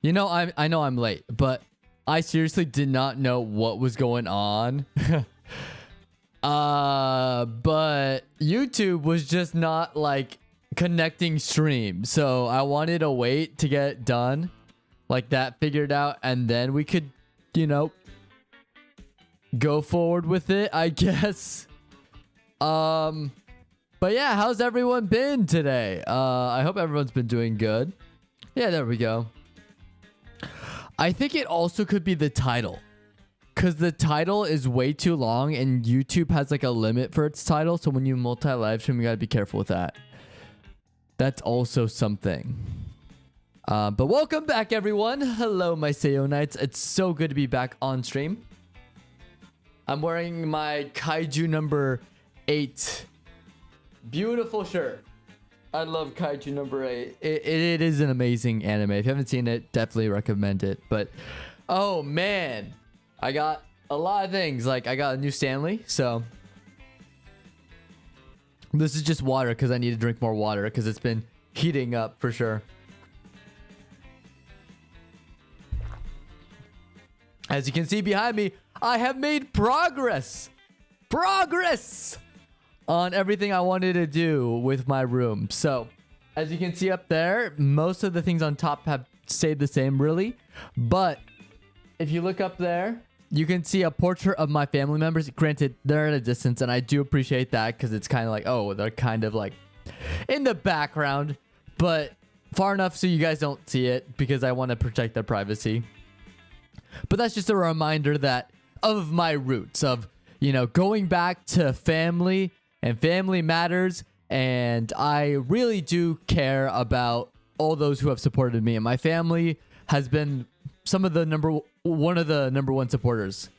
You know, I know I'm late, but I seriously did not know what was going on. But YouTube was just not like connecting stream. So I wanted to wait to get it done, like that figured out, and then we could, you know, go forward with it, I guess. But yeah, how's everyone been today? I hope everyone's been doing good. Yeah, there we go. I think it also could be the title, because the title is way too long and YouTube has like a limit for its title. So when you multi-live stream, you gotta be careful with that. That's also something. But welcome back, everyone. Hello, my Seyorias. It's so good to be back on stream. I'm wearing my Kaiju number 8. Beautiful shirt. I love Kaiju number 8. It is an amazing anime. If you haven't seen it, definitely recommend it. But, oh man, I got a lot of things. Like, I got a new Stanley, so this is just water because I need to drink more water because it's been heating up for sure. As you can see behind me, I have made progress on everything I wanted to do with my room. So, as you can see up there, most of the things on top have stayed the same, really. But if you look up there, you can see a portrait of my family members. Granted, they're at a distance, and I do appreciate that because it's kind of like, oh, they're kind of like in the background, but far enough so you guys don't see it because I want to protect their privacy. But that's just a reminder that of my roots, of, you know, going back to family, and family matters, and I really do care about all those who have supported me, and my family has been some of the one of the number one supporters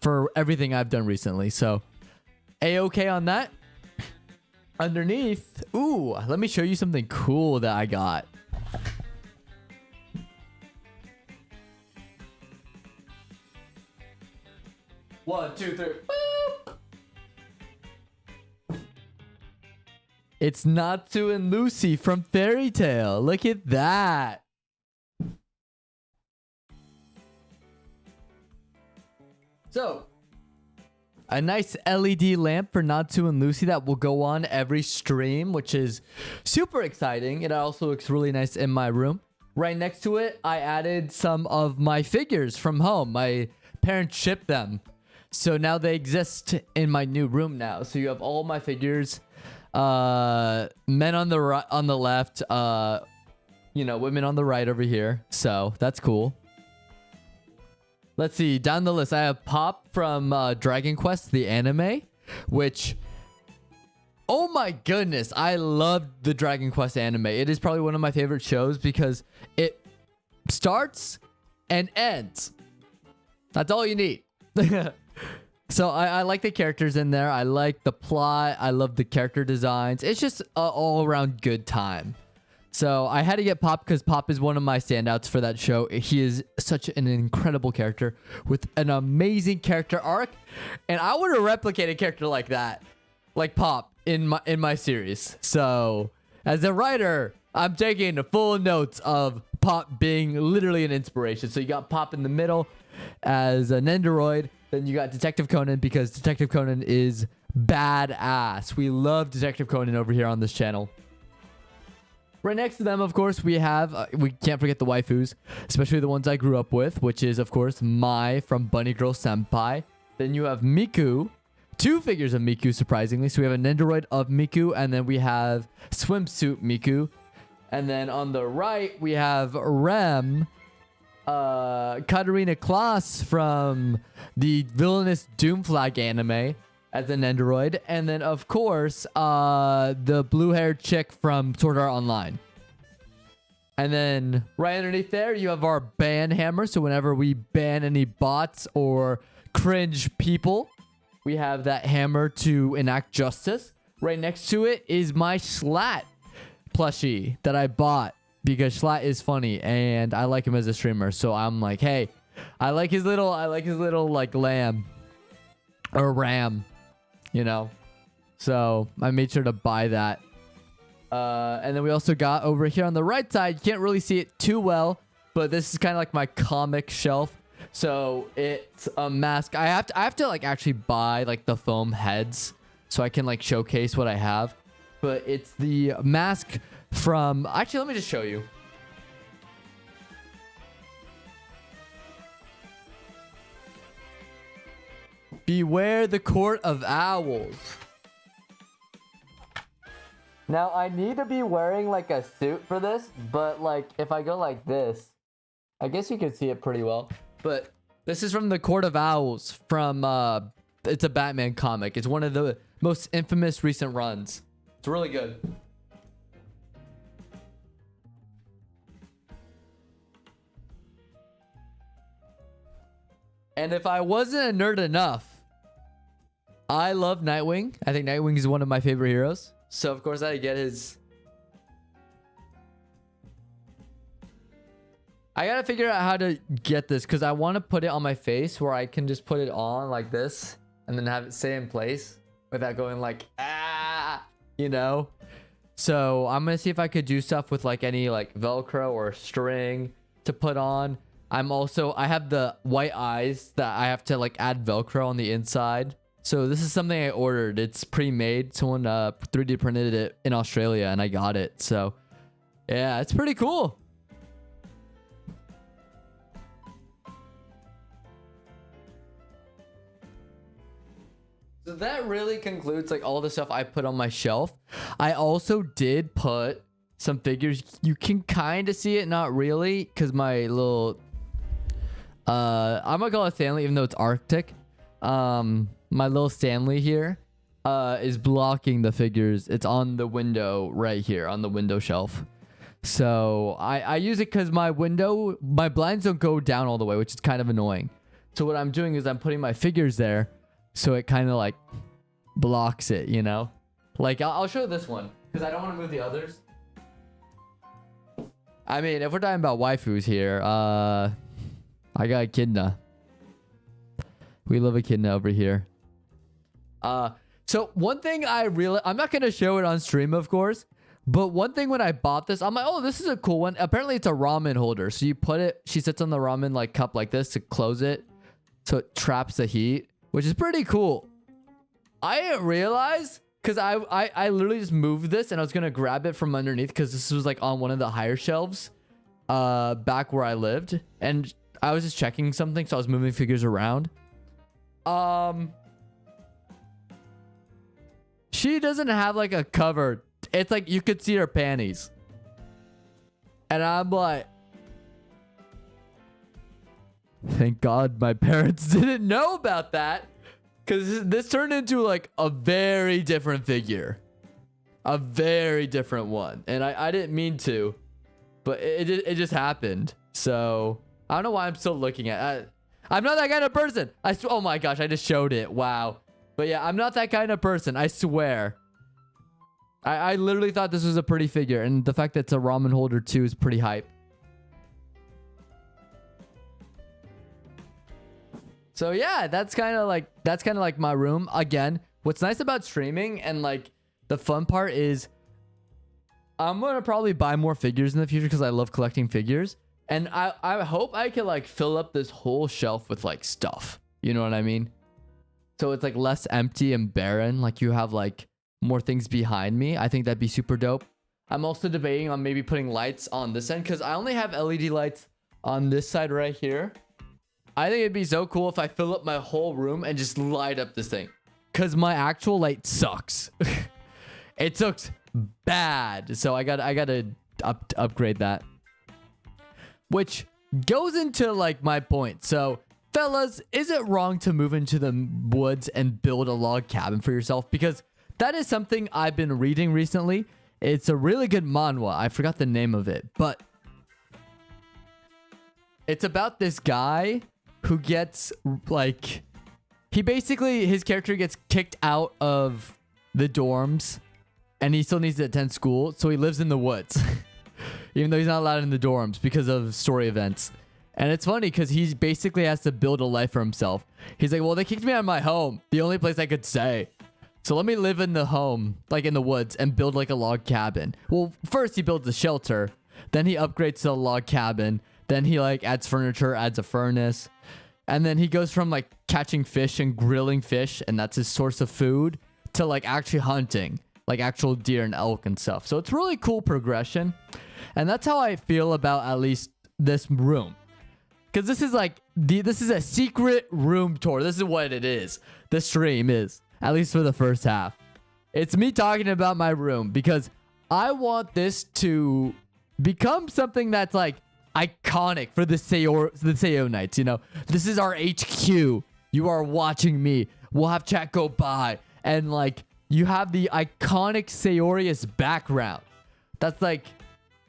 for everything I've done recently. So A-okay on that. Underneath, ooh, let me show you something cool that I got. One, two, three. Boop. It's Natsu and Lucy from Fairy Tail. Look at that. So, a nice LED lamp for Natsu and Lucy that will go on every stream, which is super exciting. It also looks really nice in my room. Right next to it, I added some of my figures from home. My parents shipped them, so now they exist in my new room now. So you have all my figures. Men on the right, on the left, you know, women on the right over here. So that's cool. Let's see, down the list I have Pop from Dragon Quest the anime, which, oh my goodness, I loved the Dragon Quest anime. It is probably one of my favorite shows because it starts and ends. That's all you need. So I like the characters in there. I like the plot. I love the character designs. It's just an all-around good time. So I had to get Pop because Pop is one of my standouts for that show. He is such an incredible character with an amazing character arc. And I want to replicate a character like that, like Pop, in my series. So as a writer, I'm taking full notes of Pop being literally an inspiration. So you got Pop in the middle as an Nendoroid. Then you got Detective Conan because Detective Conan is badass. We love Detective Conan over here on this channel. Right next to them, of course, we have, we can't forget the waifus, especially the ones I grew up with, which is, of course, Mai from Bunny Girl Senpai. Then you have Miku. 2 figures of Miku, surprisingly. So we have a Nendoroid of Miku, and then we have Swimsuit Miku. And then on the right, we have Rem. Katarina Kloss from the villainous Doomflag anime as an Nendoroid, and then of course the blue-haired chick from Sword Art Online. And then right underneath there you have our ban hammer, so whenever we ban any bots or cringe people, we have that hammer to enact justice. Right next to it is my Schlatt plushie that I bought because Schlatt is funny and I like him as a streamer. So I'm like, hey, I like his little like lamb or ram, you know. So I made sure to buy that. And then we also got over here on the right side, you can't really see it too well, but this is kind of like my comic shelf. So it's a mask. I have to like actually buy like the foam heads so I can like showcase what I have. But it's the mask from, actually, let me just show you. Beware the Court of Owls. Now, I need to be wearing like a suit for this, but like if I go like this, I guess you can see it pretty well. But this is from the Court of Owls from, it's a Batman comic. It's one of the most infamous recent runs. It's really good. And if I wasn't a nerd enough, I love Nightwing. I think Nightwing is one of my favorite heroes. So, of course, I get his... I gotta figure out how to get this because I want to put it on my face where I can just put it on like this and then have it stay in place without going like, ah, you know? So, I'm gonna see if I could do stuff with like any like Velcro or string to put on. I have the white eyes that I have to like add Velcro on the inside. So this is something I ordered. It's pre-made. Someone 3D printed it in Australia and I got it. So yeah, it's pretty cool. So that really concludes like all the stuff I put on my shelf. I also did put some figures. You can kind of see it, not really, because my little I'm gonna call it Stanley even though it's Arctic. My little Stanley here is blocking the figures. It's on the window right here on the window shelf. So I use it because my blinds don't go down all the way, which is kind of annoying. So what I'm doing is I'm putting my figures there so it kind of like blocks it, you know? Like I'll show this one because I don't want to move the others. I mean, if we're talking about waifus here, I got Echidna. We love Echidna over here. So one thing I'm not going to show it on stream, of course, but one thing when I bought this, I'm like, oh, this is a cool one. Apparently it's a ramen holder. So you put it, she sits on the ramen like cup like this to close it. So it traps the heat, which is pretty cool. I didn't realize because I literally just moved this and I was going to grab it from underneath because this was like on one of the higher shelves back where I lived. And I was just checking something. So I was moving figures around. She doesn't have like a cover. It's like you could see her panties. And I'm like, thank God my parents didn't know about that. Because this turned into like a very different figure. A very different one. And I didn't mean to. But it just happened. So I don't know why I'm still looking at it. I'm not that kind of person. Oh my gosh, I just showed it. Wow. But yeah, I'm not that kind of person. I swear. I literally thought this was a pretty figure. And the fact that it's a ramen holder too is pretty hype. So yeah, that's kind of like my room. Again, what's nice about streaming and like the fun part is I'm going to probably buy more figures in the future because I love collecting figures. And I hope I can like fill up this whole shelf with like stuff. You know what I mean? So it's like less empty and barren. Like you have like more things behind me. I think that'd be super dope. I'm also debating on maybe putting lights on this end because I only have LED lights on this side right here. I think it'd be so cool if I fill up my whole room and just light up this thing. Because my actual light sucks. It sucks bad. So I gotta upgrade that. Which goes into like my point. So fellas, is it wrong to move into the woods and build a log cabin for yourself? Because that is something I've been reading recently. It's a really good manhwa. I forgot the name of it. But it's about this guy who gets like... his character gets kicked out of the dorms. And he still needs to attend school. So he lives in the woods. Even though he's not allowed in the dorms because of story events. And it's funny because he basically has to build a life for himself. He's like, well, they kicked me out of my home. The only place I could stay. So let me live in the home, like in the woods, and build like a log cabin. Well, first he builds a shelter. Then he upgrades to a log cabin. Then he like adds furniture, adds a furnace. And then he goes from like catching fish and grilling fish, and that's his source of food, to like actually hunting, like actual deer and elk and stuff. So it's really cool progression. And that's how I feel about at least this room. Because this is like, this is a secret room tour. This is what it is. The stream is, at least for the first half. It's me talking about my room because I want this to become something that's like iconic for the Seyorites, you know. This is our HQ. You are watching me. We'll have chat go by. And like, you have the iconic Seyorias background. That's like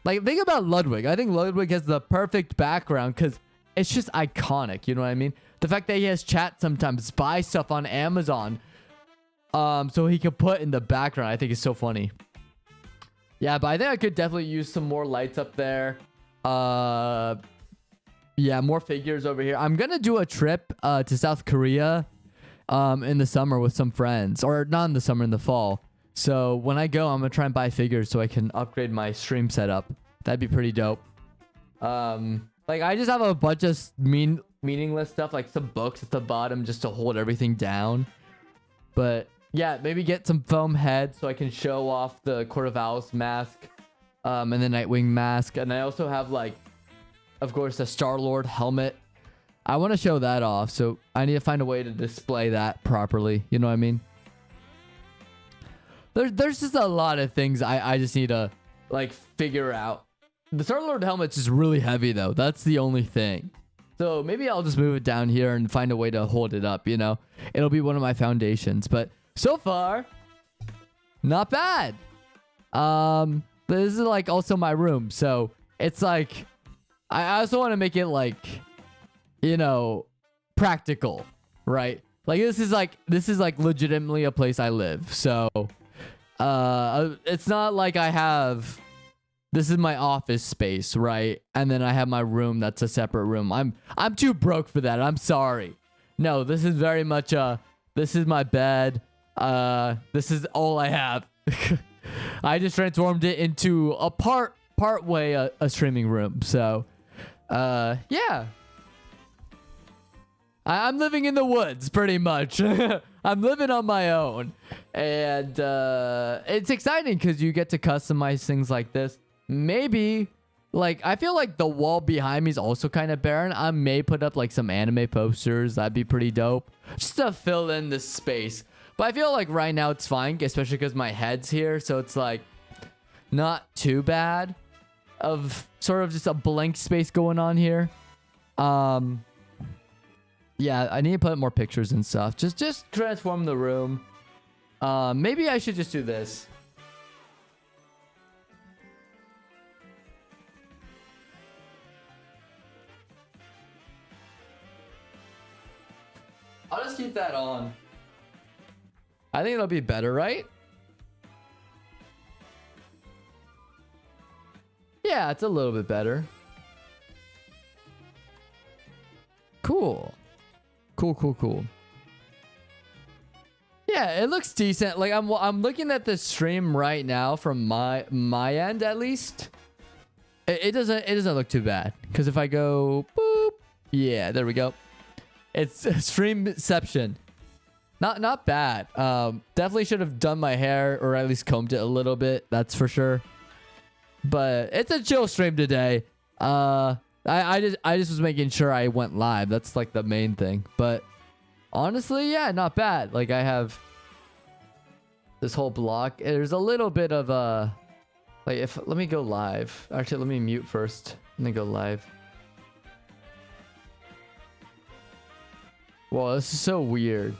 think about Ludwig. I think Ludwig has the perfect background because it's just iconic. You know what I mean? The fact that he has chat sometimes, buy stuff on Amazon, so he can put in the background, I think is so funny. Yeah, but I think I could definitely use some more lights up there. Yeah, more figures over here. I'm gonna do a trip to South Korea in the summer with some friends, or not in the summer, in the fall. So when I go, I'm gonna try and buy figures so I can upgrade my stream setup. That'd be pretty dope. Like I just have a bunch of meaningless stuff, like some books at the bottom just to hold everything down. But yeah, maybe get some foam heads so I can show off the Court of Owls mask, and the Nightwing mask. And I also have like, of course, the Star-Lord helmet. I want to show that off, so I need to find a way to display that properly. You know what I mean? There's just a lot of things I just need to like figure out. The Star-Lord helmet's just really heavy though. That's the only thing. So maybe I'll just move it down here and find a way to hold it up, you know? It'll be one of my foundations. But so far, not bad. This is like also my room. So it's like, I also want to make it like, you know, practical, right? Like this is like legitimately a place I live. So it's not like I have, this is my office space, right? And then I have my room that's a separate room. I'm too broke for that. I'm sorry. No, this is very much this is my bed. This is all I have. I just transformed it into a part way a streaming room. So yeah. I'm living in the woods pretty much. I'm living on my own. And it's exciting because you get to customize things like this. Maybe, like, I feel like the wall behind me is also kind of barren. I may put up, like, some anime posters. That'd be pretty dope. Just to fill in this space. But I feel like right now it's fine, especially because my head's here. So it's, like, not too bad of sort of just a blank space going on here. Yeah, I need to put more pictures and stuff. Just transform the room. Maybe I should just do this. I'll just keep that on. I think it'll be better, right? Yeah, it's a little bit better. Cool. Cool. Yeah, it looks decent. Like I'm looking at the stream right now from my end at least. It doesn't look too bad. Because if I go boop, yeah, there we go. It's streamception. Not bad. Definitely should have done my hair or at least combed it a little bit. That's for sure. But it's a chill stream today. I just was making sure I went live. That's like the main thing. But honestly, yeah, not bad. Like I have this whole block. There's a little bit of like let me go live. Actually, let me mute first and then go live. Whoa, this is so weird.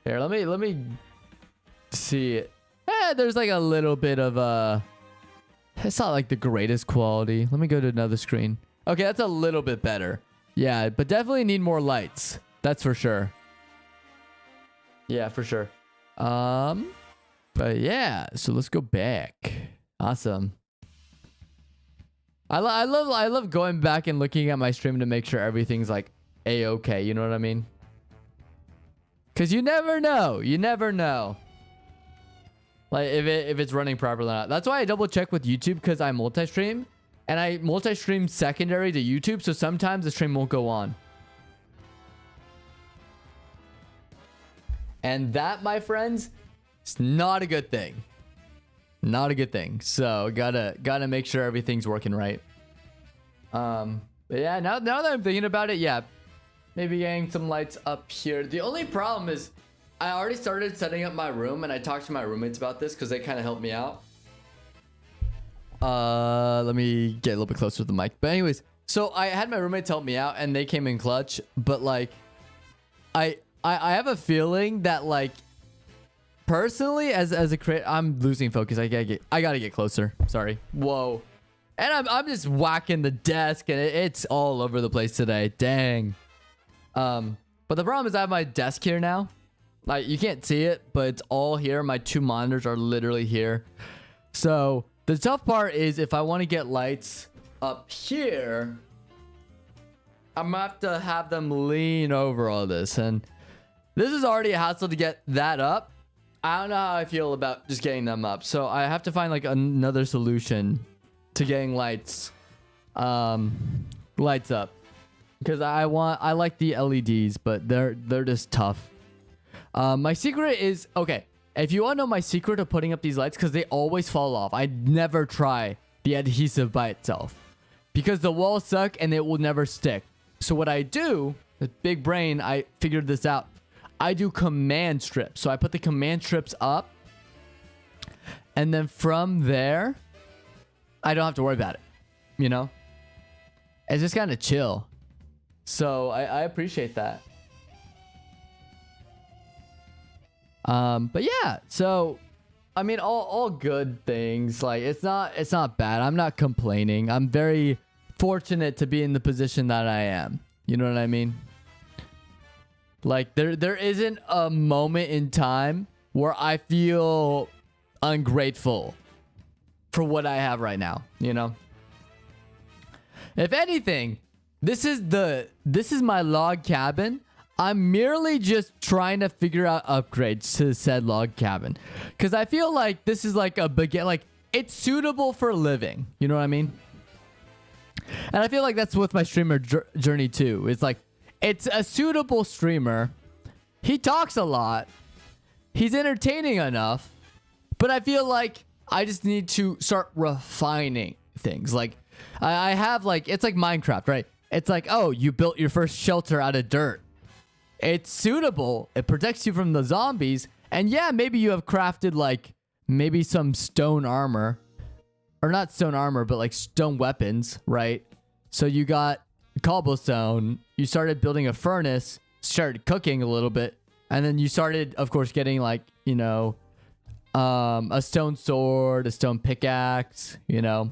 Here, let me see it. There's like a little bit of it's not like the greatest quality. Let me go to another screen. Okay, that's a little bit better. Yeah, but definitely need more lights. That's for sure. Yeah, for sure. But yeah, so let's go back. Awesome. I love going back and looking at my stream to make sure everything's like a-okay, you know what I mean? Cause you never know. You never know. Like if it's running properly or not. That's why I double check with YouTube because I multi-stream. And I multi-stream secondary to YouTube, so sometimes the stream won't go on. And that, my friends, is not a good thing. Not a good thing. So gotta make sure everything's working right. But yeah, now that I'm thinking about it, yeah, maybe getting some lights up here. The only problem is I already started setting up my room, and I talked to my roommates about this because they kind of helped me out. Let me get a little bit closer to the mic. But anyways, so I had my roommates help me out, and they came in clutch. But like, I have a feeling that like, personally, as a creator, I'm losing focus. I gotta get closer. Sorry. Whoa. And I'm just whacking the desk, and it's all over the place today. Dang. But the problem is I have my desk here now. Like, you can't see it, but it's all here. My 2 monitors are literally here. So the tough part is if I want to get lights up here, I'm gonna have to have them lean over all this. And this is already a hassle to get that up. I don't know how I feel about just getting them up. So I have to find like another solution to getting lights up. Because I like the LEDs, but they're just tough. My secret is, okay, if you want to know my secret of putting up these lights, because they always fall off. I never try the adhesive by itself because the walls suck and it will never stick. So what I do, with big brain, I figured this out. I do command strips. So I put the command strips up, and then from there, I don't have to worry about it. You know? It's just kind of chill. So I appreciate that. But yeah, so I mean, all good things. Like, it's not bad. I'm not complaining. I'm very fortunate to be in the position that I am. You know what I mean? Like, there isn't a moment in time where I feel ungrateful for what I have right now, you know? If anything, this is my log cabin. I'm merely just trying to figure out upgrades to said log cabin, because I feel like this is like a begin, like it's suitable for living. You know what I mean? And I feel like that's with my streamer journey too. It's like, it's a suitable streamer. He talks a lot. He's entertaining enough, but I feel like I just need to start refining things. Like, I have like, it's like Minecraft, right? It's like, oh, you built your first shelter out of dirt. It's suitable. It protects you from the zombies. And yeah, maybe you have crafted like maybe some stone armor, or not stone armor, but like stone weapons, right? So you got cobblestone, you started building a furnace, started cooking a little bit, and then you started, of course, getting like, you know, a stone sword, a stone pickaxe, you know.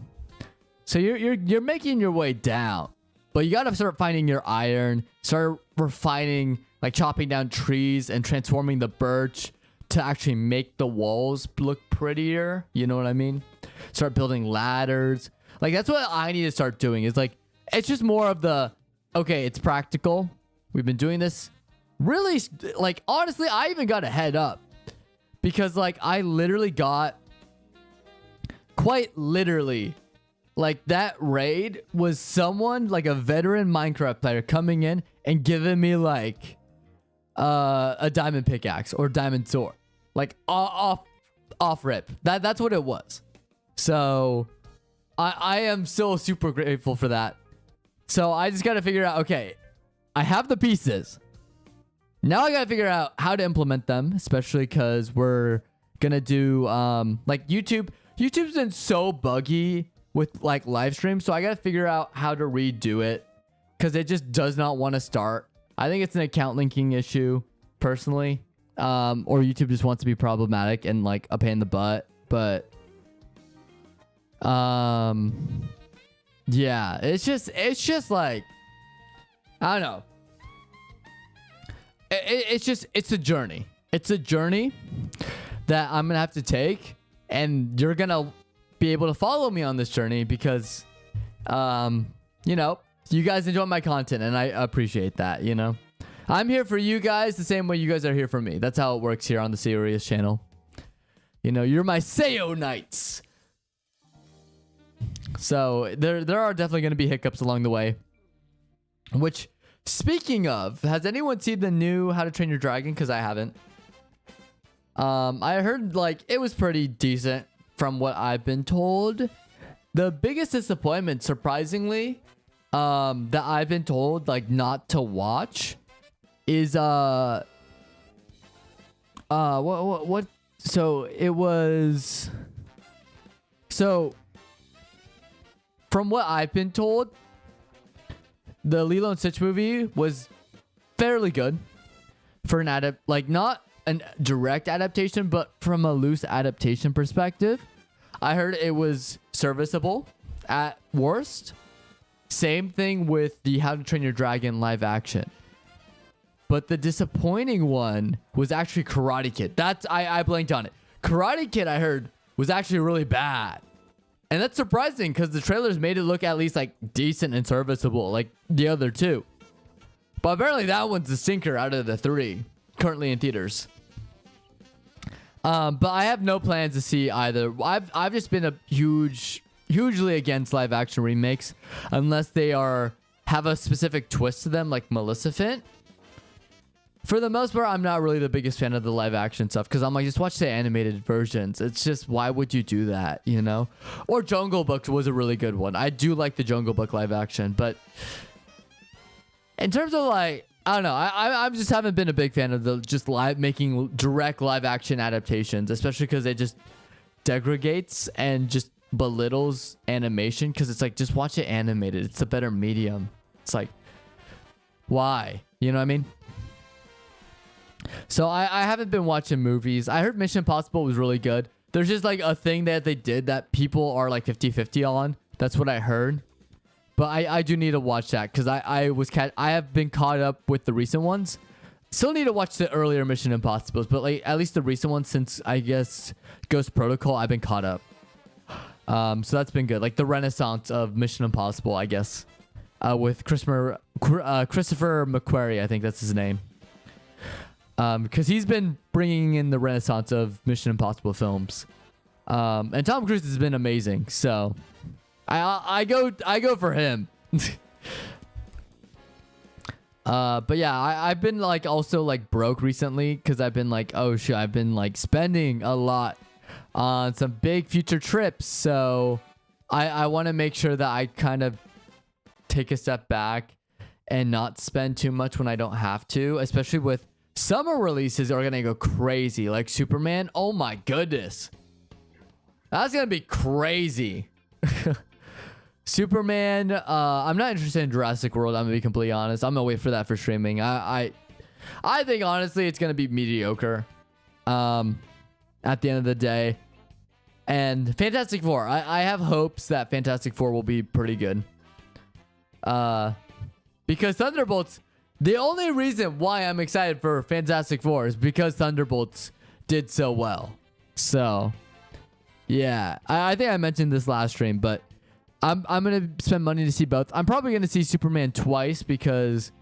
So you're making your way down, but you got to start finding your iron, start refining, like chopping down trees and transforming the birch to actually make the walls look prettier. You know what I mean? Start building ladders. Like, that's what I need to start doing. Is like, it's just more of the, okay, it's practical. We've been doing this. Really, like, honestly, I even got a head up. Because, like, I literally got, quite literally, like, that raid was someone, like a veteran Minecraft player coming in and giving me, like, a diamond pickaxe or diamond sword. Like, off rip. That's what it was. So, I am so super grateful for that. So, I just got to figure out, okay, I have the pieces. Now I got to figure out how to implement them, especially because we're going to do, like, YouTube's been so buggy with, like, live streams. So, I got to figure out how to redo it because it just does not want to start. I think it's an account linking issue, personally. Or YouTube just wants to be problematic and, like, a pain in the butt. But, yeah, it's just like, I don't know. It's a journey. It's a journey that I'm going to have to take, and you're going to be able to follow me on this journey because, you know, you guys enjoy my content, and I appreciate that, you know. I'm here for you guys the same way you guys are here for me. That's how it works here on the Seyorias channel. You know, you're my Seyo Knights. So there are definitely going to be hiccups along the way. Which, speaking of, has anyone seen the new How to Train Your Dragon? Because I haven't. I heard like it was pretty decent from what I've been told. The biggest disappointment, surprisingly, that I've been told like not to watch is what so it was from what I've been told, the Lilo and Stitch movie was fairly good for an not a direct adaptation, but from a loose adaptation perspective. I heard it was serviceable at worst. Same thing with the How to Train Your Dragon live action. But the disappointing one was actually Karate Kid. I blanked on it. Karate Kid, I heard, was actually really bad. And that's surprising because the trailers made it look at least like decent and serviceable, like the other two. But apparently that one's the stinker out of the three currently in theaters. But I have no plans to see either. I've just been hugely against live action remakes unless they have a specific twist to them, like Maleficent. For the most part, I'm not really the biggest fan of the live action stuff because I'm like, just watch the animated versions. It's just, why would you do that, you know? Or Jungle Book was a really good one. I do like the Jungle Book live action, but in terms of like, I don't know, I just haven't been a big fan of the just making direct live action adaptations, especially because it just degrades and just belittles animation because it's like, just watch it animated. It's a better medium. It's like, why? You know what I mean? So I haven't been watching movies. I heard Mission Impossible was really good. There's just like a thing that they did that people are like 50-50 on. That's what I heard. But I do need to watch that because I have been caught up with the recent ones. Still need to watch the earlier Mission Impossibles, but like at least the recent ones since I guess Ghost Protocol, I've been caught up. So that's been good. Like the renaissance of Mission Impossible, I guess, with Christopher McQuarrie, I think that's his name. Because he's been bringing in the renaissance of Mission Impossible films. And Tom Cruise has been amazing. So I go for him. But yeah, I've been like also like broke recently because I've been like, oh shit, I've been like spending a lot on some big future trips. So I want to make sure that I kind of take a step back and not spend too much when I don't have to, especially with summer releases are going to go crazy. Like Superman. Oh my goodness. That's going to be crazy. Superman. I'm not interested in Jurassic World. I'm going to be completely honest. I'm going to wait for that for streaming. I think honestly it's going to be mediocre. At the end of the day. And Fantastic Four. I have hopes that Fantastic Four will be pretty good. Because Thunderbolts, the only reason why I'm excited for Fantastic Four is because Thunderbolts did so well. So, yeah. I think I mentioned this last stream, but I'm going to spend money to see both. I'm probably going to see Superman twice because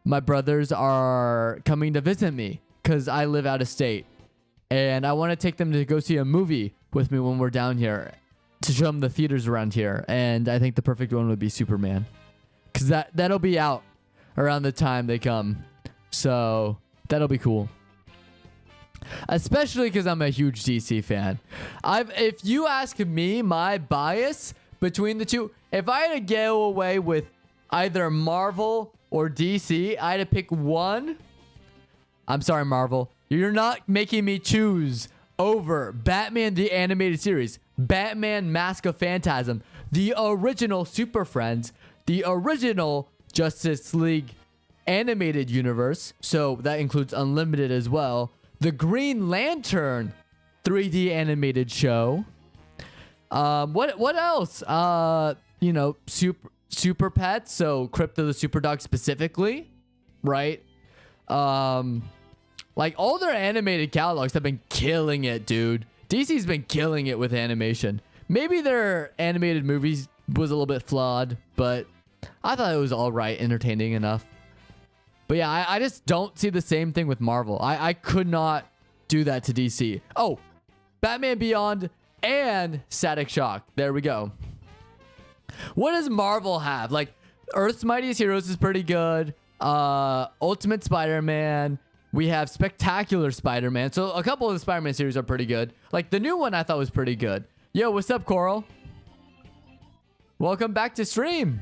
my brothers are coming to visit me because I live out of state. And I want to take them to go see a movie with me when we're down here to show them the theaters around here. And I think the perfect one would be Superman because that'll be out around the time they come. So that'll be cool. Especially because I'm a huge DC fan. If you ask me my bias between the two, if I had to go away with either Marvel or DC, I had to pick one. I'm sorry, Marvel. You're not making me choose over Batman the Animated Series, Batman Mask of Phantasm, the original Super Friends, the original Justice League animated universe, so that includes Unlimited as well, the Green Lantern 3D animated show. What else? You know, Super Pets, so Crypto the Super Dog specifically, right? Like all their animated catalogs have been killing it, dude. DC's been killing it with animation. Maybe their animated movies was a little bit flawed, but I thought it was all right, entertaining enough. But yeah, I just don't see the same thing with Marvel. I could not do that to DC. Oh, Batman Beyond and Static Shock. There we go. What does Marvel have? Like, Earth's Mightiest Heroes is pretty good. Ultimate Spider-Man. We have Spectacular Spider-Man. So a couple of the Spider-Man series are pretty good. Like, the new one I thought was pretty good. Yo, what's up, Coral? Welcome back to stream.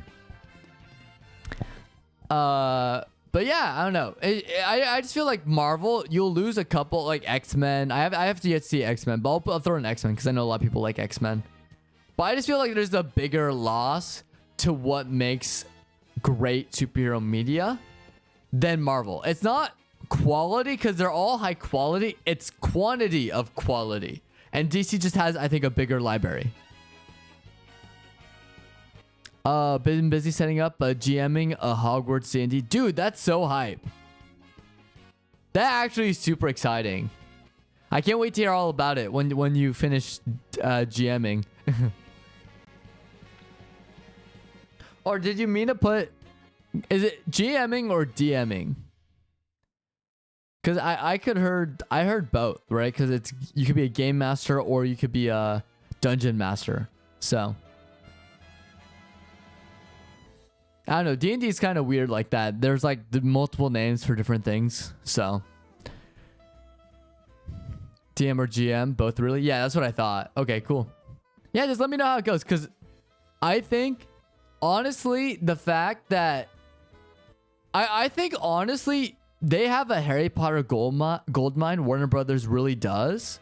But yeah, I don't know. I just feel like Marvel, you'll lose a couple, like X-Men. I have to yet see X-Men, but I'll throw in X-Men because I know a lot of people like X-Men. But I just feel like there's a bigger loss to what makes great superhero media than Marvel. It's not quality because they're all high quality. It's quantity of quality. And DC just has, I think, a bigger library. Been busy setting up GMing a Hogwarts D&D. Dude, that's so hype. That actually is super exciting. I can't wait to hear all about it when you finish GMing. Or did you mean to put... Is it GMing or DMing? Because I heard both, right? Because it's you could be a game master or you could be a dungeon master. So... I don't know. D&D is kind of weird like that. There's like the multiple names for different things. So DM or GM, both really? Yeah, that's what I thought. Okay, cool. Yeah, just let me know how it goes. Because I think, honestly, the fact that... I think, honestly, they have a Harry Potter gold mine. Warner Brothers really does.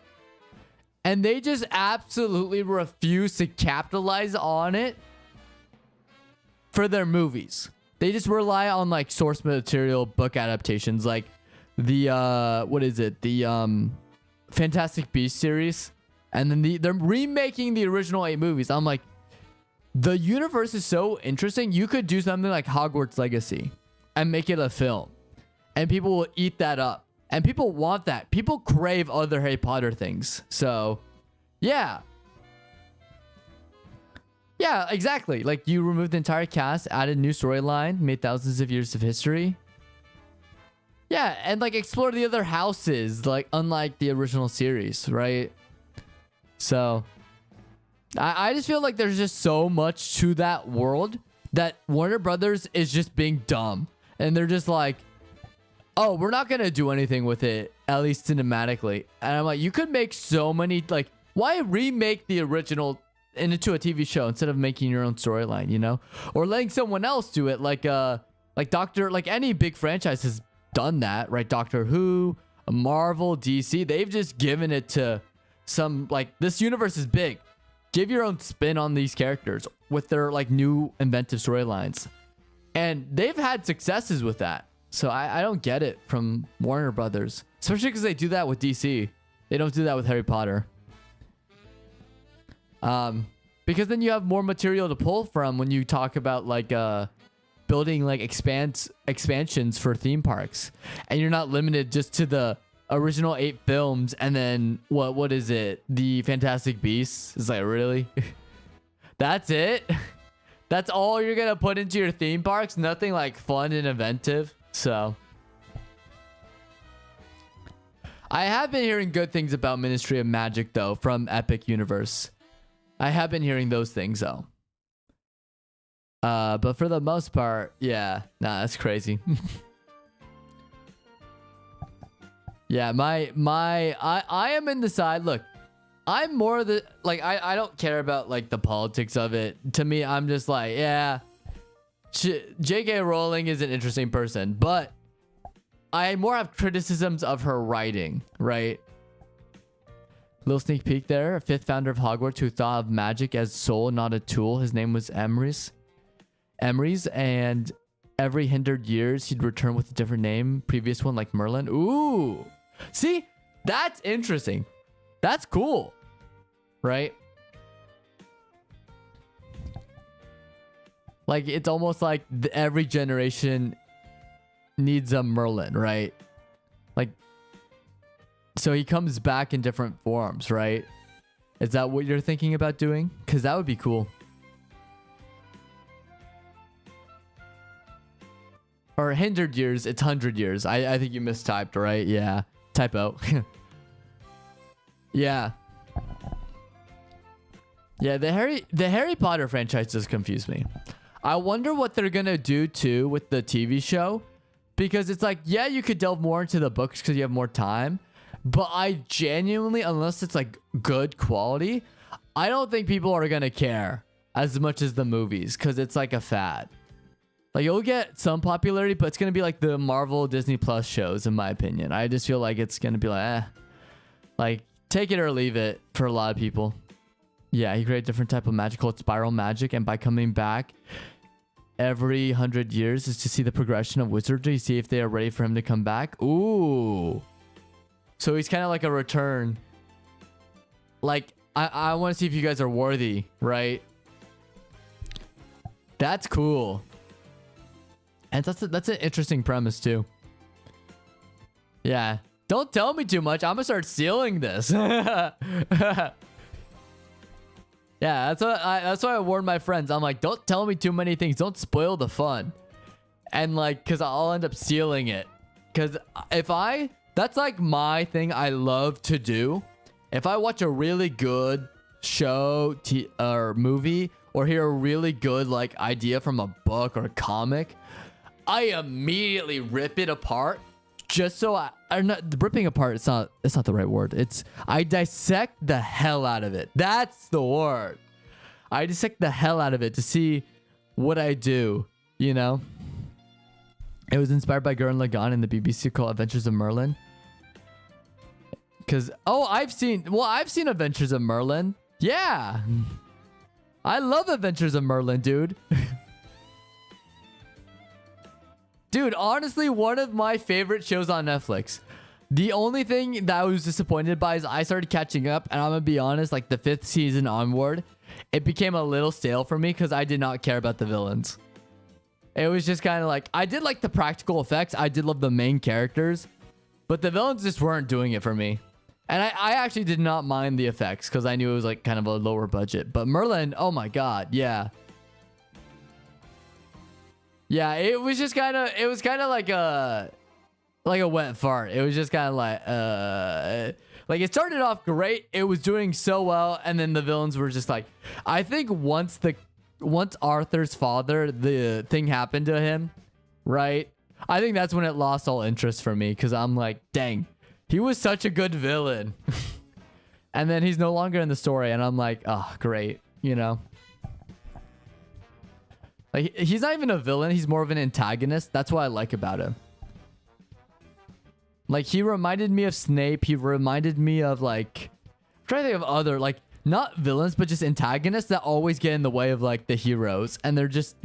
And they just absolutely refuse to capitalize on it for their movies. They just rely on like source material book adaptations, like the what is it, the Fantastic Beasts series, and then they're remaking the original 8 movies. I'm like, the universe is so interesting. You could do something like Hogwarts Legacy and make it a film, and people will eat that up, and people want that. People crave other Harry Potter things. So yeah. Yeah, exactly. Like, you removed the entire cast, added new storyline, made thousands of years of history. Yeah, and like explore the other houses, like unlike the original series, right? So I just feel like there's just so much to that world that Warner Brothers is just being dumb. And they're just like, oh, we're not going to do anything with it, at least cinematically. And I'm like, you could make so many, like, why remake the original into a TV show instead of making your own storyline, you know? Or letting someone else do it, like any big franchise has done that, right? Doctor Who, Marvel, DC, they've just given it to some, like, this universe is big. Give your own spin on these characters with their, like, new inventive storylines. And they've had successes with that. So I don't get it from Warner Brothers, especially because they do that with DC. They don't do that with Harry Potter. Because then you have more material to pull from when you talk about like building like expansions for theme parks, and you're not limited just to the original 8 films and then what is it, the Fantastic Beasts. It's like, really? That's it? That's all you're gonna put into your theme parks? Nothing like fun and inventive? So I have been hearing good things about Ministry of Magic though from Epic Universe. I have been hearing those things though. But for the most part, yeah, nah, that's crazy. Yeah, I am in the side. Look, I'm more the, like, I don't care about like the politics of it. To me, I'm just like, yeah, J.K. Rowling is an interesting person, but I more have criticisms of her writing, right? Little sneak peek there. A 5th founder of Hogwarts who thought of magic as soul, not a tool. His name was Emrys, and every 100 years he'd return with a different name. Previous one like Merlin. Ooh, see, that's interesting. That's cool, right? Like, it's almost like every generation needs a Merlin, right? Like, so he comes back in different forms, right? Is that what you're thinking about doing? Because that would be cool. Or 100 years, it's 100 years. I think you mistyped, right? Yeah, typo. Yeah. Yeah, the Harry Potter franchise does confuse me. I wonder what they're gonna do too with the TV show, because it's like, yeah, you could delve more into the books because you have more time, but I genuinely, unless it's like good quality, I don't think people are gonna care as much as the movies, because it's like a fad. Like, you'll get some popularity, but it's gonna be like the Marvel Disney Plus shows, in my opinion. I just feel like it's gonna be like, like, take it or leave it for a lot of people. Yeah, he created a different type of magic called spiral magic, and by coming back every 100 years is to see the progression of wizardry, see if they are ready for him to come back. Ooh. So he's kind of like a return. Like, I want to see if you guys are worthy, right? That's cool. And that's an interesting premise too. Yeah. Don't tell me too much. I'm gonna start stealing this. Yeah, that's why I warn my friends. I'm like, don't tell me too many things. Don't spoil the fun. And like, cause I'll end up stealing it. Cause that's like my thing I love to do. If I watch a really good show or movie, or hear a really good like idea from a book or a comic, I immediately rip it apart. Just so I'm not ripping apart. It's not the right word. I dissect the hell out of it. That's the word. I dissect the hell out of it to see what I do, you know? It was inspired by Gurren Lagann in the BBC called Adventures of Merlin. Cause I've seen Adventures of Merlin. Yeah. I love Adventures of Merlin, dude. Dude, honestly, one of my favorite shows on Netflix. The only thing that I was disappointed by is I started catching up, and I'm gonna be honest, like the 5th season onward, it became a little stale for me because I did not care about the villains. It was just kind of like, I did like the practical effects, I did love the main characters, but the villains just weren't doing it for me. And I actually did not mind the effects because I knew it was like kind of a lower budget. But Merlin, oh my god, yeah. Yeah, it was kind of like a wet fart. It was just kind of like it started off great. It was doing so well, and then the villains were just like, I think once Arthur's father, the thing happened to him, right? I think that's when it lost all interest for me, because I'm like, dang, he was such a good villain. And then he's no longer in the story, and I'm like, oh, great, you know? Like, he's not even a villain. He's more of an antagonist. That's what I like about him. Like, he reminded me of Snape. He reminded me of, like... I'm trying to think of other, like, not villains, but just antagonists that always get in the way of, like, the heroes. And they're just...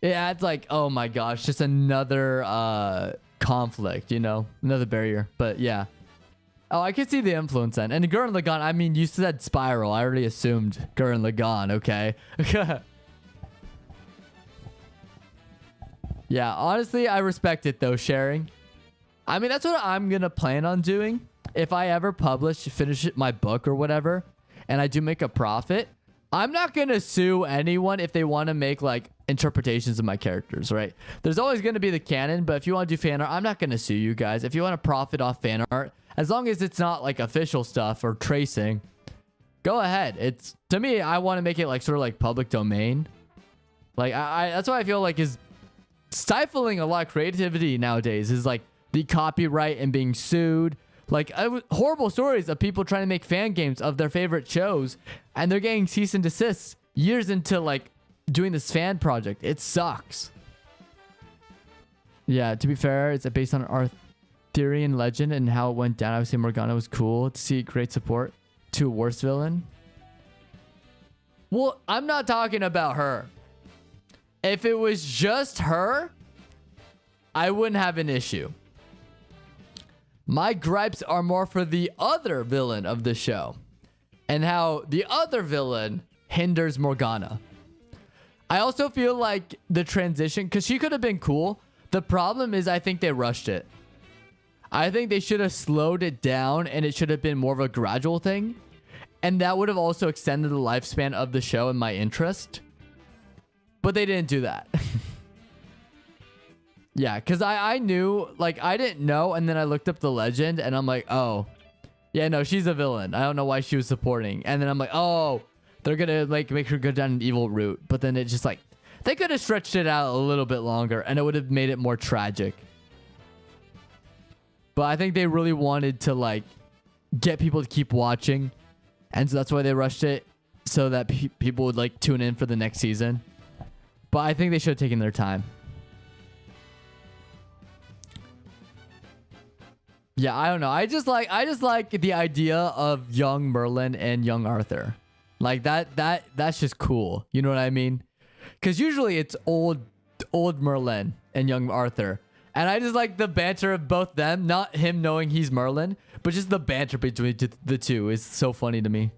it adds, like, oh my gosh, just another conflict, you know? Another barrier. But, yeah. Oh, I can see the influence then. And Gurren Lagann, I mean, you said Spiral. I already assumed Gurren Lagann, okay? Yeah, honestly, I respect it though, sharing. I mean, that's what I'm gonna plan on doing. If I ever finish my book or whatever, and I do make a profit, I'm not gonna sue anyone if they want to make like interpretations of my characters, right? There's always gonna be the canon, but if you want to do fan art, I'm not gonna sue you guys. If you want to profit off fan art, as long as it's not like official stuff or tracing, go ahead. To me, I want to make it like sort of like public domain. Like that's why I feel like is stifling a lot of creativity nowadays is like the copyright and being sued. Like horrible stories of people trying to make fan games of their favorite shows, and they're getting cease and desists years into like doing this fan project. It sucks. Yeah, to be fair, it's based on an Arthurian legend and how it went down. I would say Morgana was cool to see great support to a worse villain. Well, I'm not talking about her. If it was just her, I wouldn't have an issue. My gripes are more for the other villain of the show and how the other villain hinders Morgana. I also feel like the transition, because she could have been cool. The problem is I think they rushed it. I think they should have slowed it down and it should have been more of a gradual thing. And that would have also extended the lifespan of the show and my interest. But they didn't do that. Yeah, because I knew, like, I didn't know, and then I looked up the legend, and I'm like, oh, yeah, no, she's a villain. I don't know why she was supporting. And then I'm like, oh, they're gonna like make her go down an evil route, but then it just like they could have stretched it out a little bit longer and it would have made it more tragic. But I think they really wanted to like get people to keep watching, and so that's why they rushed it, so that people would like tune in for the next season. But I think they should have taken their time. Yeah, I don't know. I just like the idea of young Merlin and young Arthur. Like that's just cool. You know what I mean? Because usually it's old Merlin and young Arthur. And I just like the banter of both them. Not him knowing he's Merlin, but just the banter between the two is so funny to me.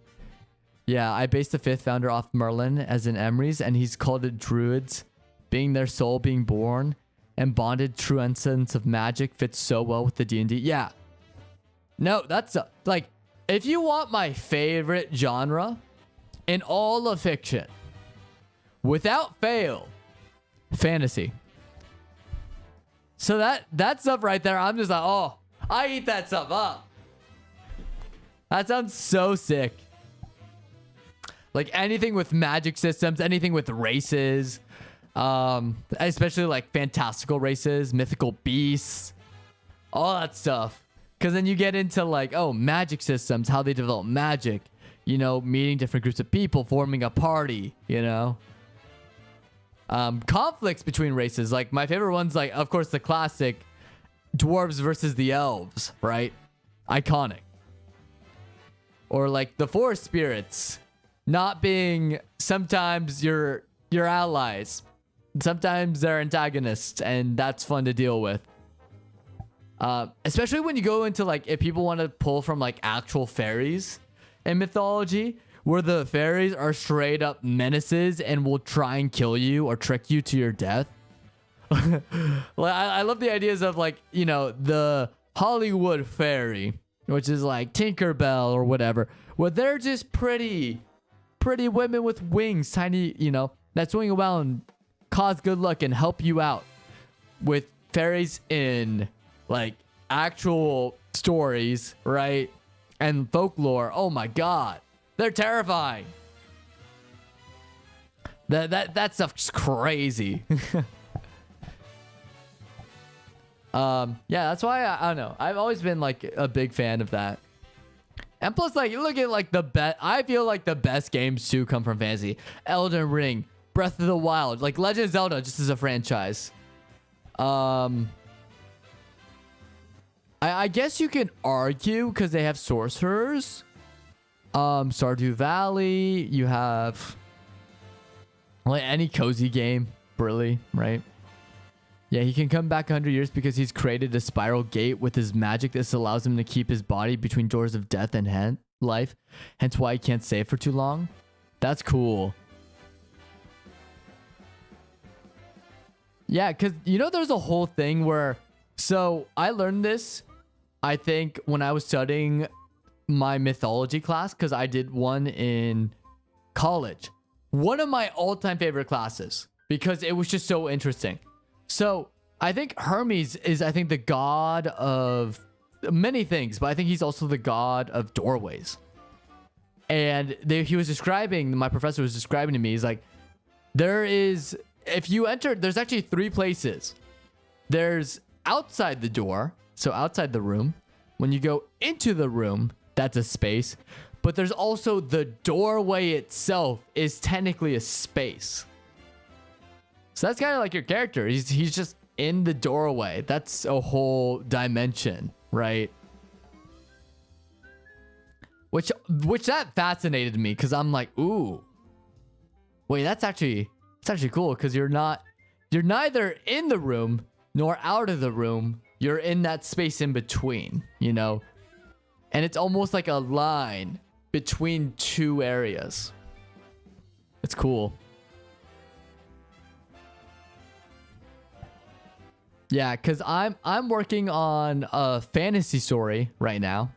Yeah, I based the 5th founder off Merlin as in Emery's, and he's called it Druids. Being their soul being born and bonded true essence of magic fits so well with the D&D. Yeah. No, that's like, if you want my favorite genre in all of fiction, without fail, fantasy. So that stuff right there, I'm just like, oh, I eat that stuff up. That sounds so sick. Like anything with magic systems, anything with races, especially like fantastical races, mythical beasts, all that stuff. Because then you get into like, oh, magic systems, how they develop magic, you know, meeting different groups of people, forming a party, you know. Conflicts between races, like my favorite ones, like of course the classic dwarves versus the elves, right? Iconic. Or like the forest spirits not being sometimes your allies, sometimes they're antagonists, and that's fun to deal with. Especially when you go into like, if people want to pull from like actual fairies in mythology, where the fairies are straight up menaces and will try and kill you or trick you to your death. Like, I love the ideas of like, you know, the Hollywood fairy, which is like Tinkerbell or whatever, where they're just pretty women with wings, tiny, you know, that swing around, cause good luck and help you out. With fairies in like actual stories, right? And folklore, oh my god. They're terrifying. That stuff's crazy. Yeah, that's why I don't know. I've always been like a big fan of that. And plus, like, you look at like the best. I feel like the best games too come from fantasy. Elden Ring, Breath of the Wild, like Legend of Zelda, just as a franchise. I guess you can argue because they have sorcerers. Stardew Valley, you have like any cozy game, really, right? Yeah, he can come back 100 years because he's created a spiral gate with his magic. This allows him to keep his body between doors of death and life. Hence why he can't stay for too long. That's cool. Yeah, because, you know, there's a whole thing where... So, I learned this, I think, when I was studying my mythology class, because I did one in college. One of my all-time favorite classes, because it was just so interesting. So I think Hermes is, I think, the god of many things, but I think he's also the god of doorways. And he was describing, my professor was describing to me, he's like, there is, if you enter, there's actually 3 places. There's outside the door, so outside the room. When you go into the room, that's a space. But there's also the doorway itself is technically a space. So that's kind of like your character. He's just in the doorway. That's a whole dimension, right? Which that fascinated me, because I'm like, ooh, wait, it's actually cool, because you're neither in the room nor out of the room. You're in that space in between, you know? And it's almost like a line between 2 areas. It's cool. Yeah, because I'm working on a fantasy story right now.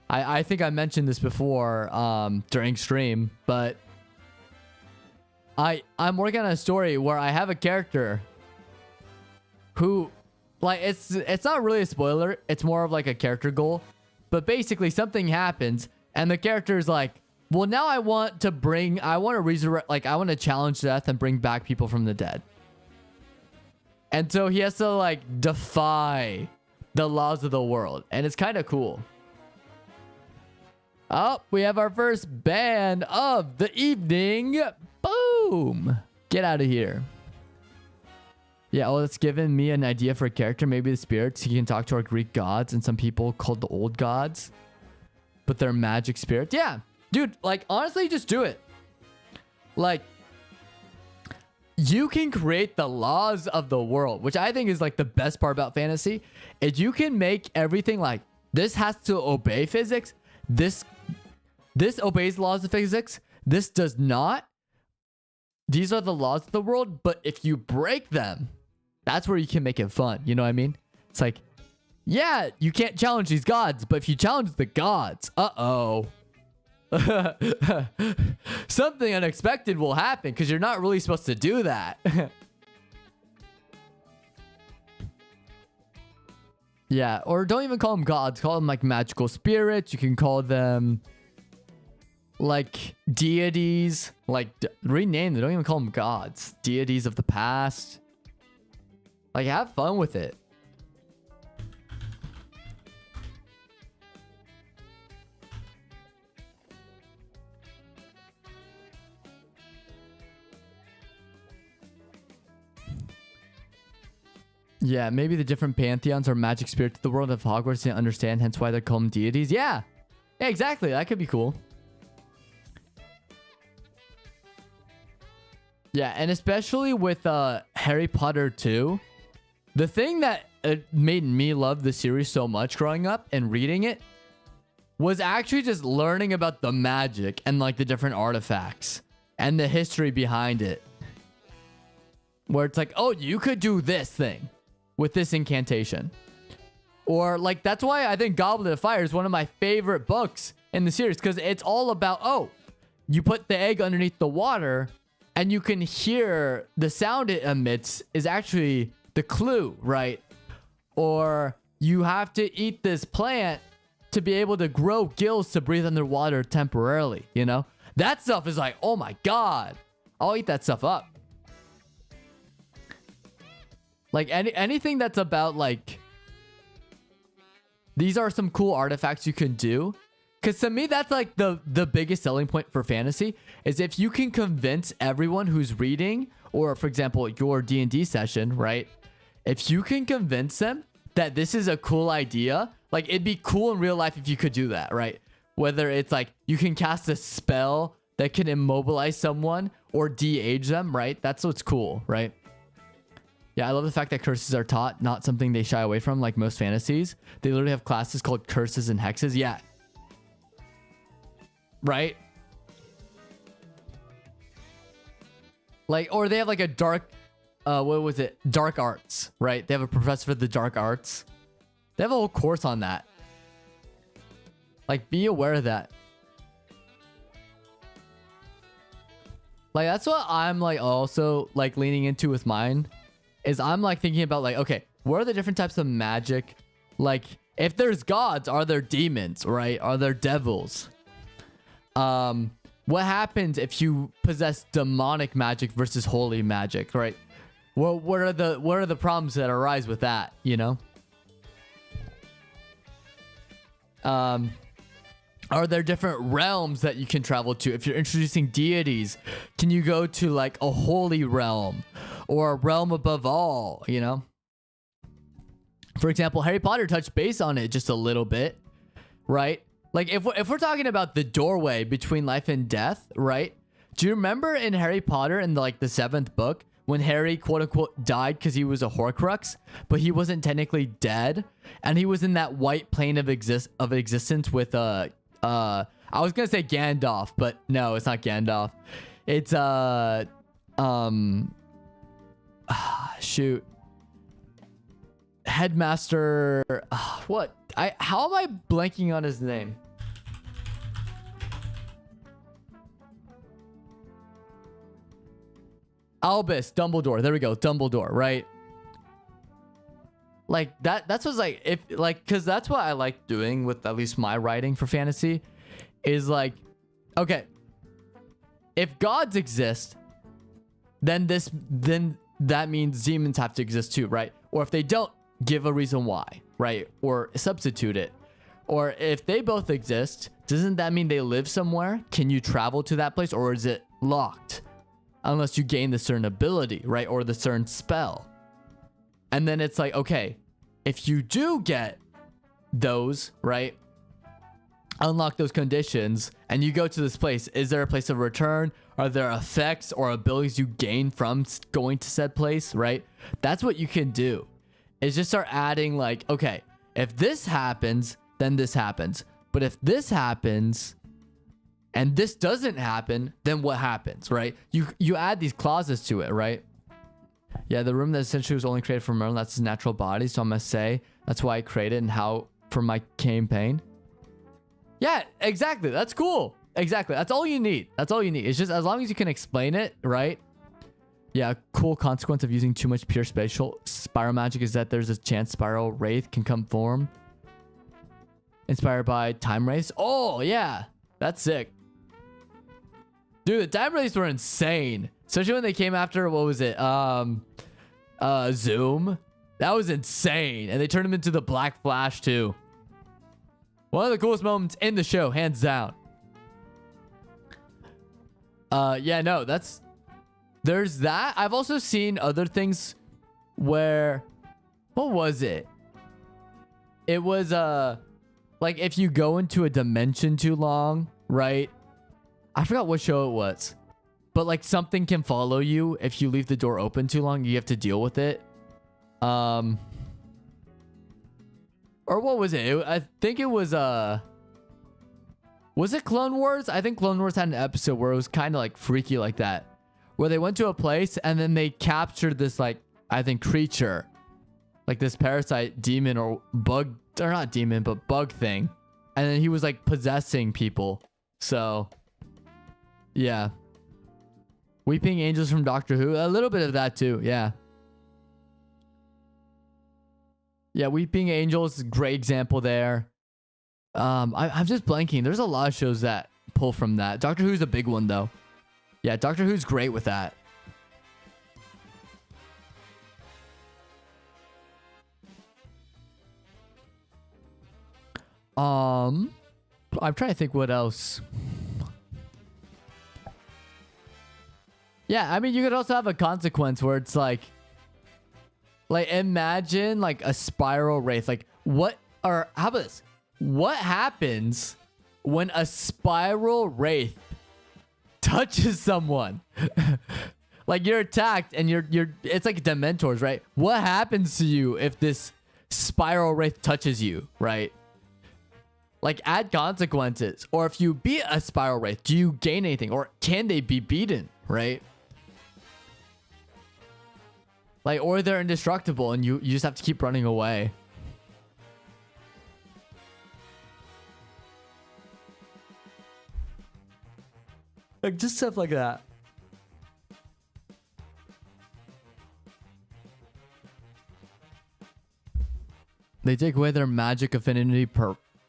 I think I mentioned this before during stream, but I'm working on a story where I have a character who, like, it's not really a spoiler. It's more of like a character goal. But basically something happens and the character is like, well, now I want to resurrect, like, I want to challenge death and bring back people from the dead. And so he has to, like, defy the laws of the world. And it's kind of cool. Oh, we have our first ban of the evening. Boom. Get out of here. Yeah, well, it's given me an idea for a character. Maybe the spirits. He can talk to our Greek gods and some people called the old gods. But they're magic spirits. Yeah. Dude, like, honestly, just do it. Like, you can create the laws of the world, which I think is, like, the best part about fantasy. Is you can make everything like, this has to obey physics. This obeys laws of physics. This does not. These are the laws of the world. But if you break them, that's where you can make it fun. You know what I mean? It's like, yeah, you can't challenge these gods. But if you challenge the gods, uh-oh. Something unexpected will happen because you're not really supposed to do that. Yeah, or don't even call them gods. Call them like magical spirits. You can call them like deities. Like rename them. Don't even call them gods. Deities of the past. Like have fun with it. Yeah, maybe the different pantheons or magic spirits of the world of Hogwarts didn't understand, hence why they're called them deities. Yeah. Yeah, exactly. That could be cool. Yeah, and especially with Harry Potter 2, the thing that made me love the series so much growing up and reading it was actually just learning about the magic and like the different artifacts and the history behind it. Where it's like, oh, you could do this thing with this incantation. Or like, that's why I think Goblet of Fire is one of my favorite books in the series, because it's all about, oh, you put the egg underneath the water and you can hear the sound it emits is actually the clue, right? Or you have to eat this plant to be able to grow gills to breathe underwater temporarily, you know? That stuff is like, oh my God, I'll eat that stuff up. Like anything that's about like, these are some cool artifacts you can do. Because to me, that's like the biggest selling point for fantasy is if you can convince everyone who's reading, or for example, your D&D session, right? If you can convince them that this is a cool idea, like it'd be cool in real life if you could do that, right? Whether it's like you can cast a spell that can immobilize someone or de-age them, right? That's what's cool, right? Yeah, I love the fact that curses are taught, not something they shy away from like most fantasies. They literally have classes called curses and hexes. Yeah. Right? Like, or they have like a dark, what was it? Dark arts, right? They have a professor for the dark arts. They have a whole course on that. Like, be aware of that. Like, that's what I'm like also like leaning into with mine. Is I'm like thinking about like, okay, what are the different types of magic? Like, if there's gods, are there demons, right? Are there devils? What happens if you possess demonic magic versus holy magic, right? Well, what are the problems that arise with that, you know? Are there different realms that you can travel to? If you're introducing deities, can you go to like a holy realm or a realm above all, you know? For example, Harry Potter touched base on it just a little bit, right? Like if we're talking about the doorway between life and death, right? Do you remember in Harry Potter in the 7th book when Harry quote unquote died because he was a Horcrux, but he wasn't technically dead, and he was in that white plane of existence with I was gonna say Gandalf, but no, it's not Gandalf. It's shoot, Headmaster. What? How am I blanking on his name? Albus Dumbledore. There we go, Dumbledore. Right? Like that's what's like, if like, because that's what I like doing with at least my writing for fantasy is like, Okay. If gods exist, then that means demons have to exist too, right? Or if they don't, give a reason why, right? Or substitute it. Or if they both exist, doesn't that mean they live somewhere? Can you travel to that place, or is it locked? Unless you gain the certain ability, right? Or the certain spell. And then it's like, okay, if you do get those, right? Unlock those conditions and you go to this place, is there a place of return? Are there effects or abilities you gain from going to said place, right? That's what you can do. Is just start adding like, okay, if this happens, then this happens. But if this happens and this doesn't happen, then what happens, right? You add these clauses to it, right? Yeah, the room that essentially was only created for Merlin, that's his natural body. So I'm going to say that's why I created and how for my campaign. Yeah, exactly. That's cool. Exactly. That's all you need. That's all you need. It's just as long as you can explain it, right? Yeah, cool consequence of using too much pure spatial spiral magic is that there's a chance spiral wraith can come form. Inspired by time wraiths. Oh, yeah. That's sick. Dude, the time wraiths were insane. Especially when they came after, what was it? Zoom. That was insane. And they turned him into the Black Flash too. One of the coolest moments in the show, hands down. Yeah, no, there's that. I've also seen other things where, what was it? It was, like if you go into a dimension too long, right? I forgot what show it was, but like something can follow you if you leave the door open too long. You have to deal with it. Or what was it? I think it was it Clone Wars? I think Clone Wars had an episode where it was kind of like freaky like that, where they went to a place and then they captured this like, I think, creature, like this parasite demon or bug, or not demon, but bug thing. And then he was like possessing people. So yeah. Weeping Angels from Doctor Who. A little bit of that too. Yeah. Yeah, Weeping Angels, great example there. I'm just blanking. There's a lot of shows that pull from that. Doctor Who's a big one though. Yeah, Doctor Who's great with that. I'm trying to think what else. Yeah, I mean, you could also have a consequence where it's like imagine like a spiral wraith. Like how about this? What happens when a spiral wraith touches someone? Like you're attacked and it's like Dementors, right? What happens to you if this spiral wraith touches you, right? Like add consequences. Or if you beat a spiral wraith, do you gain anything? Or can they be beaten, right? Like, or they're indestructible and you just have to keep running away. Like just stuff like that. They take away their magic affinity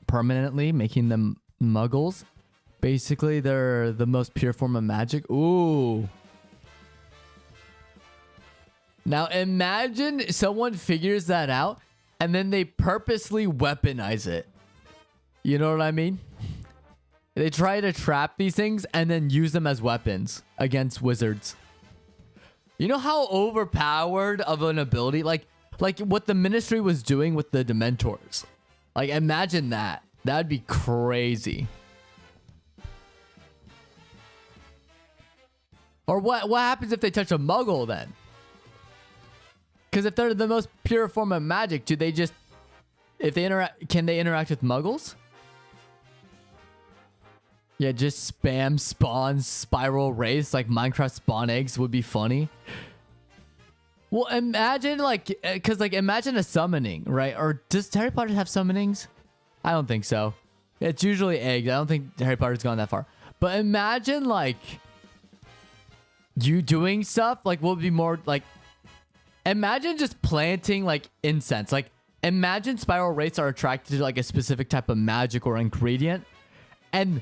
permanently, making them muggles. Basically, they're the most pure form of magic. Ooh. Now imagine someone figures that out and then they purposely weaponize it. You know what I mean? They try to trap these things and then use them as weapons against wizards. You know how overpowered of an ability, like what the Ministry was doing with the Dementors. Like imagine that. That'd be crazy. Or what happens if they touch a muggle then? Because if they're the most pure form of magic, do they just, if they interact, can they interact with muggles? Yeah, just spam spawn spiral wraiths like Minecraft spawn eggs would be funny. Well, imagine imagine a summoning, right? Or does Harry Potter have summonings? I don't think so. It's usually eggs. I don't think Harry Potter's gone that far. But imagine like you doing stuff like what would be more like, imagine just planting like incense. Like imagine spiral wraiths are attracted to like a specific type of magic or ingredient. And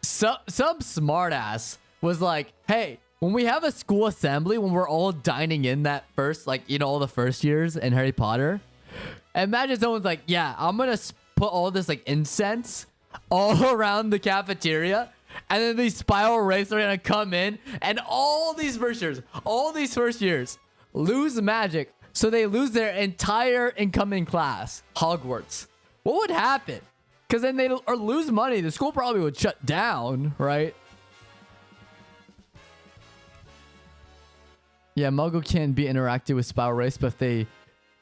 some smartass was like, hey, when we have a school assembly, when we're all dining in that first, like, you know, all the first years in Harry Potter, imagine someone's like, yeah, I'm gonna put all this like incense all around the cafeteria, and then these spiral wraiths are gonna come in, and all these first years lose magic, so they lose their entire incoming class, Hogwarts. What would happen? Because then they lose money. The school probably would shut down, right? Yeah, Muggle can be interactive with spiral wraiths, but if they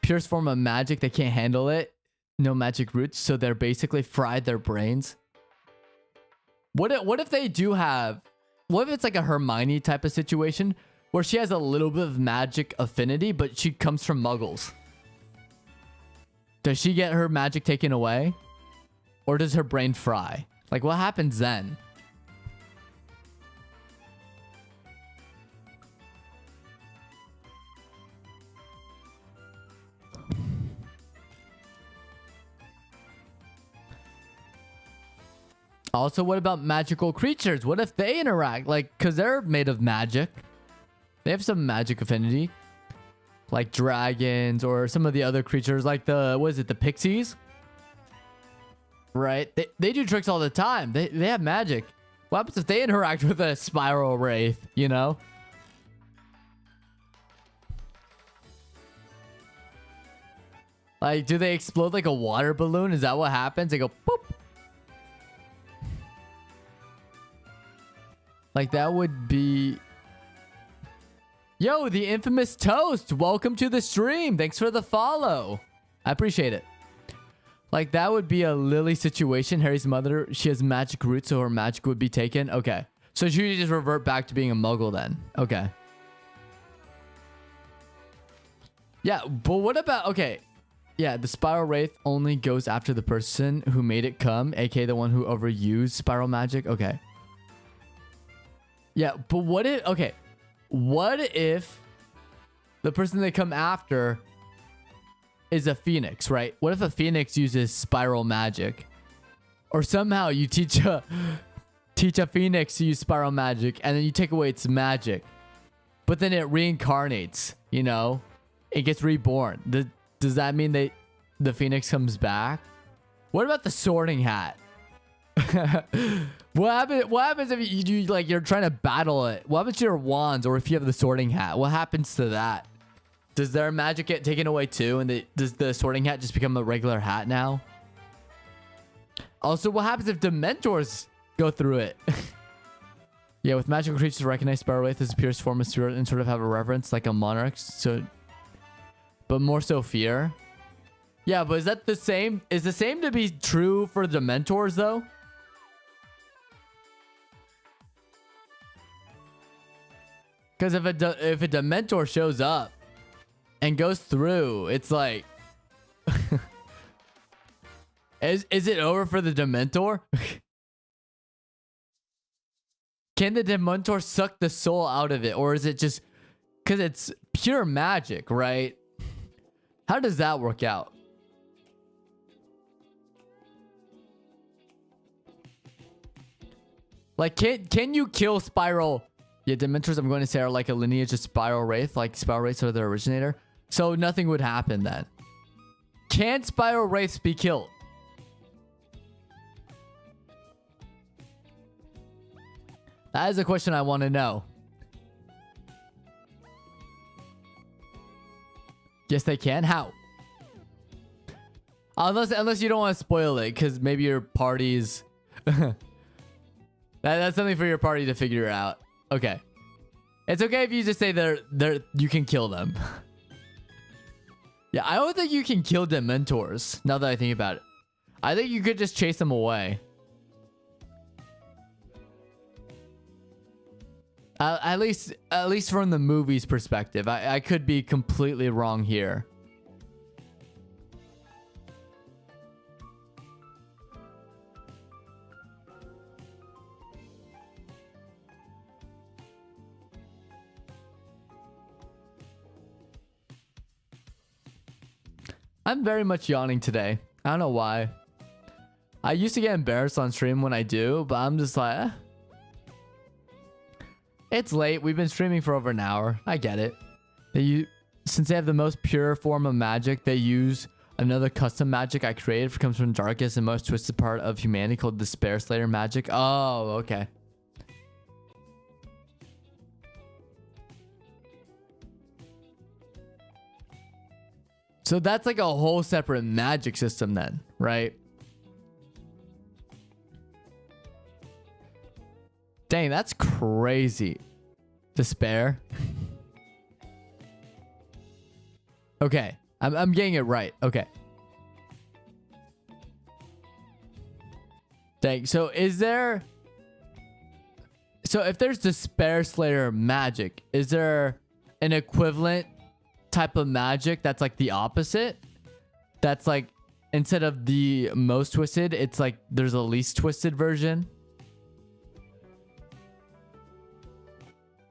purest form of magic, they can't handle it. No magic roots, so they're basically fried their brains. What if they do have... What if it's like a Hermione type of situation where she has a little bit of magic affinity, but she comes from Muggles? Does she get her magic taken away? Or does her brain fry? Like, what happens then? Also, what about magical creatures? What if they interact? Like, because they're made of magic. They have some magic affinity. Like dragons or some of the other creatures. Like the, what is it? The pixies? Right? They do tricks all the time. They have magic. What happens if they interact with a spiral wraith? You know? Like, do they explode like a water balloon? Is that what happens? They go boop. Like, that would be... Yo, the infamous Toast. Welcome to the stream. Thanks for the follow. I appreciate it. Like, that would be a Lily situation. Harry's mother, she has magic roots, so her magic would be taken. Okay. So she would just revert back to being a muggle then. Okay. Yeah, but what about... Okay. Yeah, the spiral wraith only goes after the person who made it come, aka the one who overused spiral magic. Okay. Yeah, but what if... Okay. What if the person they come after is a phoenix, right? What if a phoenix uses spiral magic? Or somehow you teach a phoenix to use spiral magic, and then you take away its magic. But then it reincarnates, you know? It gets reborn. Does that mean the phoenix comes back? What about the sorting hat? What happens if you do, like, you're trying to battle it? What happens to your wands, or if you have the sorting hat? What happens to that? Does their magic get taken away too? And does the sorting hat just become a regular hat now? Also, what happens if Dementors go through it? Yeah, with magical creatures recognize spiral wraith as the purest form of spirit and sort of have a reverence like a monarch. So, but more so fear. Yeah, but is that the same? Is the same to be true for Dementors though? Because if a Dementor shows up and goes through, it's like... is it over for the Dementor? Can the Dementor suck the soul out of it? Or is it just... Because it's pure magic, right? How does that work out? Like, can you kill Spiral... Yeah, Dementors, I'm going to say, are like a lineage of Spiral Wraith. Like, Spiral Wraiths are their originator. So nothing would happen then. Can Spiral Wraiths be killed? That is a question I want to know. Yes, they can. How? Unless you don't want to spoil it, because maybe your party's... That's something for your party to figure out. Okay. It's okay if you just say you can kill them. Yeah, I don't think you can kill Dementors, now that I think about it. I think you could just chase them away. At least from the movie's perspective. I could be completely wrong here. I'm very much yawning today. I don't know why. I used to get embarrassed on stream when I do, but I'm just like, it's late. We've been streaming for over an hour. I get it. Since they have the most pure form of magic, they use another custom magic I created. Comes from the darkest and most twisted part of humanity called Despair Slayer magic. Oh, okay. So that's like a whole separate magic system then, right? Dang, that's crazy. Despair. Okay, I'm getting it right. Okay. Dang, so is there... So if there's Despair Slayer magic, is there an equivalent type of magic that's like the opposite? That's like, instead of the most twisted, it's like there's a least twisted version?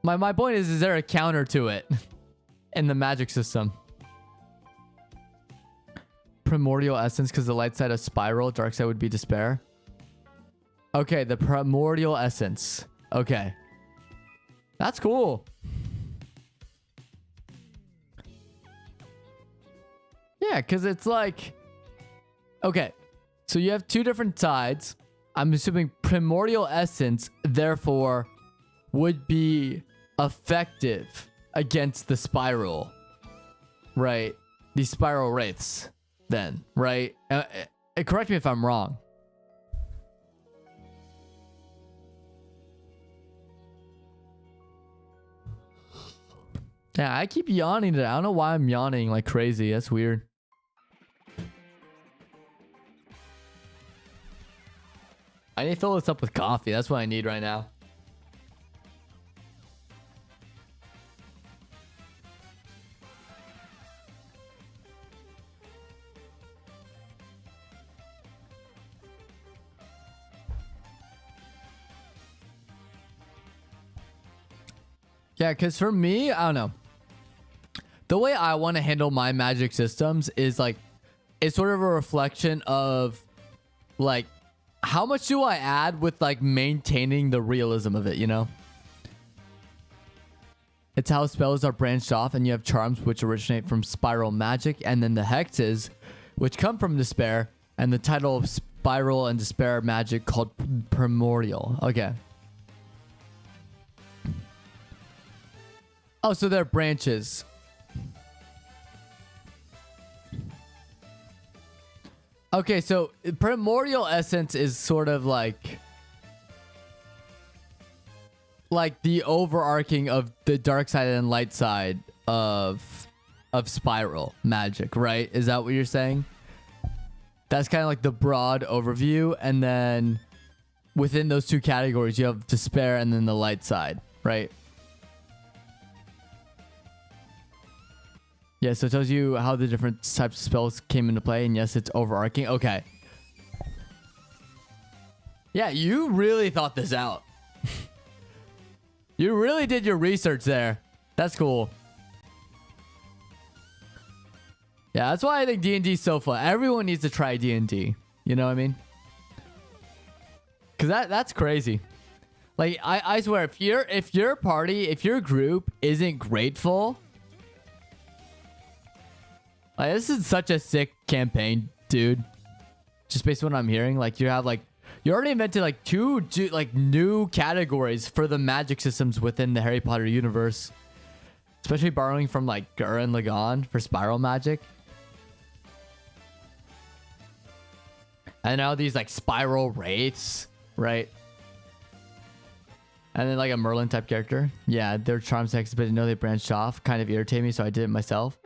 My point is there a counter to it in the magic system? Primordial essence, because the light side of spiral, dark side would be despair. Okay, the primordial essence. Okay. That's cool. Yeah, because it's like... Okay, so you have two different sides. I'm assuming primordial essence, therefore, would be effective against the spiral. Right? The spiral wraiths, then, right? Correct me if I'm wrong. Yeah, I keep yawning today. I don't know why I'm yawning like crazy. That's weird. I need to fill this up with coffee. That's what I need right now. Yeah, because for me, I don't know. The way I want to handle my magic systems is like, it's sort of a reflection of like, how much do I add with like maintaining the realism of it, you know? It's how spells are branched off, and you have charms which originate from spiral magic, and then the hexes which come from despair, and the title of spiral and despair magic called primordial. Okay. Oh, so they're branches. Okay, so primordial essence is sort of like the overarching of the dark side and light side of spiral magic, right? Is that what you're saying? That's kind of like the broad overview, and then within those two categories you have despair and then the light side, right? Yeah, so it tells you how the different types of spells came into play, and yes, it's overarching. Okay. Yeah, you really thought this out. You really did your research there. That's cool. Yeah, that's why I think D&D is so fun. Everyone needs to try D&D. You know what I mean? Because that's crazy. Like, I swear, if your party, if your group isn't grateful... Like, this is such a sick campaign, dude. Just based on what I'm hearing, like, you already invented like two like new categories for the magic systems within the Harry Potter universe, especially borrowing from like Gurren Lagann for spiral magic. And now these like spiral wraiths, right? And then like a Merlin type character. Yeah, their charms next, but I didn't know they branched off. Kind of irritate me, so I did it myself.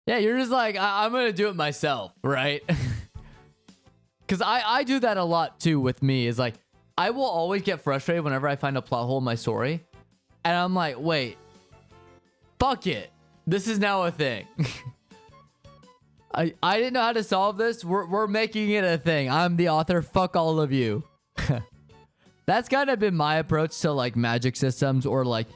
Yeah, you're just like, I'm going to do it myself, right? Because I do that a lot too with me. Is like, I will always get frustrated whenever I find a plot hole in my story. And I'm like, wait, fuck it. This is now a thing. I didn't know how to solve this. We're making it a thing. I'm the author. Fuck all of you. That's kind of been my approach to like magic systems, or like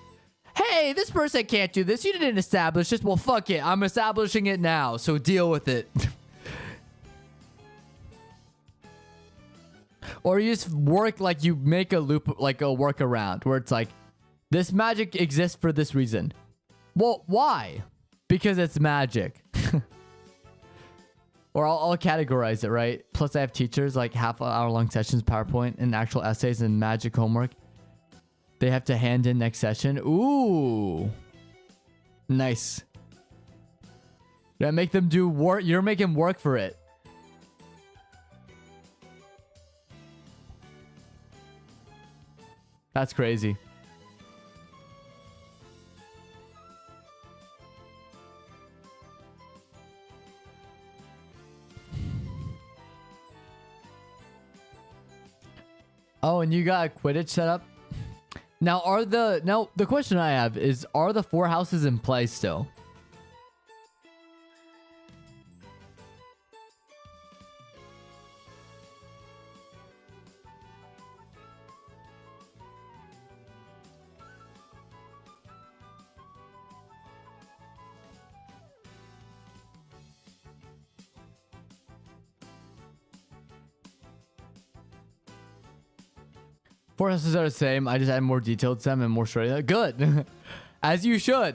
hey, this person can't do this. You didn't establish this. Well, fuck it. I'm establishing it now. So deal with it. Or you just work like you make a loop, like a workaround where it's like, this magic exists for this reason. Well, why? Because it's magic. Or I'll categorize it, right? Plus I have teachers, like half-hour-long sessions, PowerPoint, and actual essays and magic homework. They have to hand in next session. Ooh. Nice. Yeah, make them do work. You're making work for it. That's crazy. Oh, and you got a Quidditch set up? Now, the question I have is, are the 4 houses in play still? Four houses are the same. I just add more detail to them and more story. Good. As you should.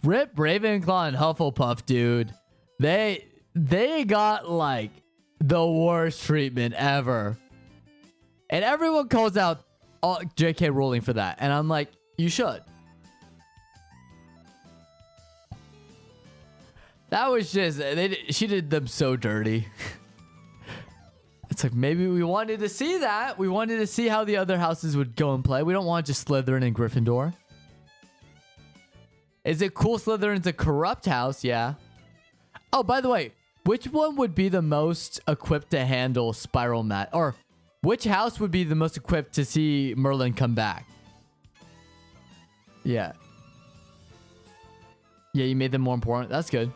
Rip Ravenclaw and Hufflepuff, dude. They got like the worst treatment ever. And everyone calls out JK Rowling for that. And I'm like, you should. That was just, she did them so dirty. It's like, maybe we wanted to see that. We wanted to see how the other houses would go and play. We don't want just Slytherin and Gryffindor. Is it cool Slytherin's a corrupt house? Yeah. Oh, by the way, which one would be the most equipped to handle Spiral Mat? Or which house would be the most equipped to see Merlin come back? Yeah. Yeah, you made them more important. That's good.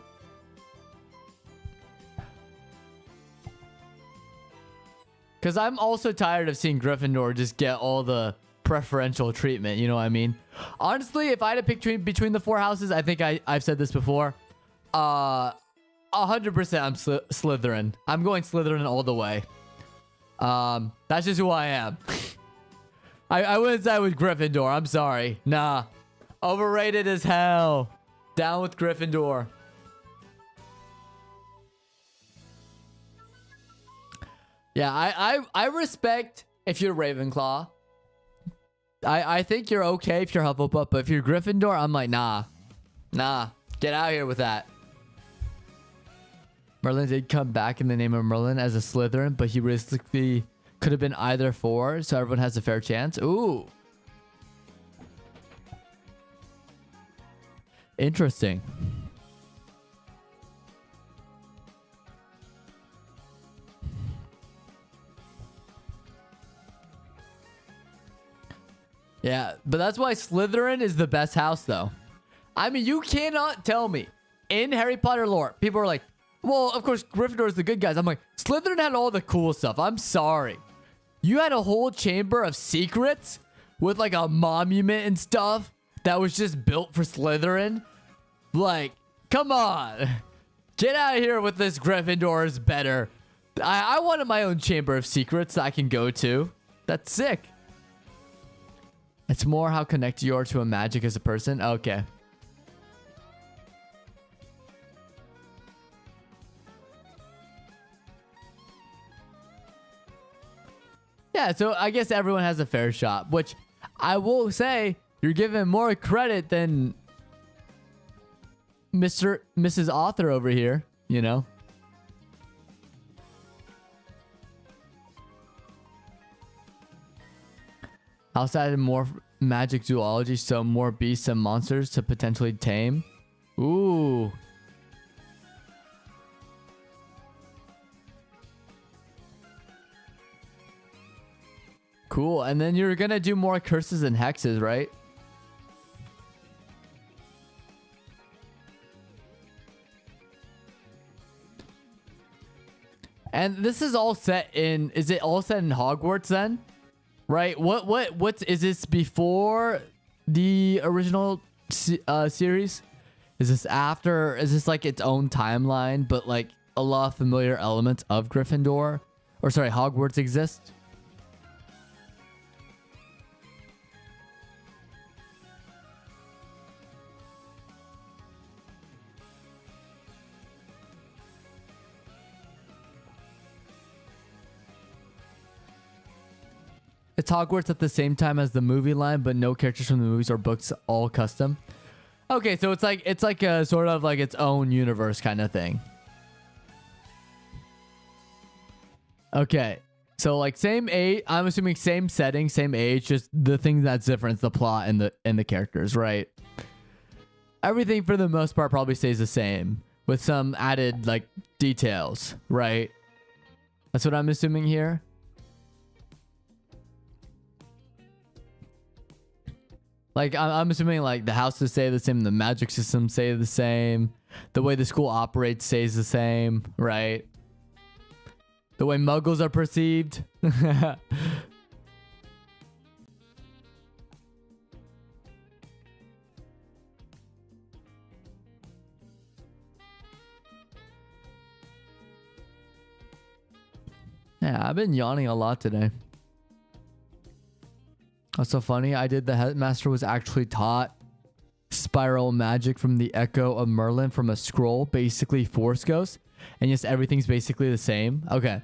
Because I'm also tired of seeing Gryffindor just get all the preferential treatment. You know what I mean? Honestly, if I had to pick between the 4 houses, I think I've said this before. 100% I'm Slytherin. I'm going Slytherin all the way. That's just who I am. I wouldn't say with Gryffindor. I'm sorry. Nah. Overrated as hell. Down with Gryffindor. Yeah, I respect if you're Ravenclaw. I think you're okay if you're Hufflepuff, but if you're Gryffindor, I'm like, nah. Nah. Get out of here with that. Merlin did come back in the name of Merlin as a Slytherin, but he realistically could have been either 4, so everyone has a fair chance. Ooh. Interesting. Yeah, but that's why Slytherin is the best house, though. I mean, you cannot tell me in Harry Potter lore, people are like, well, of course, Gryffindor is the good guys. I'm like, Slytherin had all the cool stuff. I'm sorry. You had a whole chamber of secrets with like a monument and stuff that was just built for Slytherin. Like, come on. Get out of here with this Gryffindor is better. I wanted my own chamber of secrets that I can go to. That's sick. It's more how connected you are to a magic as a person. Okay. Yeah, so I guess everyone has a fair shot, which I will say you're given more credit than Mrs. Author over here, you know? Outside of more magic zoology, so more beasts and monsters to potentially tame. Ooh. Cool. And then you're gonna do more curses and hexes, right? And this is all set in... Is it all set in Hogwarts then? Right? What is this before the original series? Is this after? Is this like its own timeline, but like a lot of familiar elements of Gryffindor, or sorry, Hogwarts exist? It's Hogwarts at the same time as the movie line, but no characters from the movies or books, all custom. Okay, so it's like a sort of like its own universe kind of thing. Okay, so like same age. I'm assuming same setting, same age. Just the thing that's different is the plot and the characters, right? Everything for the most part probably stays the same with some added like details, right? That's what I'm assuming here. Like, I'm assuming, like, the houses stay the same, the magic systems stay the same, the way the school operates stays the same, right? The way muggles are perceived. Yeah, I've been yawning a lot today. That's so funny. I did the headmaster was actually taught spiral magic from the Echo of Merlin from a scroll, basically Force Ghost. And yes, everything's basically the same. Okay.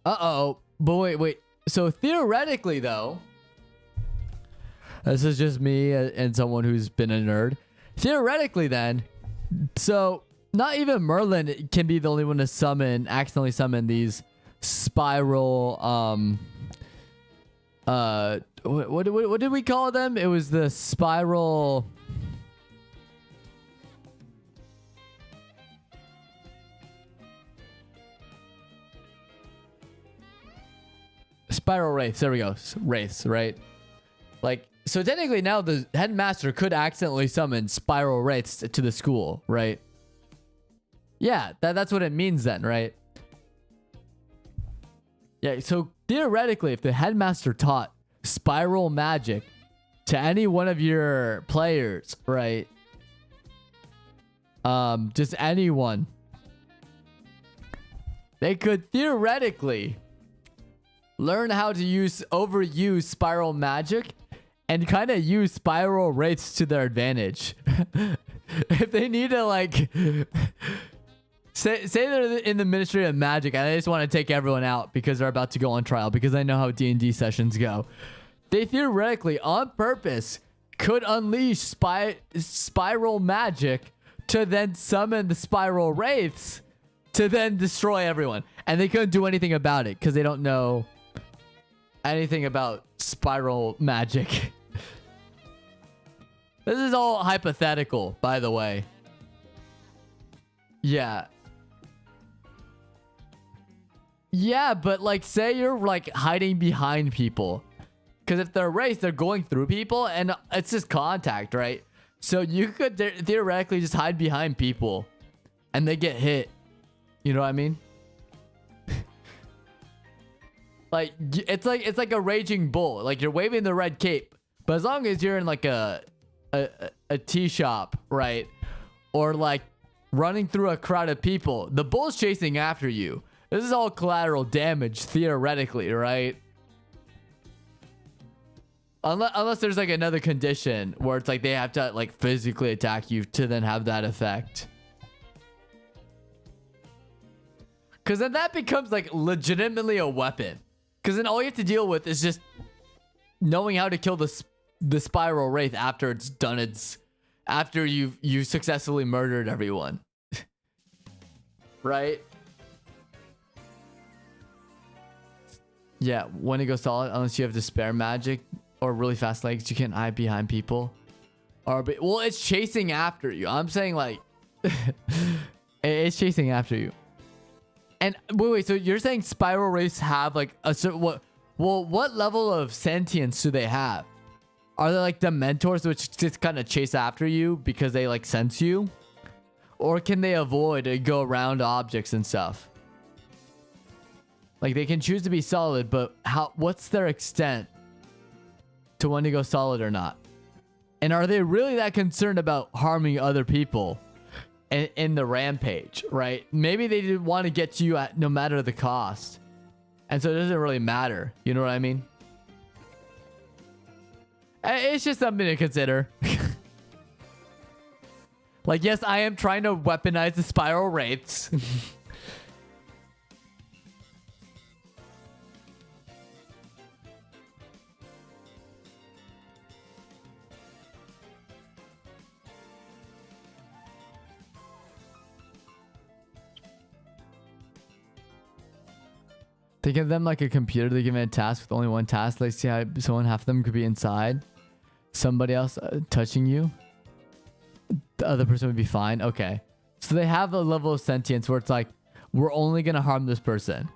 Uh-oh. But wait. So theoretically, though, this is just me and someone who's been a nerd. Theoretically, then, so not even Merlin can be the only one to accidentally summon these spiral what did we call them? It was the spiral wraiths. There we go. Wraiths, right? Like, so technically now the headmaster could accidentally summon spiral wraiths to the school, right? Yeah, that's what it means then, right? Yeah, so theoretically, if the headmaster taught spiral magic to any one of your players, right? Just anyone, they could theoretically learn how to overuse spiral magic and kind of use spiral wraiths to their advantage. If they need to, like, say they're in the Ministry of Magic and they just want to take everyone out because they're about to go on trial, because I know how D&D sessions go. They theoretically, on purpose, could unleash spiral magic to then summon the spiral wraiths to then destroy everyone. And they couldn't do anything about it because they don't know anything about spiral magic. This is all hypothetical, by the way. Yeah. Yeah, but like, say you're like hiding behind people. Because if they're wraiths, they're going through people and it's just contact, right? So you could theoretically just hide behind people and they get hit. You know what I mean? Like, it's like a raging bull. Like, you're waving the red cape, but as long as you're in like a tea shop, right? Or like running through a crowd of people, the bull's chasing after you. This is all collateral damage, theoretically, right? Unless there's like another condition where it's like they have to like physically attack you to then have that effect. Because then that becomes like legitimately a weapon. Because then all you have to deal with is just knowing how to kill the spiral wraith after it's done after you've successfully murdered everyone. Right? Yeah, when it goes solid, unless you have despair magic or really fast legs, you can't hide behind people. Well, it's chasing after you. I'm saying like it's chasing after you. And wait, so you're saying spiral wraiths have like a certain what level of sentience do they have? Are they like dementors which just kind of chase after you because they like sense you? Or can they avoid and go around objects and stuff? Like they can choose to be solid, but what's their extent to when to go solid or not? And are they really that concerned about harming other people in the rampage, right? Maybe they didn't want to get to you at no matter the cost. And so it doesn't really matter. You know what I mean? It's just something to consider. Like, yes, I am trying to weaponize the spiral wraiths. They give them like a computer. They give them a task with only one task. Like, see how half of them could be inside. Somebody else touching you. The other person would be fine. Okay. So they have a level of sentience where it's like, we're only going to harm this person.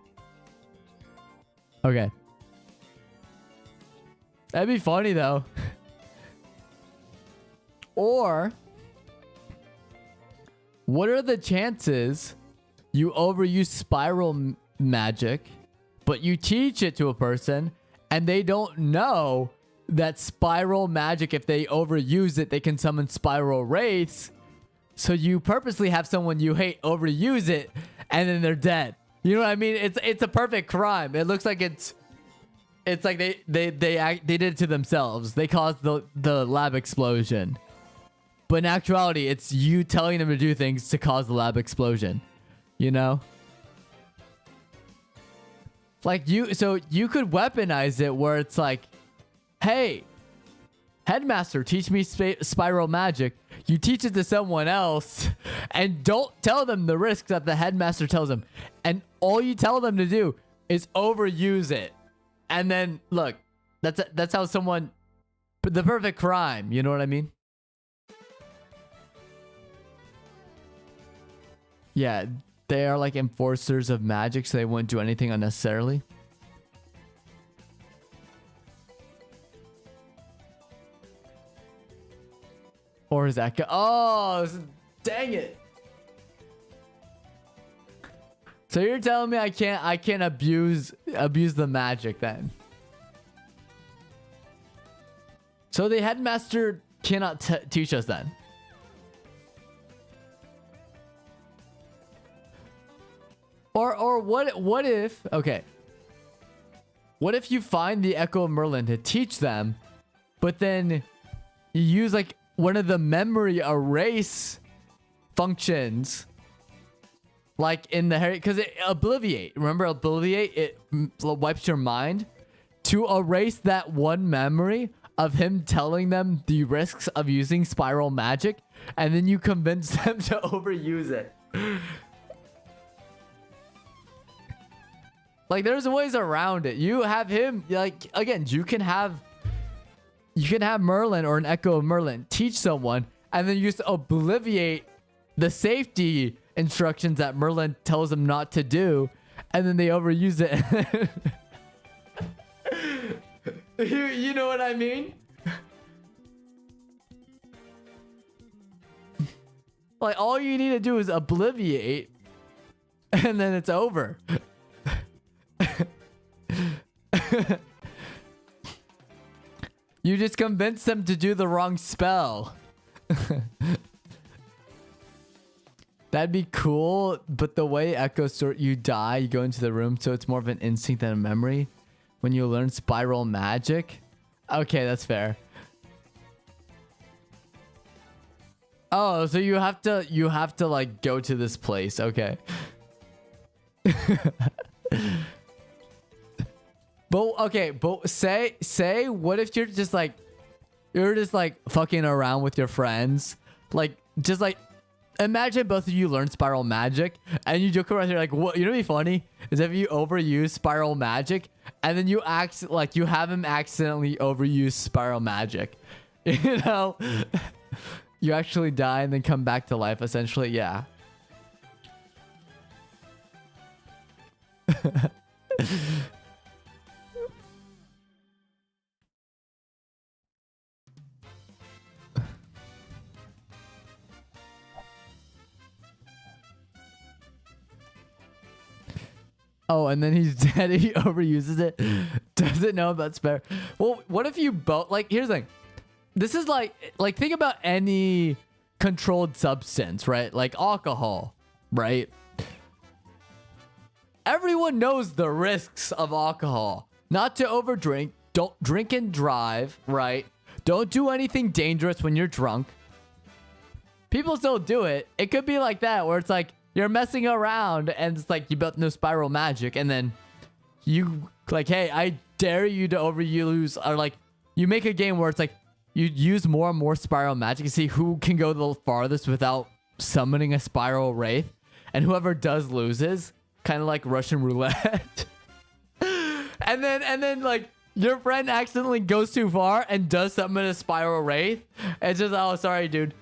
Okay. That'd be funny though. Or, what are the chances you overuse spiral magic, but you teach it to a person and they don't know that spiral magic, if they overuse it, they can summon spiral wraiths. So you purposely have someone you hate overuse it and then they're dead. You know what I mean? It's a perfect crime. It looks like it's like they did it to themselves. They caused the lab explosion. But in actuality, it's you telling them to do things to cause the lab explosion. You know? Like so you could weaponize it where it's like, hey, headmaster, teach me spiral magic. You teach it to someone else and don't tell them the risks that the headmaster tells them. And all you tell them to do is overuse it. And then look, that's how someone, the perfect crime. You know what I mean? Yeah. They are like enforcers of magic, so they wouldn't do anything unnecessarily. Or is that... Oh, dang it. So you're telling me I can't abuse the magic then. So the headmaster cannot teach us then. Or what if, okay. What if you find the Echo of Merlin to teach them, but then you use like one of the memory erase functions, like in the Harry, because it obliviate. Remember obliviate? It wipes your mind to erase that one memory of him telling them the risks of using spiral magic, and then you convince them to overuse it. Like, there's ways around it. You have him, like, again, you can have Merlin or an Echo of Merlin teach someone, and then you just obliviate the safety instructions that Merlin tells them not to do, and then they overuse it. You know what I mean? Like, all you need to do is obliviate, and then it's over. You just convince them to do the wrong spell. That'd be cool, but the way Echo sort you die, you go into the room, so it's more of an instinct than a memory. When you learn spiral magic, okay, that's fair. Oh, so you have to like go to this place, okay. But say what if you're just like fucking around with your friends, like just like imagine both of you learn spiral magic and you joke around here like, what, you know what'd be funny is if you overuse spiral magic and then you have him accidentally overuse spiral magic, you know. You actually die and then come back to life essentially. Yeah. Oh, and then he's dead. He overuses it. Doesn't know about spare. Well, what if you both like? Here's the thing. This is like think about any controlled substance, right? Like alcohol, right? Everyone knows the risks of alcohol. Not to overdrink. Don't drink and drive, right? Don't do anything dangerous when you're drunk. People still do it. It could be like that, where it's like you're messing around and it's like you built no spiral magic, and then you like, hey, I dare you to overuse, or like you make a game where it's like you use more and more spiral magic to see who can go the farthest without summoning a spiral wraith, and whoever does loses, kind of like Russian roulette. and then like your friend accidentally goes too far and does summon a spiral wraith. It's just, oh, sorry, dude.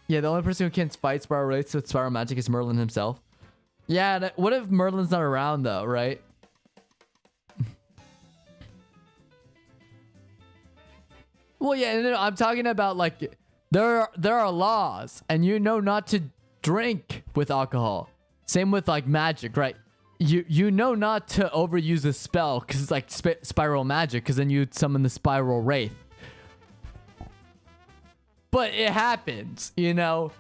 Yeah, the only person who can fight spiral wraiths with spiral magic is Merlin himself. Yeah, what if Merlin's not around though, right? Well, yeah, no, I'm talking about like there are laws, and you know not to drink with alcohol. Same with like magic, right? You know not to overuse a spell because it's like spiral magic, because then you'd summon the spiral wraith. But it happens, you know.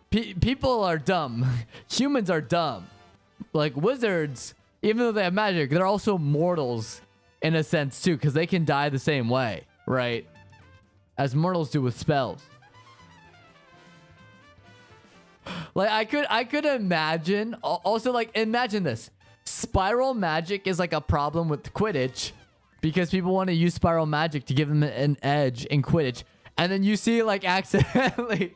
People are dumb. Humans are dumb. Like wizards, even though they have magic, they're also mortals in a sense too, because they can die the same way, right? As mortals do with spells. Like I could imagine. Also, like imagine this: spiral magic is like a problem with Quidditch, because people want to use spiral magic to give them an edge in Quidditch. And then you see like accidentally,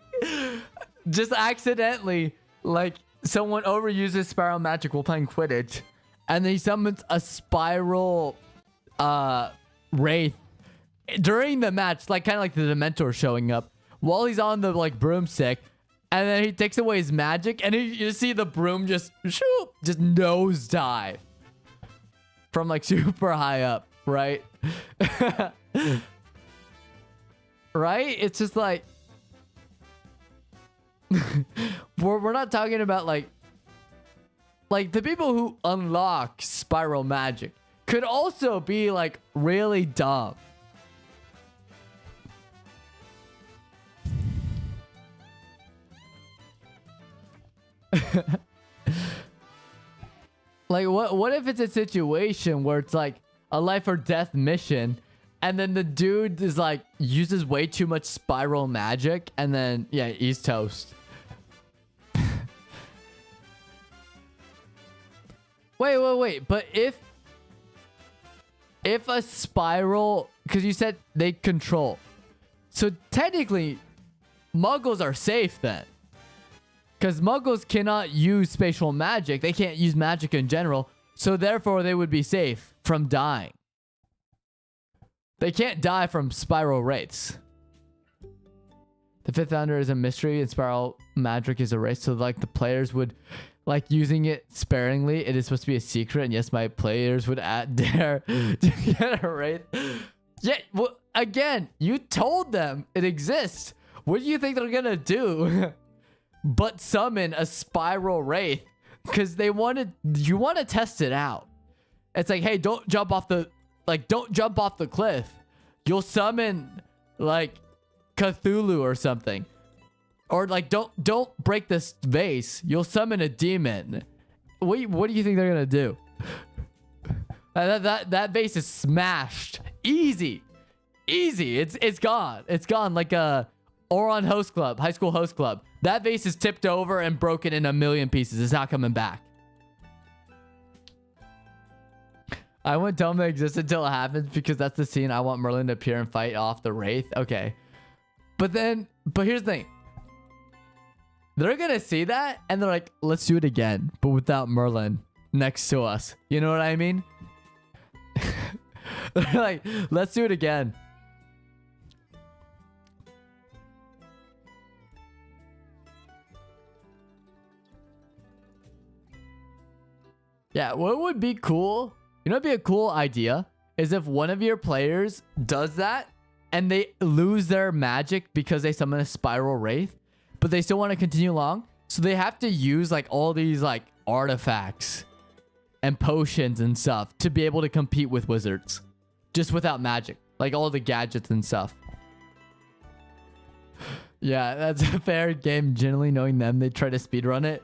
just accidentally, like someone overuses spiral magic while playing Quidditch, and then he summons a spiral wraith during the match, like kind of like the Dementor showing up while he's on the like broomstick, and then he takes away his magic, and you see the broom just nosedive from like super high up, right? Right? It's just like we're not talking about like the people who unlock spiral magic could also be like really dumb. Like what if it's a situation where it's like a life or death mission, and then the dude is like uses way too much spiral magic, and then yeah, he's toast. Wait. But if a spiral, because you said they control, so technically muggles are safe then. Because muggles cannot use spatial magic. They can't use magic in general. So therefore they would be safe from dying. They can't die from spiral wraiths. The fifth founder is a mystery, and spiral magic is a race. So like the players would like using it sparingly. It is supposed to be a secret, and yes, my players would dare to get a wraith. Yeah, well, again, you told them it exists. What do you think they're gonna do? But summon a spiral wraith, because you want to test it out. It's like, hey, don't jump off the cliff. You'll summon like Cthulhu or something. Or like don't break this vase. You'll summon a demon. What do you think they're gonna do? That vase is smashed. Easy. It's gone. It's gone like a Oron host club, high school host club. That vase is tipped over and broken in a million pieces. It's not coming back. I won't tell them they exist until it happens, because that's the scene I want Merlin to appear and fight off the wraith. Okay. But here's the thing. They're gonna see that and they're like, let's do it again, but without Merlin next to us. You know what I mean? They're like, let's do it again. Yeah, what would be cool? You know what'd be a cool idea? Is if one of your players does that and they lose their magic because they summon a spiral wraith, but they still want to continue along. So they have to use like all these like artifacts and potions and stuff to be able to compete with wizards. Just without magic. Like all the gadgets and stuff. Yeah, that's a fair game. Generally knowing them, they try to speedrun it.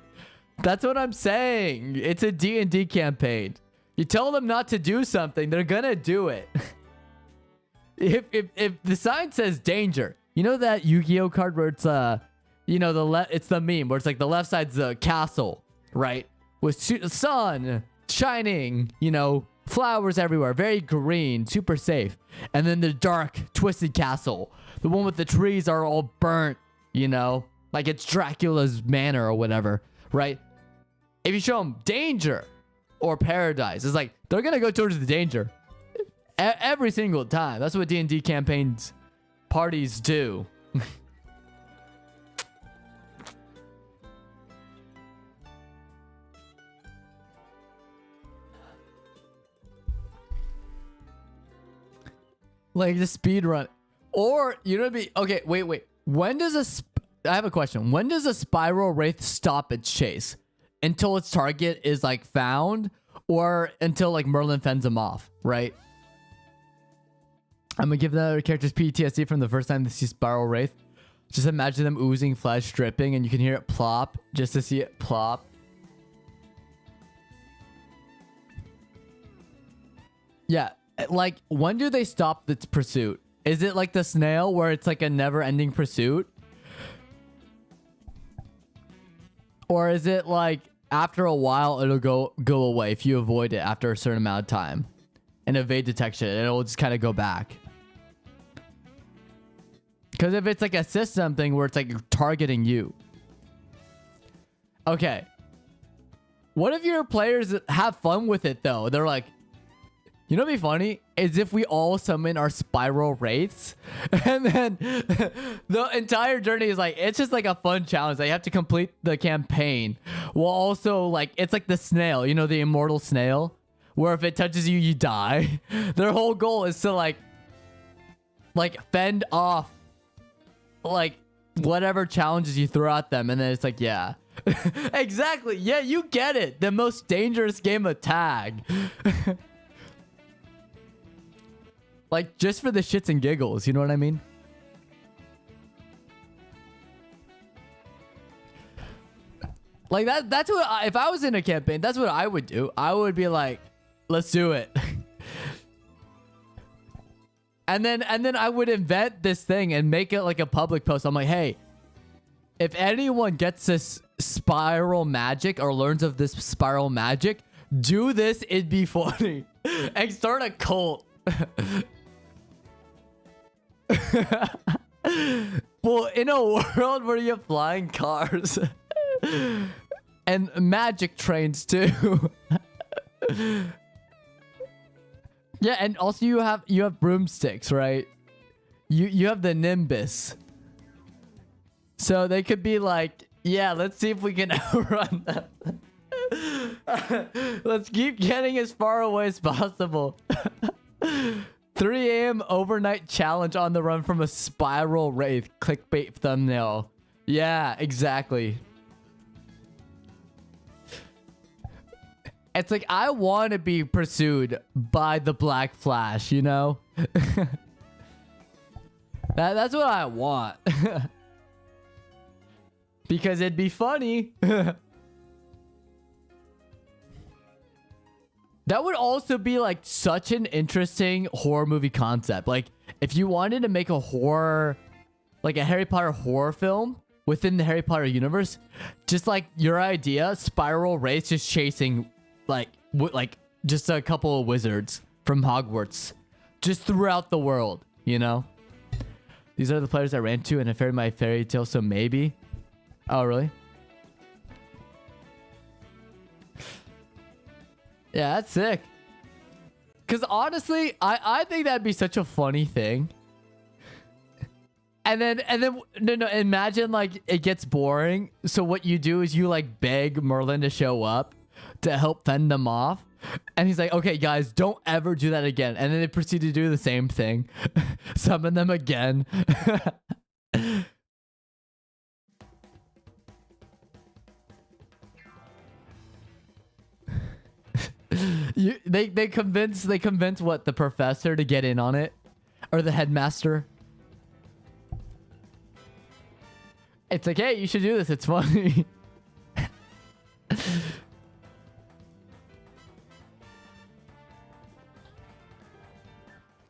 That's what I'm saying. It's a D&D campaign. You tell them not to do something, they're gonna do it. If the sign says danger, you know that Yu-Gi-Oh card where it's you know it's the meme where it's like the left side's the castle, right? With sun shining, you know, flowers everywhere, very green, super safe. And then the dark, twisted castle, the one with the trees are all burnt, you know, like it's Dracula's manor or whatever, right? If you show them danger or paradise, it's like they're gonna go towards the danger every single time. That's what D&D campaigns parties do. Like the speed run. Or you know, be okay. Wait. When does I have a question. When does a spiral wraith stop its chase? Until its target is like found, or until like Merlin fends him off, right? I'm gonna give the other characters PTSD from the first time they see spiral wraith. Just imagine them oozing flesh, dripping, and you can hear it plop just to see it plop. Yeah, like when do they stop its pursuit? Is it like the snail where it's like a never-ending pursuit? Or is it like after a while it'll go away if you avoid it after a certain amount of time and evade detection, and it'll just kind of go back? Because if it's like a system thing where it's like targeting you. Okay. What if your players have fun with it though? They're like, you know what'd be funny? Is if we all summon our spiral wraiths, and then the entire journey is like, it's just like a fun challenge. They have to complete the campaign. While also like, it's like the snail, you know, the immortal snail, where if it touches you, you die. Their whole goal is to like fend off like whatever challenges you throw at them. And then it's like, yeah, exactly. Yeah, you get it. The most dangerous game of tag. Like, just for the shits and giggles, you know what I mean? Like, that's what if I was in a campaign, that's what I would do. I would be like, let's do it. and then I would invent this thing and make it like a public post. I'm like, hey, if anyone gets this spiral magic or learns of this spiral magic, do this, it'd be funny. And start a cult. Well, in a world where you have flying cars and magic trains too. Yeah, and also you have broomsticks, right? You have the Nimbus. So they could be like, yeah, let's see if we can outrun them. Let's keep getting as far away as possible. 3 a.m. overnight challenge on the run from a spiral wraith. Clickbait thumbnail. Yeah, exactly. It's like, I want to be pursued by the Black Flash, you know? That's what I want. Because it'd be funny. That would also be like such an interesting horror movie concept. Like if you wanted to make a horror, like a Harry Potter horror film within the Harry Potter universe, just like your idea, spiral wraiths just chasing like just a couple of wizards from Hogwarts just throughout the world, you know? These are the players I ran to in a Fairy My Fairy Tale, so maybe. Oh, really? Yeah, that's sick. Because honestly, I think that'd be such a funny thing. And then no, imagine like it gets boring. So what you do is you like beg Merlin to show up to help fend them off. And he's like, okay, guys, don't ever do that again. And then they proceed to do the same thing. Summon them again. They convince what, the professor to get in on it, or the headmaster. It's like, hey, you should do this. It's funny.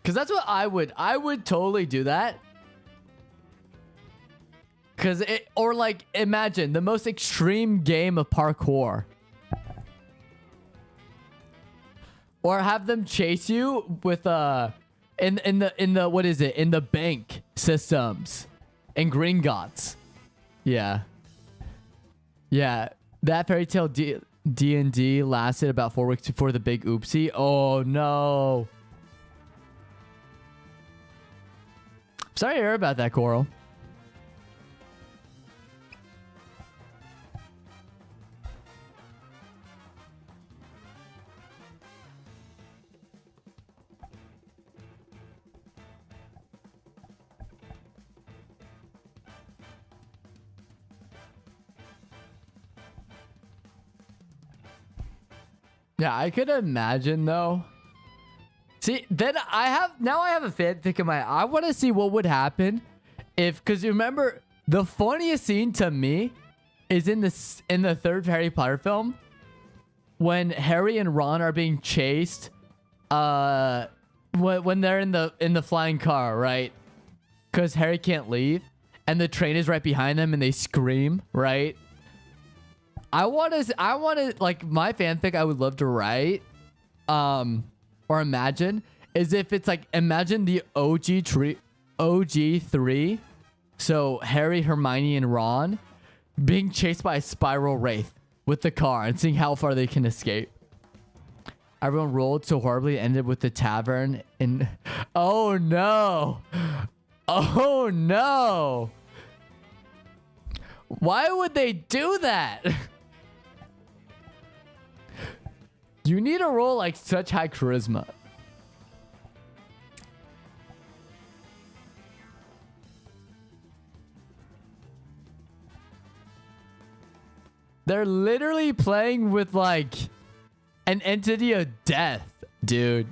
Because that's what I would totally do that. Because it, or like, imagine the most extreme game of parkour. Or have them chase you with in the what is it, in the bank systems in Gringotts. Yeah. That fairy tale D&D lasted about 4 weeks before the big oopsie. Oh no. Sorry to hear about that, Coral. Yeah, I could imagine though. See, then I have a fanfic in my. I want to see what would happen if, because you remember the funniest scene to me is in the third Harry Potter film when Harry and Ron are being chased. When they're in the flying car, right? Because Harry can't leave, and the train is right behind them, and they scream, right? I want to like, my fanfic I would love to write, or imagine, is if it's like, imagine the OG 3, so Harry, Hermione, and Ron being chased by a spiral wraith with the car and seeing how far they can escape. Everyone rolled so horribly, ended with the tavern in. Oh no! Oh no! Why would they do that? You need to roll like such high charisma. They're literally playing with like an entity of death, dude.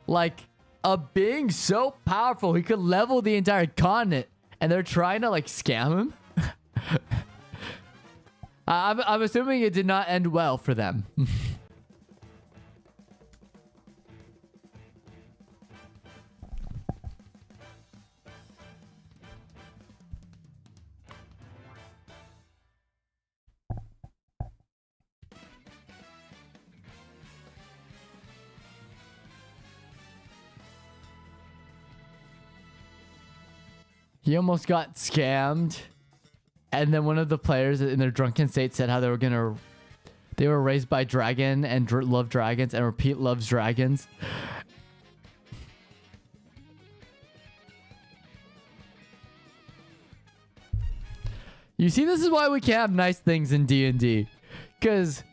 Like a being so powerful he could level the entire continent, and they're trying to like scam him. I'm assuming it did not end well for them. He almost got scammed. And then one of the players in their drunken state said how they were raised by dragon and love dragons, and repeat loves dragons. You see, this is why we can't have nice things in D&D, because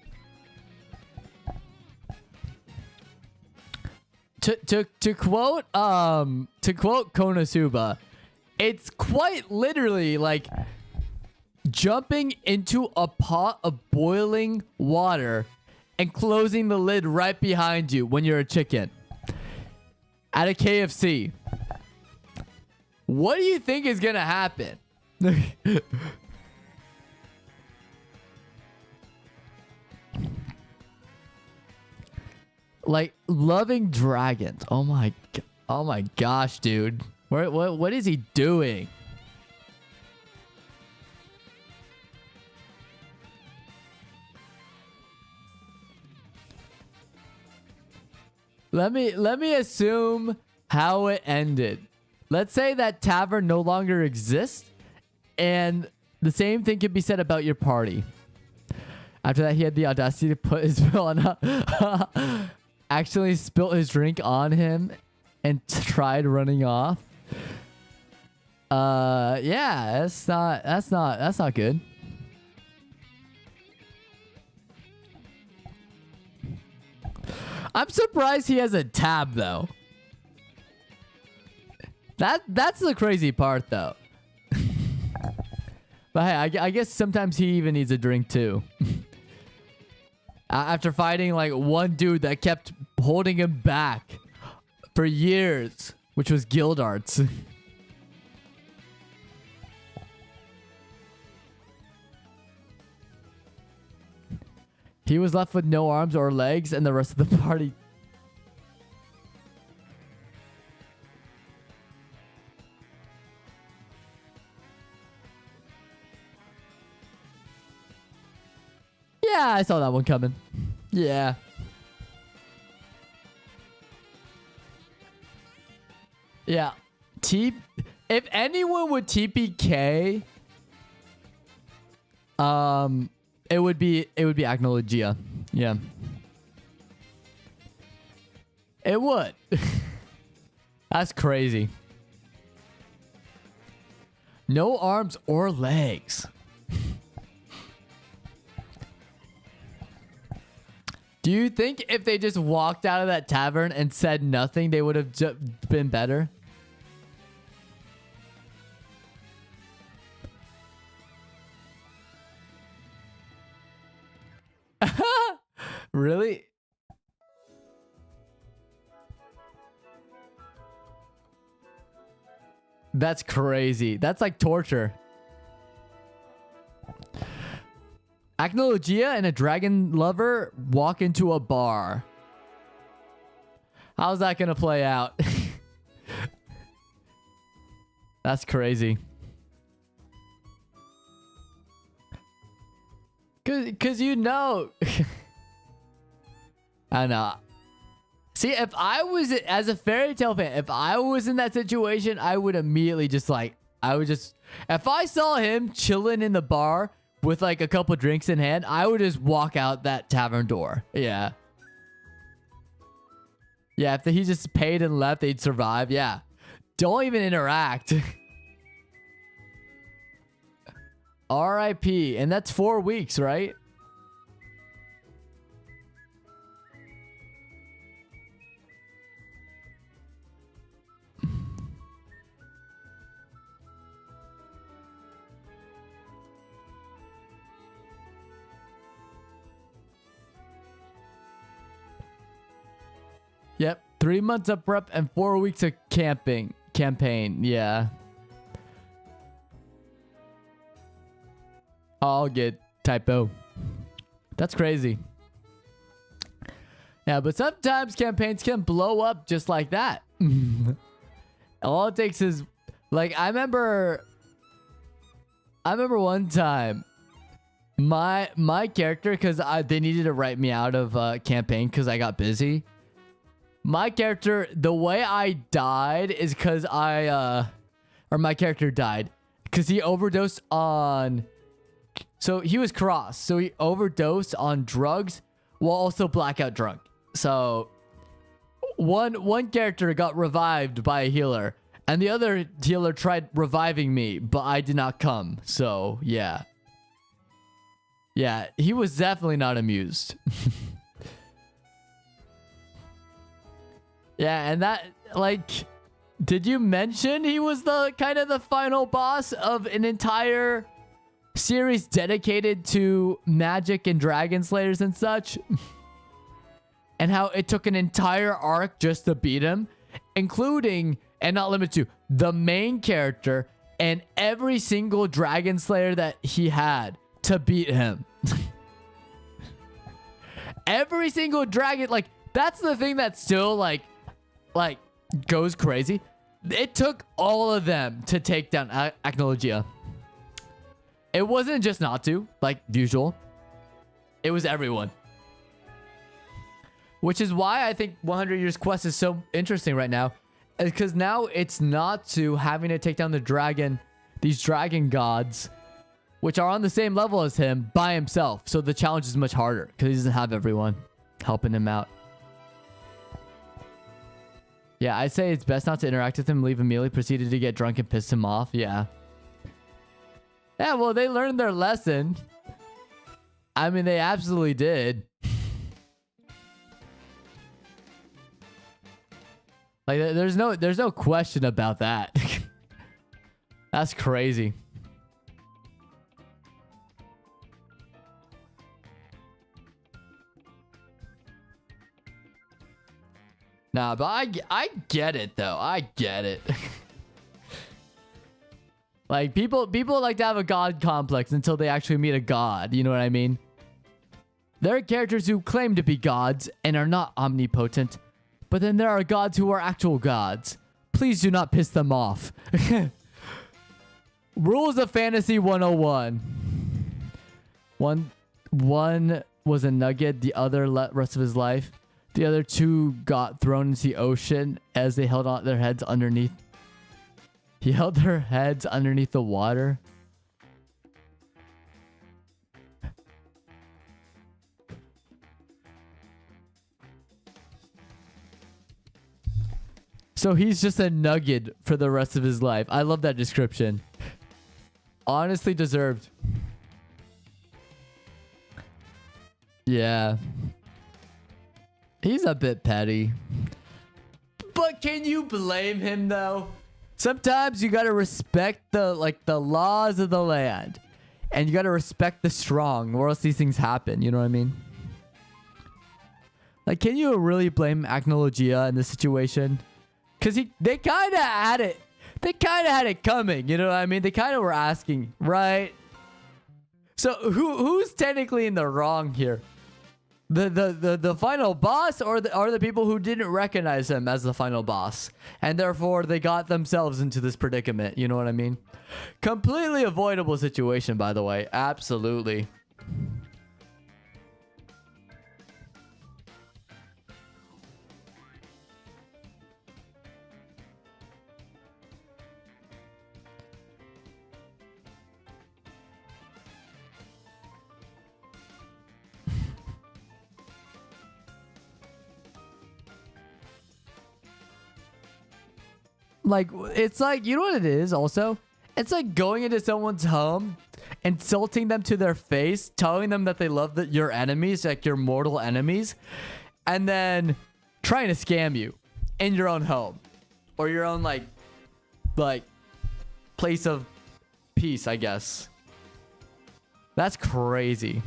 to quote Konosuba, it's quite literally like jumping into a pot of boiling water and closing the lid right behind you when you're a chicken at a KFC. What do you think is gonna happen? Like, loving dragons. Oh my gosh, dude. What is he doing? Let me assume how it ended. Let's say that tavern no longer exists, and the same thing could be said about your party. After that, he had the audacity to put his bill on actually spilt his drink on him and tried running off. Yeah, that's not good. I'm surprised he has a tab though. That's the crazy part though. But hey, I guess sometimes he even needs a drink too. After fighting like one dude that kept holding him back for years, which was Guild Arts. He was left with no arms or legs, and the rest of the party. Yeah, I saw that one coming. Yeah. Yeah. If anyone would TPK, it would be Agnologia. Yeah. It would. That's crazy. No arms or legs. Do you think if they just walked out of that tavern and said nothing, they would have been better? Really? That's crazy. That's like torture. Acnologia and a dragon lover walk into a bar. How's that gonna play out? That's crazy. Cause you know. I know. See, if I was, as a fairy tale fan, if I was in that situation, I would immediately just like, if I saw him chilling in the bar with like a couple drinks in hand, I would just walk out that tavern door. Yeah. Yeah, if he just paid and left, they'd survive. Yeah. Don't even interact. RIP. And that's 4 weeks, right? Yep. 3 months of prep and 4 weeks of campaign. Yeah. I'll get typo. That's crazy. Yeah, but sometimes campaigns can blow up just like that. All it takes is, like, I remember one time my character, because they needed to write me out of campaign because I got busy. My character, the way I died is because my character died because he overdosed on, so he was cross. So he overdosed on drugs while also blackout drunk. So one character got revived by a healer and the other healer tried reviving me, but I did not come. So yeah. Yeah, he was definitely not amused. Yeah, and that, like, did you mention he was the kind of the final boss of an entire series dedicated to magic and dragon slayers and such? And how it took an entire arc just to beat him, including, and not limited to, the main character and every single dragon slayer that he had to beat him. Every single dragon, like, that's the thing that's still, like goes crazy. It took all of them to take down Acnologia. It wasn't just not to, like usual. It was everyone. Which is why I think 100 Years Quest is so interesting right now. Because now it's not to having to take down these dragon gods, which are on the same level as him by himself. So the challenge is much harder because he doesn't have everyone helping him out. Yeah, I'd say it's best not to interact with him, leave immediately, proceeded to get drunk and piss him off. Yeah. Yeah, well, they learned their lesson. I mean, they absolutely did. Like, there's no question about that. That's crazy. Nah, but I get it though. I get it. Like people like to have a god complex until they actually meet a god. You know what I mean? There are characters who claim to be gods and are not omnipotent, but then there are gods who are actual gods. Please do not piss them off. Rules of Fantasy 101. One was a nugget, the other rest of his life. The other two got thrown into the ocean as they held on their heads underneath. He held their heads underneath the water. So he's just a nugget for the rest of his life. I love that description. Honestly deserved. Yeah. He's a bit petty. But can you blame him though? Sometimes you gotta respect the laws of the land. And you gotta respect the strong, or else these things happen, you know what I mean? Like, can you really blame Acnologia in this situation? Because they kind of had it. They kind of had it coming, you know what I mean? They kind of were asking, right? So who's technically in the wrong here? The final boss, or the people who didn't recognize him as the final boss, and therefore they got themselves into this predicament, you know what I mean? Completely avoidable situation, by the way. Absolutely. Like, it's like, you know what it is also? It's like going into someone's home, insulting them to their face, telling them that they love your enemies, like your mortal enemies, and then trying to scam you in your own home. Or your own, like place of peace, I guess. That's crazy.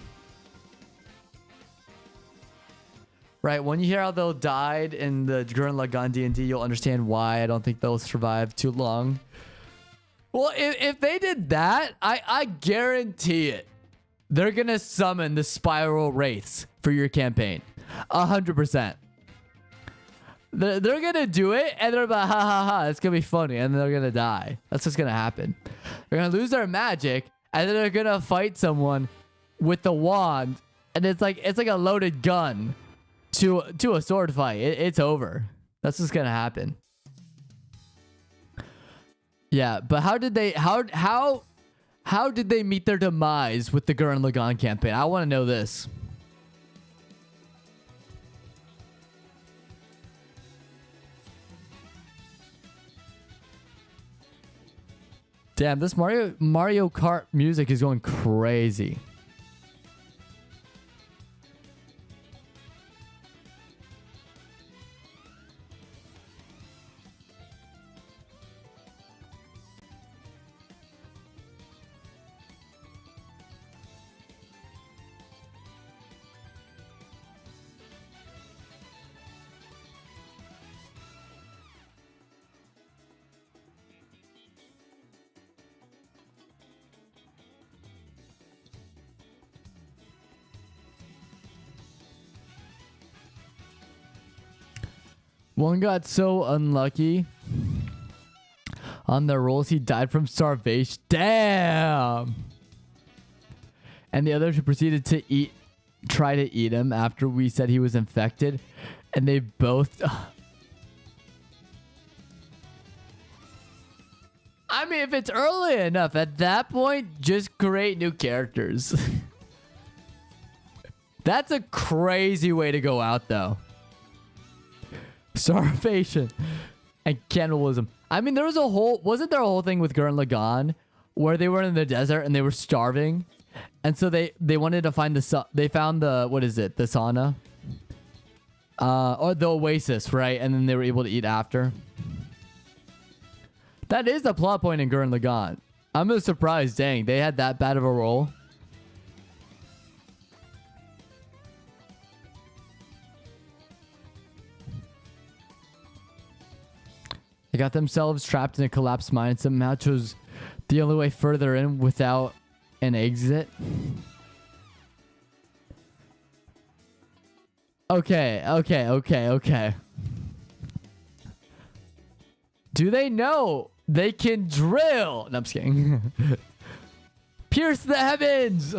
Right, when you hear how they'll died in the Gurren Lagann D&D, you'll understand why I don't think they'll survive too long. Well, if they did that, I guarantee it. They're gonna summon the Spiral Wraiths for your campaign. 100%. They're gonna do it, and they're like, ha ha ha, it's gonna be funny, and they're gonna die. That's what's gonna happen. They're gonna lose their magic, and then they're gonna fight someone with the wand, and it's like a loaded gun. To a sword fight. It's over. That's what's gonna happen. Yeah, but how did they meet their demise with the Gurren Lagann campaign? I want to know this. Damn, this Mario Kart music is going crazy. One got so unlucky on their rolls, he died from starvation. Damn! And the other two proceeded to try to eat him after we said he was infected. And they both... I mean, if it's early enough, at that point, just create new characters. That's a crazy way to go out, though. Starvation and cannibalism. I mean, wasn't there a whole thing with Gurren Lagann where they were in the desert and they were starving, and so they wanted to find they found the, what is it, the sauna, or the oasis, right? And then they were able to eat after. That is the plot point in Gurren Lagann. I'm just surprised, dang, they had that bad of a role. They got themselves trapped in a collapsed mine and somehow chose the only way further in without an exit. Okay. Do they know they can drill? No, I'm just kidding. Pierce the heavens!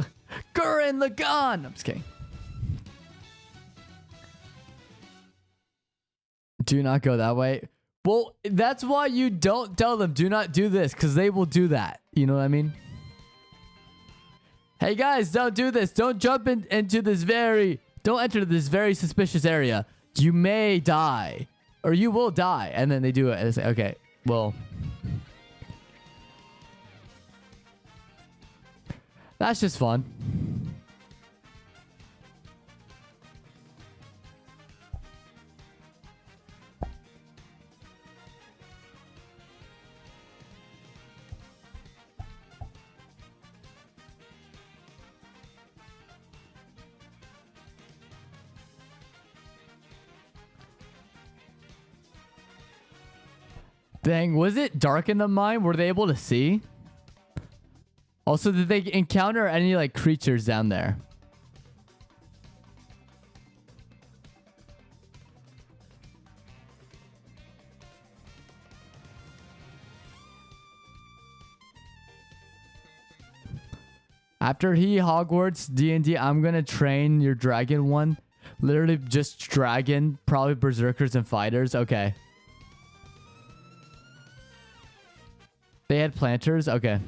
Gurren Lagann! I'm just kidding. Do not go that way. Well, that's why you don't tell them, do not do this, because they will do that. You know what I mean? Hey guys, don't do this. Don't jump into this don't enter this very suspicious area. You may die. Or you will die. And then they do it. And they say, okay, well. That's just fun. Dang, was it dark in the mine? Were they able to see? Also, did they encounter any like creatures down there? After Hogwarts D&D, I'm gonna train your dragon one. Literally just dragon, probably berserkers and fighters. Okay. They had planters? Okay.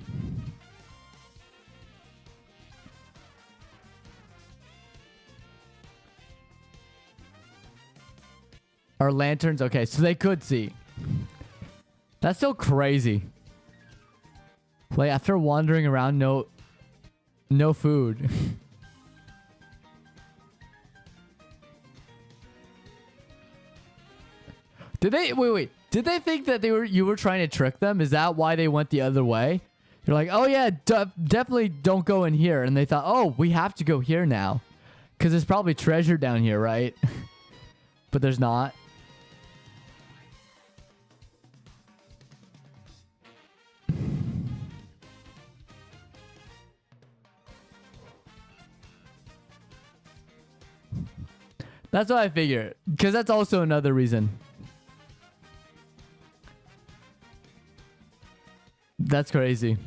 Or lanterns? Okay, so they could see. That's so crazy. Like, after wandering around, no food. Did they... Wait. Did they think that you were trying to trick them? Is that why they went the other way? You're like, oh yeah, definitely don't go in here. And they thought, oh, we have to go here now. Because there's probably treasure down here, right? But there's not. That's what I figured. Because that's also another reason. That's crazy.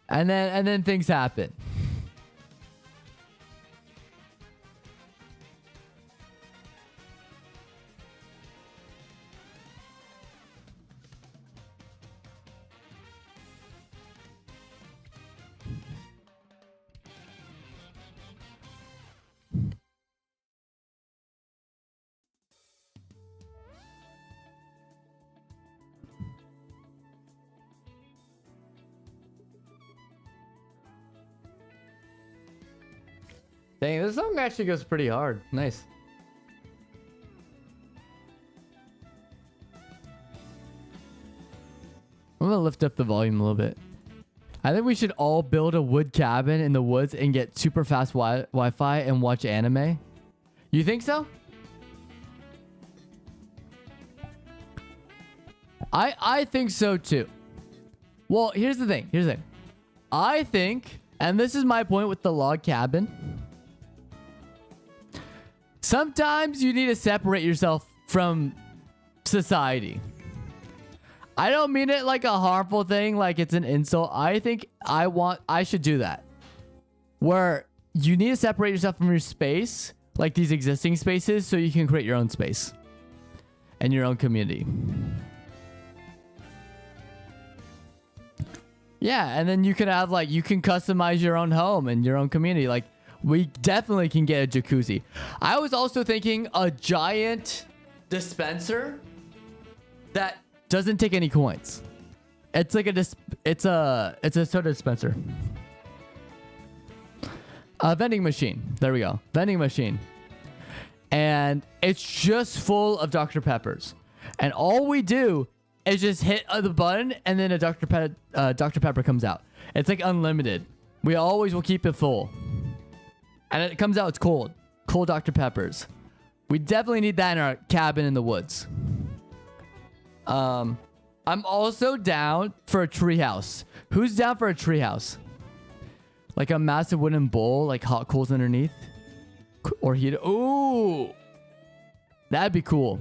And then things happen. Dang, this song actually goes pretty hard. Nice. I'm gonna lift up the volume a little bit. I think we should all build a wood cabin in the woods and get super fast Wi-Fi and watch anime. You think so? I think so too. Well, here's the thing. I think, and this is my point with the log cabin. Sometimes you need to separate yourself from society. I don't mean it like a harmful thing, like it's an insult. I think I should do that. Where you need to separate yourself from your space, like these existing spaces, so you can create your own space and your own community. Yeah, and then you can have like, you can customize your own home and your own community. Like, we definitely can get a jacuzzi. I was also thinking a giant dispenser that doesn't take any coins. It's like it's a soda dispenser. A vending machine. There we go. Vending machine. And it's just full of Dr. Peppers. And all we do is just hit the button and then a Dr. Pepper comes out. It's like unlimited. We always will keep it full. And it comes out, it's cold. cold Dr. Peppers. We definitely need that in our cabin in the woods. I'm also down for a treehouse. Who's down for a treehouse? Like a massive wooden bowl, like hot coals underneath, or heat. Ooh, that'd be cool.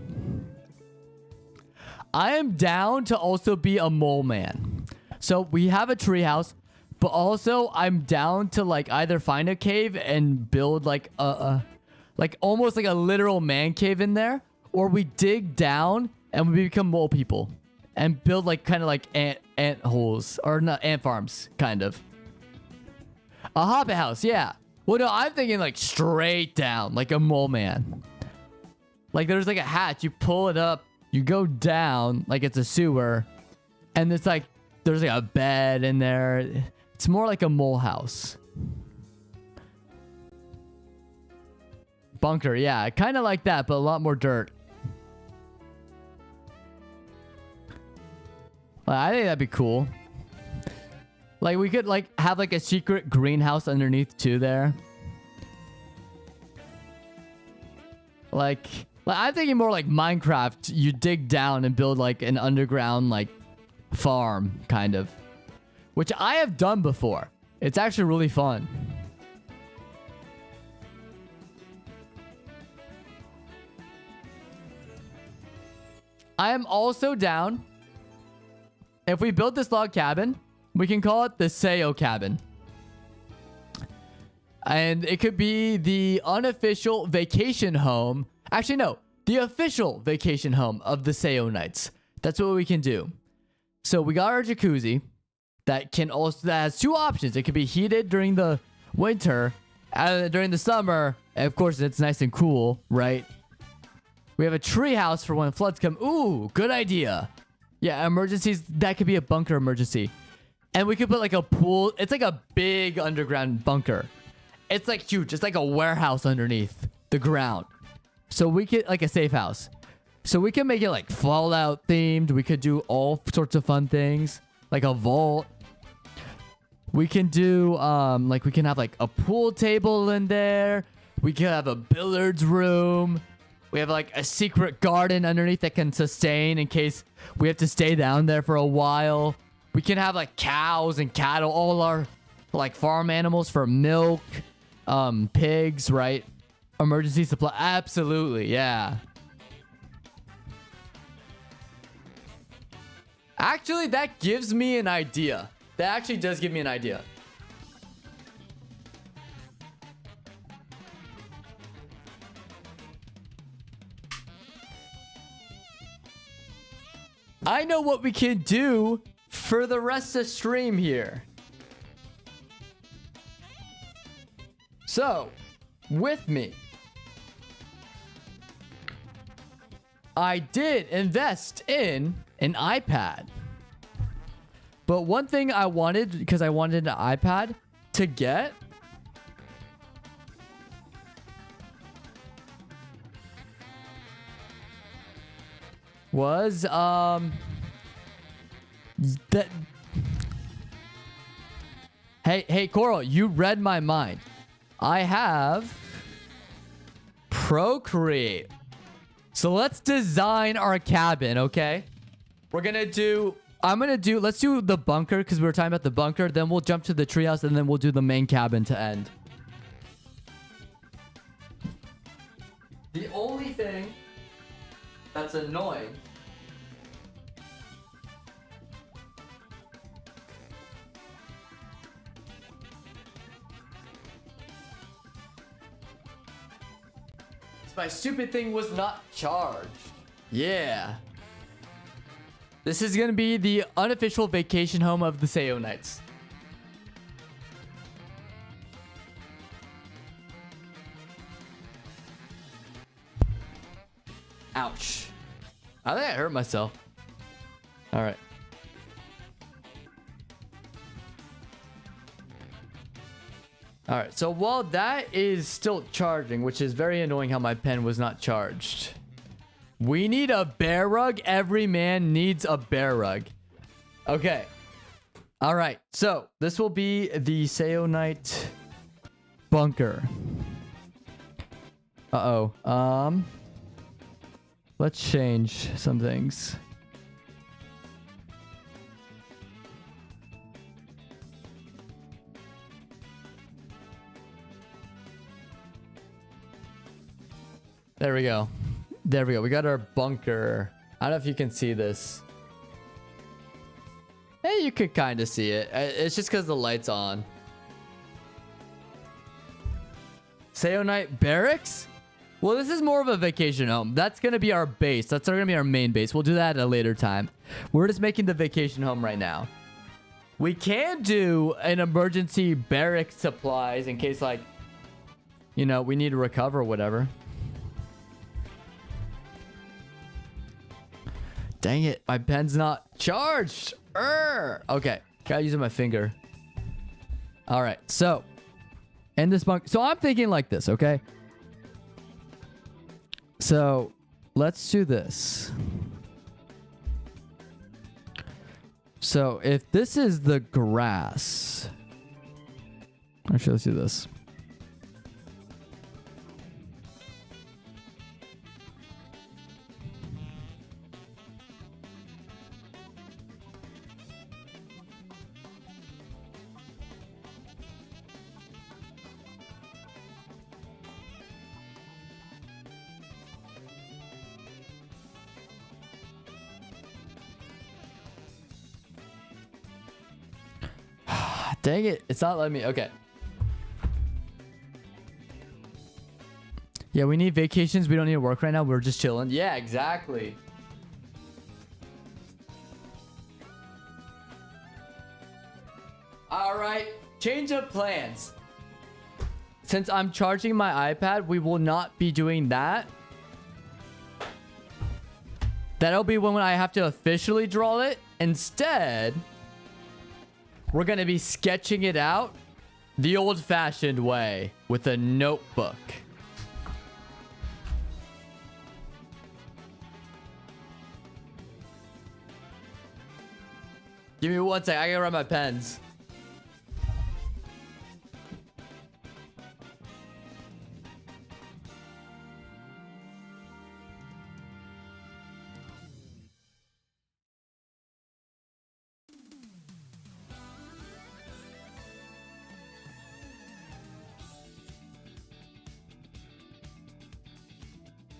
I am down to also be a mole man. So we have a treehouse, but also I'm down to like either find a cave and build like like almost like a literal man cave in there, or we dig down and we become mole people and build like kind of like ant holes, or not ant farms, kind of. A hobbit house, yeah. Well, no, I'm thinking like straight down, like a mole man. Like there's like a hatch, you pull it up, you go down like it's a sewer, and it's like there's like a bed in there. It's more like a mole house. Bunker, yeah, kind of like that, but a lot more dirt. Well, I think that'd be cool. Like we could like have like a secret greenhouse underneath too there. Like I'm thinking more like Minecraft. You dig down and build like an underground like farm kind of, which I have done before. It's actually really fun. I am also down. If we build this log cabin, we can call it the Seyo cabin. And it could be the unofficial vacation home. Actually, no. The official vacation home of the Seyo Knights. That's what we can do. So we got our jacuzzi. That has two options. It could be heated during the winter. And during the summer, and of course, it's nice and cool, right? We have a tree house for when floods come. Ooh, good idea. Yeah, emergencies. That could be a bunker emergency. And we could put like a pool. It's like a big underground bunker. It's like huge. It's like a warehouse underneath the ground. So we could, like a safe house. So we can make it like Fallout themed. We could do all sorts of fun things. Like a vault. We can do, like we can have like a pool table in there. We could have a billiards room. We have like a secret garden underneath that can sustain in case we have to stay down there for a while. We can have like cows and cattle, all our like farm animals for milk, pigs, right? Emergency supply. Absolutely, yeah. Actually, that gives me an idea. That actually does give me an idea. I know what we can do for the rest of the stream here. So, with me, I did invest in an iPad. But one thing I wanted, because I wanted an iPad to get, was that. Hey Coral, you read my mind. I have Procreate. So let's design our cabin, okay? Let's do the bunker, because we were talking about the bunker. Then we'll jump to the treehouse, and then we'll do the main cabin to end. The only thing that's annoying is my stupid thing was not charged. Yeah. This is going to be the unofficial vacation home of the Seyo Knights. Ouch. I think I hurt myself. All right. All right. So while that is still charging, which is very annoying how my pen was not charged. We need a bear rug. Every man needs a bear rug. Okay. All right. So this will be the Seyo Knight bunker. Uh-oh. Let's change some things. There we go. There we go. We got our bunker. I don't know if you can see this. Hey, you could kind of see it. It's just because the light's on. Sayonite Barracks? Well, this is more of a vacation home. That's going to be our base. That's going to be our main base. We'll do that at a later time. We're just making the vacation home right now. We can do an emergency barrack supplies in case, like, you know, we need to recover or whatever. Dang it. My pen's not charged. Okay. Gotta use my finger. All right. So, in this bunk. So, I'm thinking like this, okay? So, let's do this. So, if this is the grass. Actually, let's do this. Dang it. It's not letting me. Okay. Yeah, we need vacations. We don't need to work right now. We're just chilling. Yeah, exactly. All right. Change of plans. Since I'm charging my iPad, we will not be doing that. That'll be when I have to officially draw it. Instead, we're going to be sketching it out the old-fashioned way with a notebook. Give me one sec. I gotta grab my pens.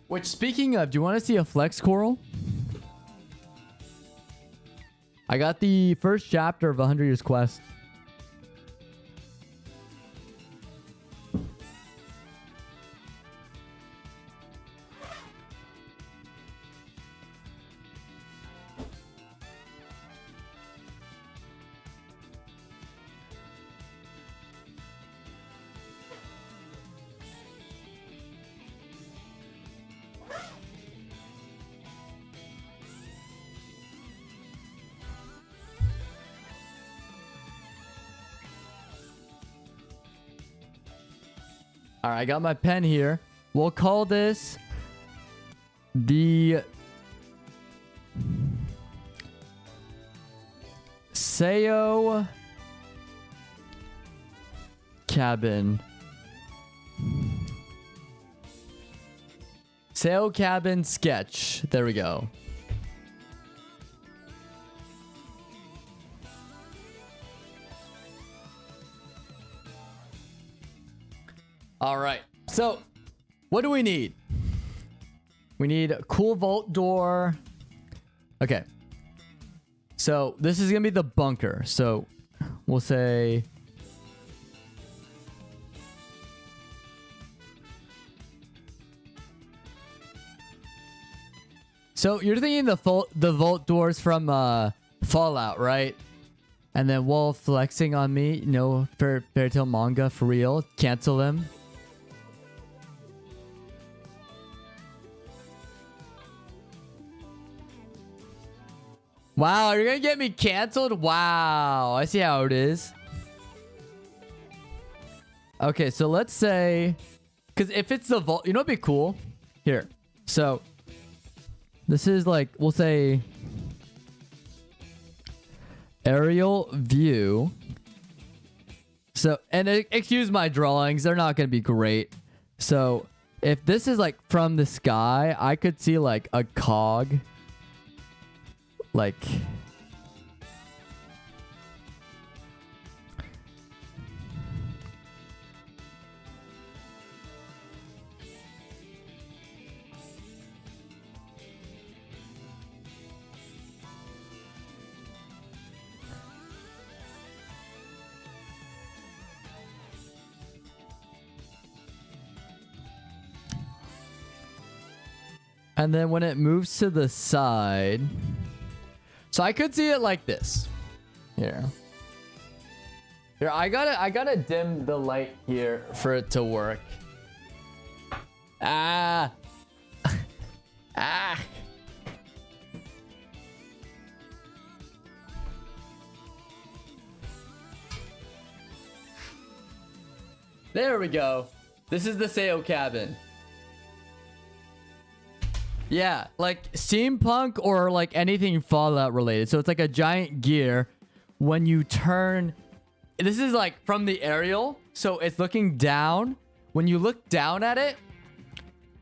Which, speaking of, do you want to see a flex coral? I got the first chapter of 100 Years Quest. All right, I got my pen here. We'll call this the Seyo Cabin. Seyo Cabin sketch. There we go. All right. So, what do we need? We need a cool vault door. Okay. So, this is going to be the bunker. So, we'll say so you're thinking the vault doors from Fallout, right? And then Wolf flexing on me, no fairy tale manga for real. Cancel them. Wow, you're gonna get me canceled? Wow, I see how it is. Okay, so let's say, because if it's the vault, you know what'd be cool? Here, so this is like, we'll say aerial view. So, and excuse my drawings, they're not gonna be great. So if this is like from the sky, I could see like a cog. Like... And then when it moves to the side... So I could see it like this. Here. Here, I gotta dim the light here for it to work. Ah! Ah! There we go. This is the Seyo cabin. Yeah, like steampunk or like anything Fallout related. So it's like a giant gear. When you turn... This is like from the aerial. So it's looking down. When you look down at it,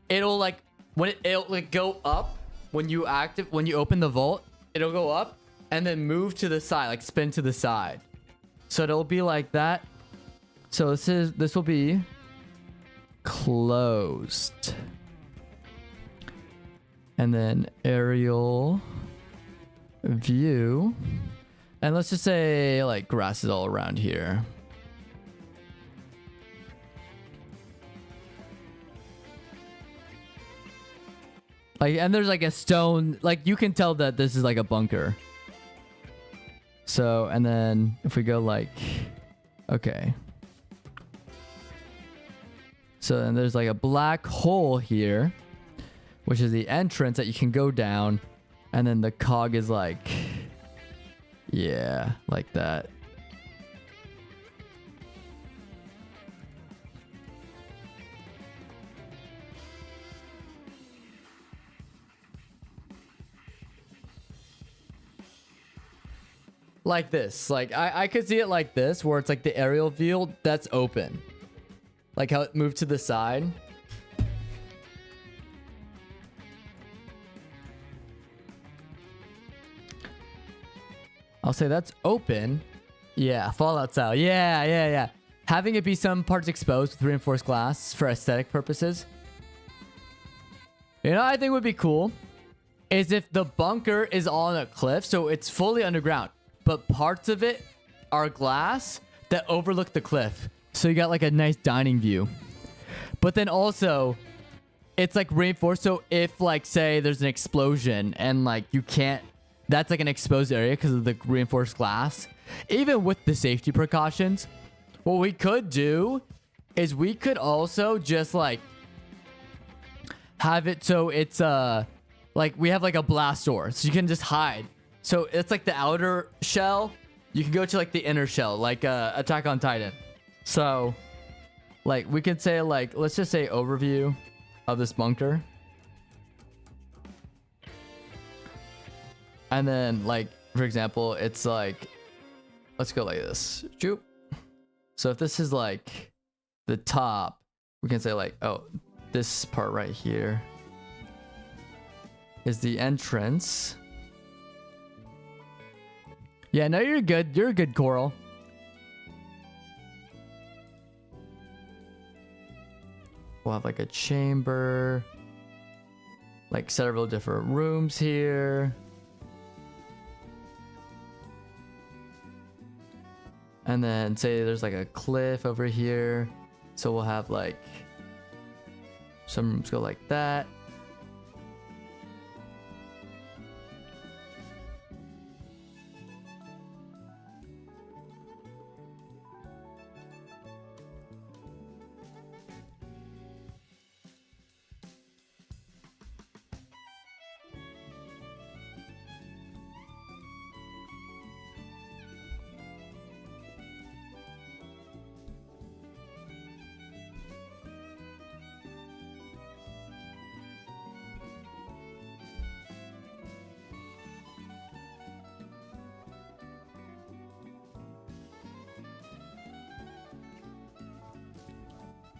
it'll like... It'll like go up. When you open the vault, it'll go up and then move to the side. Like spin to the side. So it'll be like that. So this will be closed. And then aerial view. And let's just say like grass is all around here. Like, and there's like a stone, like you can tell that this is like a bunker. So, and then if we go like, okay. So then there's like a black hole here, which is the entrance that you can go down. And then the cog is like, yeah, like that. Like this. Like, I could see it like this, where it's like the aerial view that's open. Like how it moved to the side. I'll say that's open. Yeah, Fallout style. Yeah. Having it be some parts exposed with reinforced glass for aesthetic purposes. You know what I think would be cool? Is if the bunker is on a cliff, so it's fully underground. But parts of it are glass that overlook the cliff. So you got like a nice dining view. But then also, it's like reinforced. So if like, say there's an explosion and like you can't, that's like an exposed area because of the reinforced glass. Even with the safety precautions, what we could do is we could also just like have it so it's like we have like a blast door. So you can just hide. So it's like the outer shell. You can go to like the inner shell, like Attack on Titan. So like we could say like, let's just say overview of this bunker. And then like, for example, it's like, let's go like this. Choop. So if this is like the top, we can say like, oh, this part right here is the entrance. Yeah, no, you're good. You're a good Coral. We'll have like a chamber. Like several different rooms here. And then say there's like a cliff over here. So we'll have like some rooms go like that.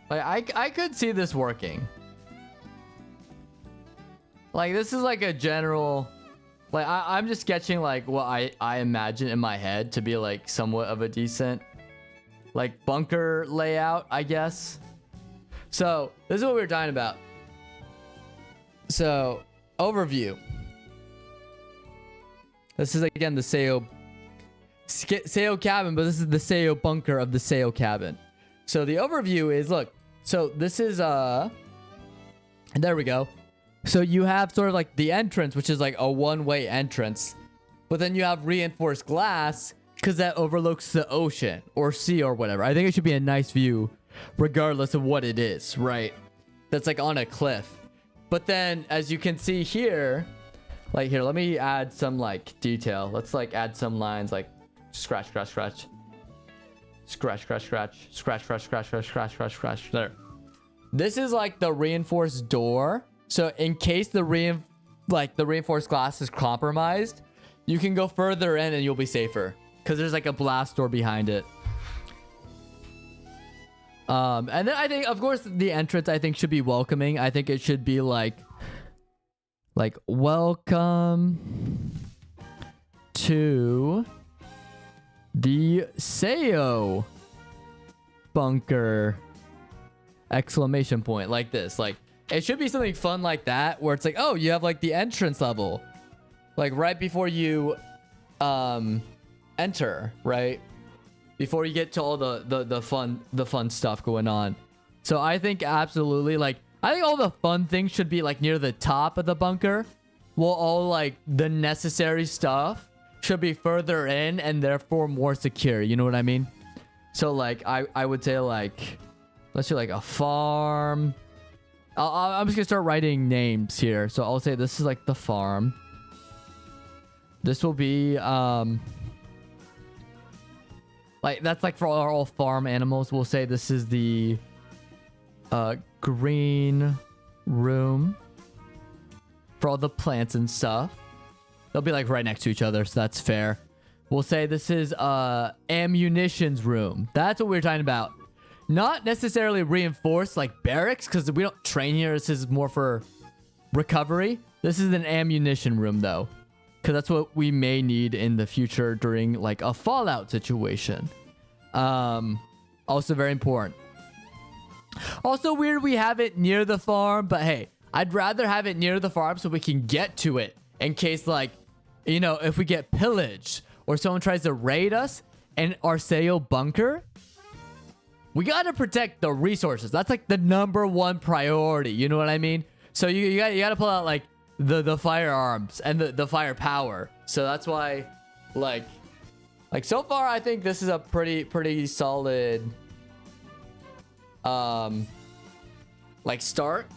Like I could see this working. Like, this is like a general... Like, I'm just sketching, like, what I imagine in my head to be, like, somewhat of a decent, like, bunker layout, I guess. So, this is what we were talking about. So, overview. This is, again, the Seyo cabin, but this is the Seyo bunker of the Seyo cabin. So, the overview is, look. So, this is, there we go. So you have sort of like the entrance, which is like a one-way entrance. But then you have reinforced glass because that overlooks the ocean or sea or whatever. I think it should be a nice view regardless of what it is, right? That's like on a cliff. But then as you can see here, like here, let me add some like detail. Let's like add some lines like scratch, scratch, scratch. Scratch, scratch, scratch. Scratch, scratch, scratch, scratch, scratch, scratch, scratch. There. This is like the reinforced door. So in case the reinforced glass is compromised, you can go further in and you'll be safer because there's like a blast door behind it. And then I think, of course, the entrance I think should be welcoming. I think it should be like welcome to the Seyo bunker! Exclamation point, like this, like. It should be something fun like that, where it's like, oh, you have like the entrance level, like right before you enter, right? Before you get to all the fun stuff going on. So I think absolutely, like, I think all the fun things should be like near the top of the bunker, while all like the necessary stuff should be further in and therefore more secure. You know what I mean? So like I would say like, let's do like a farm. I'm just gonna start writing names here. So I'll say this is like the farm. This will be like that's like for all farm animals. We'll say this is the green room for all the plants and stuff. They'll be like right next to each other, so that's fair. We'll say this is ammunitions room. That's what we were talking about. Not necessarily reinforced like barracks, because we don't train here. This is more for recovery. This is an ammunition room though, because that's what we may need in the future during like a fallout situation. Also very important. Also weird we have it near the farm, but hey, I'd rather have it near the farm so we can get to it in case, like, you know, if we get pillaged or someone tries to raid us and our Seyo bunker. We gotta protect the resources. That's like the #1 priority. You know what I mean? So you gotta pull out like the firearms and the firepower. So that's why, like so far I think this is a pretty solid like start.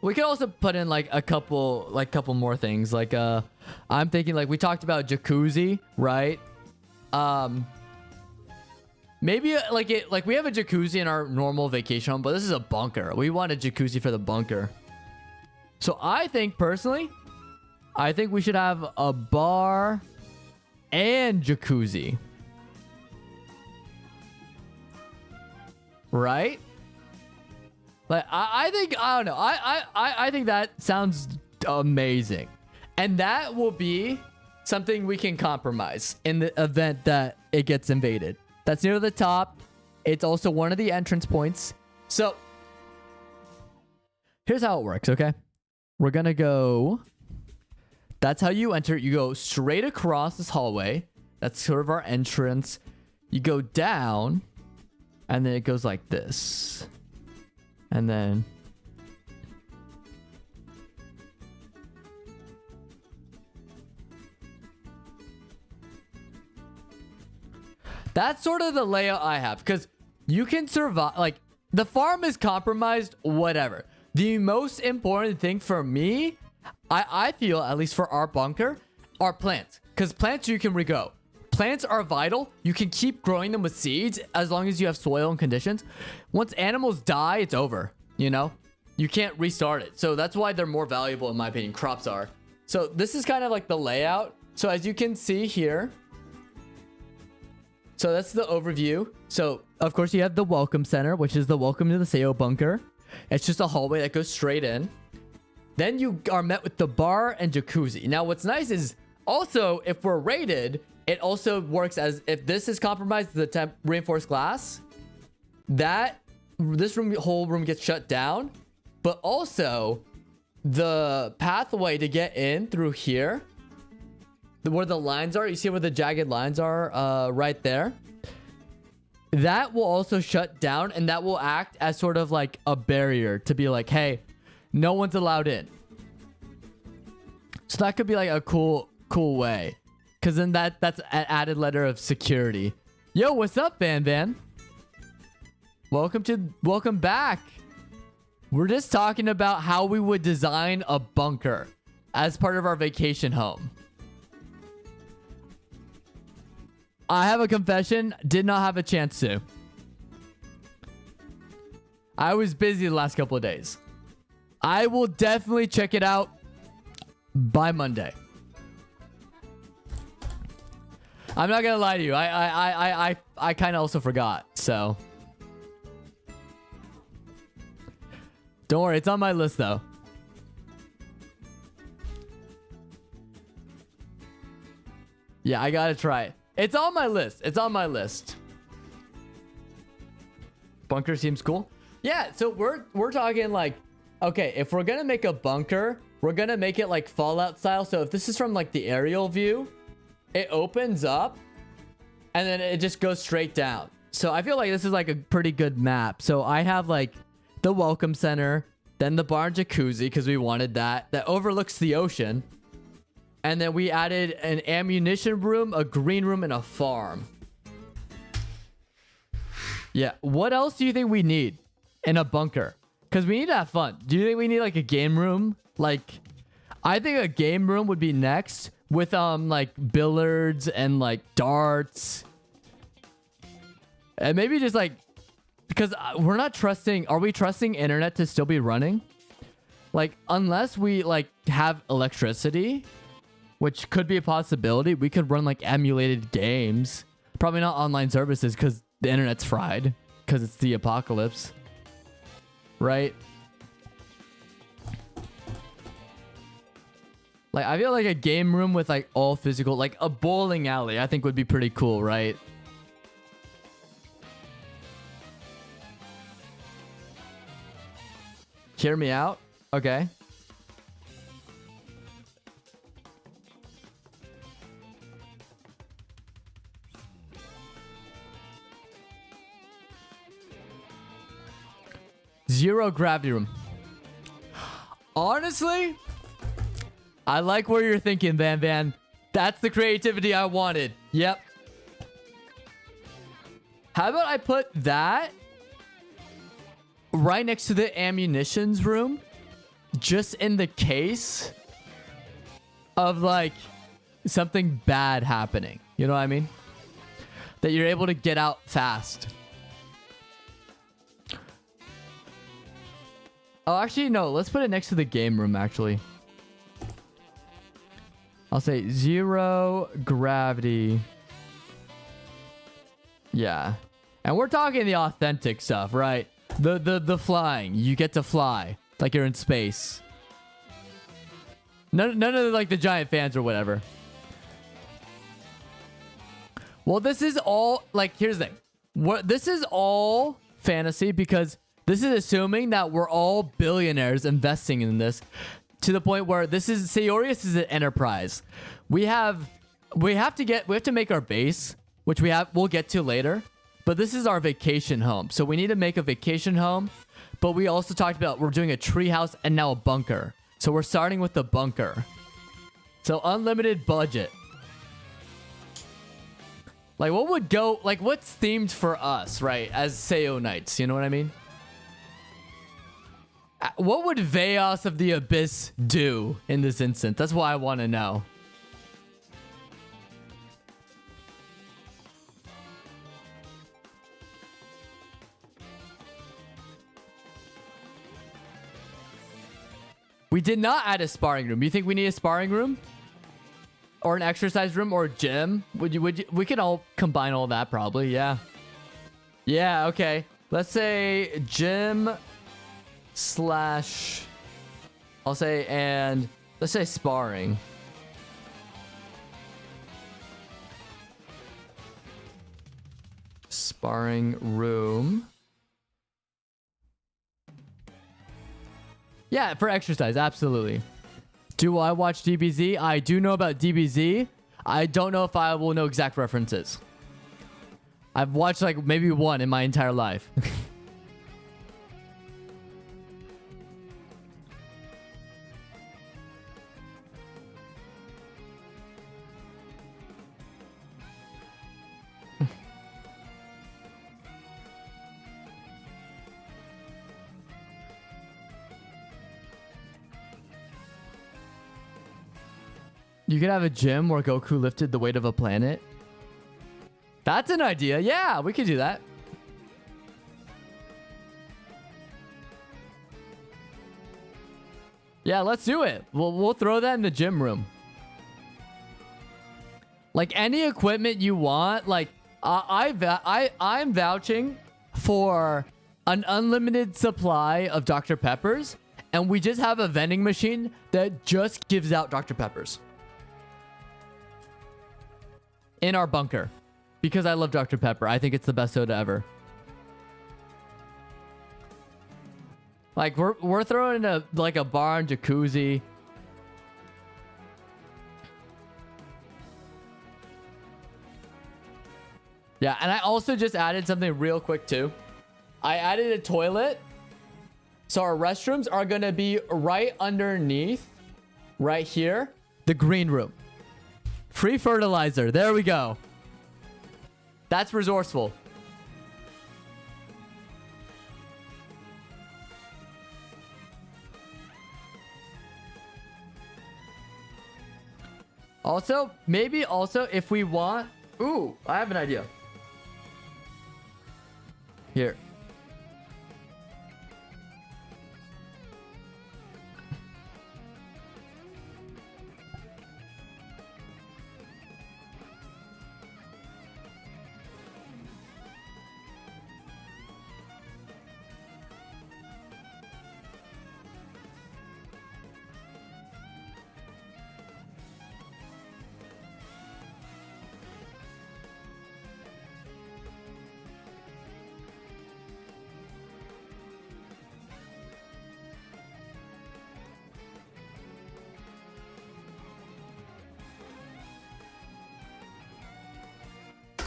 We could also put in like a couple more things. Like I'm thinking like we talked about jacuzzi, right? Maybe like we have a jacuzzi in our normal vacation home, but this is a bunker. We want a jacuzzi for the bunker. So I think personally, I think we should have a bar and jacuzzi. Right? Like I don't know. I think that sounds amazing. And that will be something we can compromise in the event that it gets invaded. That's near the top. It's also one of the entrance points. So here's how it works, okay? We're gonna go. That's how you enter. You go straight across this hallway. That's sort of our entrance. You go down, and then it goes like this. And then that's sort of the layout I have, because you can survive. Like, the farm is compromised, whatever. The most important thing for me, I feel, at least for our bunker, are plants. Because plants you can regrow. Plants are vital. You can keep growing them with seeds as long as you have soil and conditions. Once animals die, it's over. You know? You can't restart it. So that's why they're more valuable, in my opinion. Crops are. So this is kind of like the layout. So as you can see here, so that's the overview. So, of course, you have the welcome center, which is the welcome to the Seyo bunker. It's just a hallway that goes straight in. Then you are met with the bar and jacuzzi. Now, what's nice is also if we're raided, it also works as if this is compromised, the temp reinforced glass, this whole room gets shut down, but also the pathway to get in through here, where the lines are, you see where the jagged lines are, right there, that will also shut down, and that will act as sort of like a barrier to be like, hey, no one's allowed in. So that could be like a cool way, because then that's an added layer of security. Yo, what's up, Van? Welcome back. We're just talking about how we would design a bunker as part of our vacation home. I have a confession, did not have a chance to. I was busy the last couple of days. I will definitely check it out by Monday. I'm not gonna lie to you. I kind of also forgot, so. Don't worry, it's on my list though. Yeah, I gotta try it. It's on my list. It's on my list. Bunker seems cool. Yeah, so we're talking like, okay, if we're gonna make a bunker, we're gonna make it like Fallout style. So if this is from like the aerial view, it opens up and then it just goes straight down. So I feel like this is like a pretty good map. So I have like the welcome center, then the bar and jacuzzi because we wanted that overlooks the ocean. And then we added an ammunition room, a green room, and a farm. Yeah. What else do you think we need in a bunker? Because we need to have fun. Do you think we need like a game room? Like, I think a game room would be next with like billiards and like darts. And maybe just like, because we're not trusting, are we trusting internet to still be running? Like, unless we like have electricity, which could be a possibility. We could run like emulated games. Probably not online services because the internet's fried. Because it's the apocalypse. Right? Like, I feel like a game room with like all physical, like a bowling alley, I think would be pretty cool, right? Hear me out? Okay. Zero gravity room. Honestly, I like where you're thinking, Van. That's the creativity I wanted. Yep. How about I put that right next to the ammunitions room, just in the case of like something bad happening. You know what I mean? That you're able to get out fast. Oh, actually, no. Let's put it next to the game room, actually. I'll say zero gravity. Yeah. And we're talking the authentic stuff, right? The flying. You get to fly like you're in space. None of like the giant fans or whatever. Well, this is all like, here's the thing. This is all fantasy because this is assuming that we're all billionaires investing in this to the point where this is Seyorias is an enterprise. We have to make our base, which we'll get to later. But this is our vacation home. So we need to make a vacation home. But we also talked about we're doing a treehouse and now a bunker. So we're starting with the bunker. So unlimited budget. Like what would go, like what's themed for us, right? As Seyo Knights, you know what I mean? What would Veos of the Abyss do in this instance? That's what I want to know. We did not add a sparring room. You think we need a sparring room? Or an exercise room or a gym? Would you, we could all combine all that probably, yeah. Yeah, okay. Let's say gym / I'll say, and let's say sparring. Sparring room. Yeah, for exercise, absolutely. Do I watch DBZ? I do know about DBZ. I don't know if I will know exact references. I've watched like maybe one in my entire life. You could have a gym where Goku lifted the weight of a planet. That's an idea. Yeah, we could do that. Yeah, let's do it. We'll throw that in the gym room. Like any equipment you want. Like I'm vouching for an unlimited supply of Dr. Peppers, and we just have a vending machine that just gives out Dr. Peppers in our bunker. Because I love Dr. Pepper. I think it's the best soda ever. Like we're throwing in a barn jacuzzi. Yeah, and I also just added something real quick too. I added a toilet. So our restrooms are going to be right underneath, right here, the green room. Free fertilizer. There we go. That's resourceful. Also, maybe also if we want... Ooh, I have an idea. Here.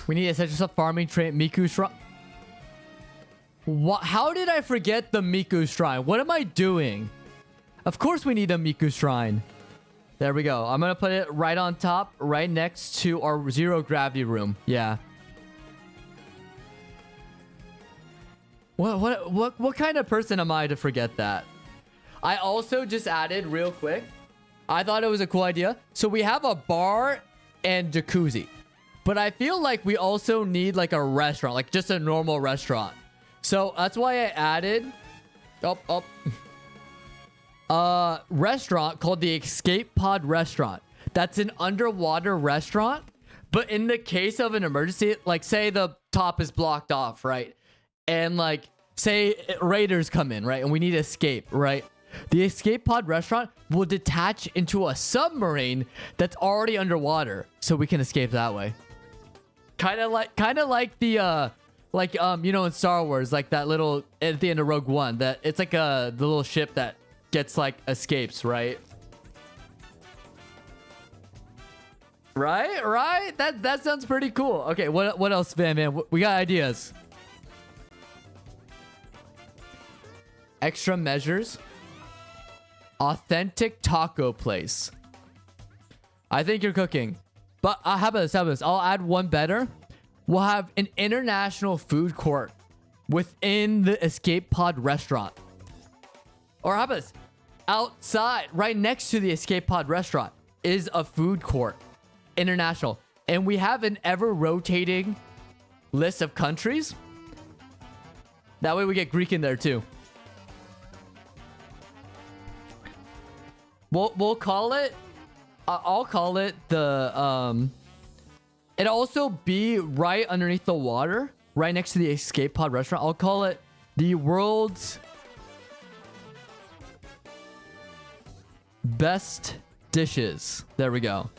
We need essential stuff, farming, train, Miku Shrine. What? How did I forget the Miku Shrine? What am I doing? Of course we need a Miku Shrine. There we go. I'm going to put it right on top, right next to our zero gravity room. Yeah. What kind of person am I to forget that? I also just added real quick. I thought it was a cool idea. So we have a bar and jacuzzi. But I feel like we also need like a restaurant, like just a normal restaurant. So that's why I added restaurant called the Escape Pod Restaurant. That's an underwater restaurant. But in the case of an emergency, like say the top is blocked off, right? And like say raiders come in, right? And we need to escape, right? The Escape Pod Restaurant will detach into a submarine that's already underwater. So we can escape that way. Kind of like the you know, in Star Wars, like that little at the end of Rogue One, that it's like the little ship that gets like escapes, right? Right? That sounds pretty cool. Okay, what else, man? We got ideas. Extra measures. Authentic taco place. I think you're cooking. But how about this? I'll add one better. We'll have an international food court within the Escape Pod restaurant. Or how about this? Outside, right next to the Escape Pod restaurant, is a food court. International. And we have an ever-rotating list of countries. That way we get Greek in there too. We'll call it... I'll call it the... It'll also be right underneath the water, right next to the Escape Pod restaurant. I'll call it the world's best dishes. There we go.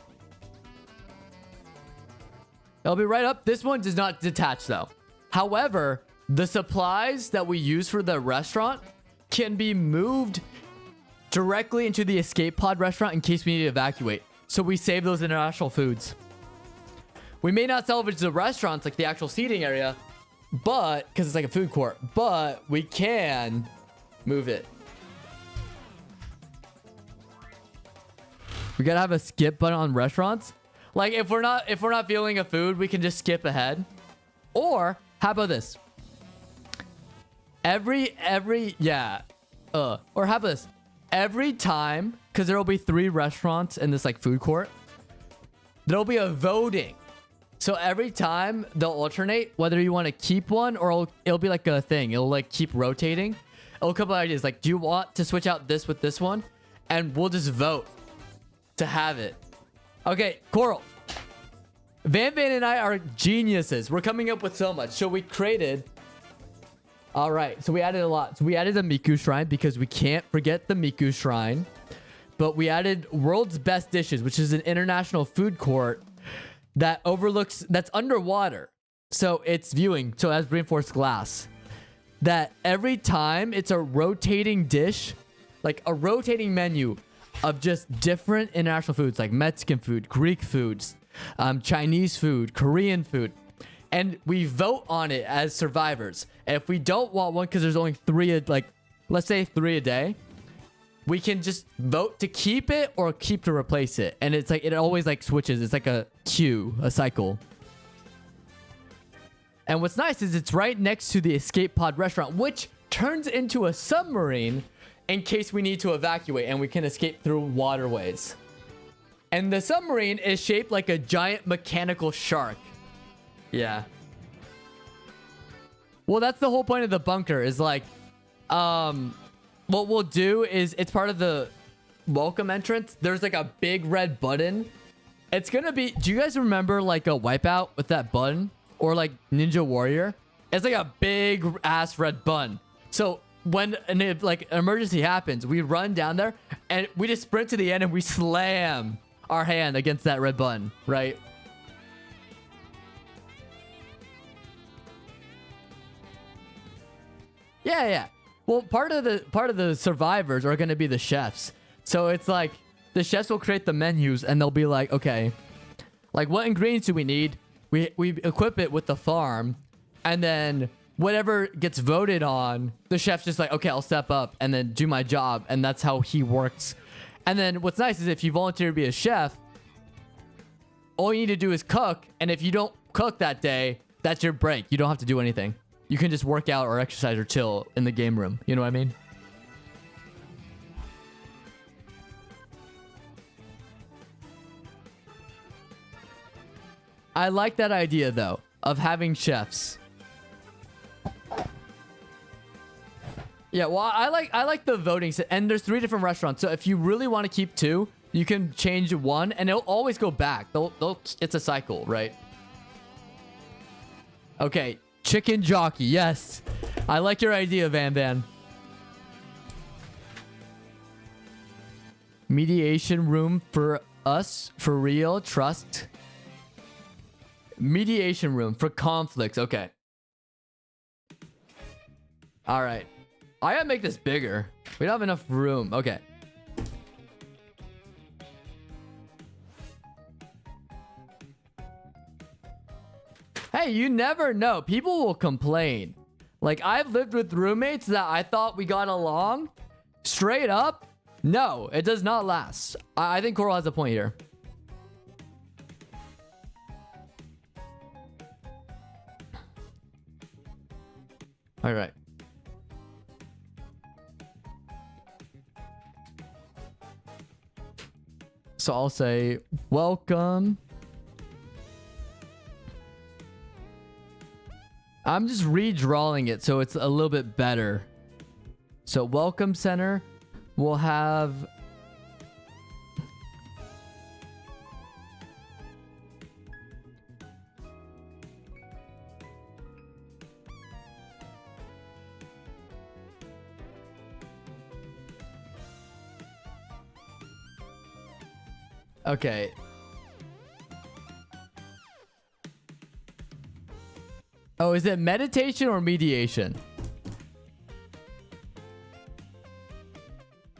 It'll be right up. This one does not detach though. However, the supplies that we use for the restaurant can be moved directly into the escape pod restaurant in case we need to evacuate. So we save those international foods. We may not salvage the restaurants, like the actual seating area, but because it's like a food court, but we can move it. We gotta have a skip button on restaurants. Like if we're not feeling a food, we can just skip ahead. Or how about this? Or how about this? Every time, because there will be 3 restaurants in this like food court, there'll be a voting. So every time they'll alternate whether you want to keep one or it'll be like a thing. It'll like keep rotating. It'll come up with ideas like, do you want to switch out this with this one? And we'll just vote to have it. Okay, Coral. Van and I are geniuses. We're coming up with so much. So we created... All right, so we added a lot. So we added a Miku Shrine because we can't forget the Miku Shrine. But we added World's Best Dishes, which is an international food court that overlooks... That's underwater. So it's viewing. So it has reinforced glass. That every time it's a rotating dish, like a rotating menu of just different international foods, like Mexican food, Greek foods, Chinese food, Korean food. And we vote on it as survivors. And if we don't want one, because there's only 3, like, let's say 3 a day, we can just vote to keep it or keep to replace it. And it's like, it always like switches. It's like a queue, a cycle. And what's nice is it's right next to the escape pod restaurant, which turns into a submarine in case we need to evacuate and we can escape through waterways. And the submarine is shaped like a giant mechanical shark. Yeah. Well, that's the whole point of the bunker is like, what we'll do is it's part of the welcome entrance. There's like a big red button. It's going to be, do you guys remember like a Wipeout with that button or like Ninja Warrior? It's like a big ass red button. So when an emergency happens, we run down there and we just sprint to the end and we slam our hand against that red button, right? Yeah. Well, part of the survivors are going to be the chefs. So it's like the chefs will create the menus and they'll be like, okay, like what ingredients do we need? We equip it with the farm, and then whatever gets voted on, the chef's just like, okay, I'll step up and then do my job, and that's how he works. And then what's nice is if you volunteer to be a chef, all you need to do is cook, and if you don't cook that day, that's your break. You don't have to do anything. You can just work out or exercise or chill in the game room. You know what I mean? I like that idea, though, of having chefs. Yeah, well, I like the voting. And there's 3 different restaurants. So if you really want to keep 2, you can change 1, and it'll always go back. It's a cycle, right? Okay, chicken jockey. Yes, I like your idea, Van. Mediation room for us, for real. Trust. Mediation room for conflicts. Okay. All right. I gotta make this bigger. We don't have enough room. Okay. Hey, you never know. People will complain. Like, I've lived with roommates that I thought we got along. Straight up, no, it does not last. I think Coral has a point here. All right. So I'll say, welcome. I'm just redrawing it so it's a little bit better. So welcome center will have... Okay. Oh, is it meditation or mediation?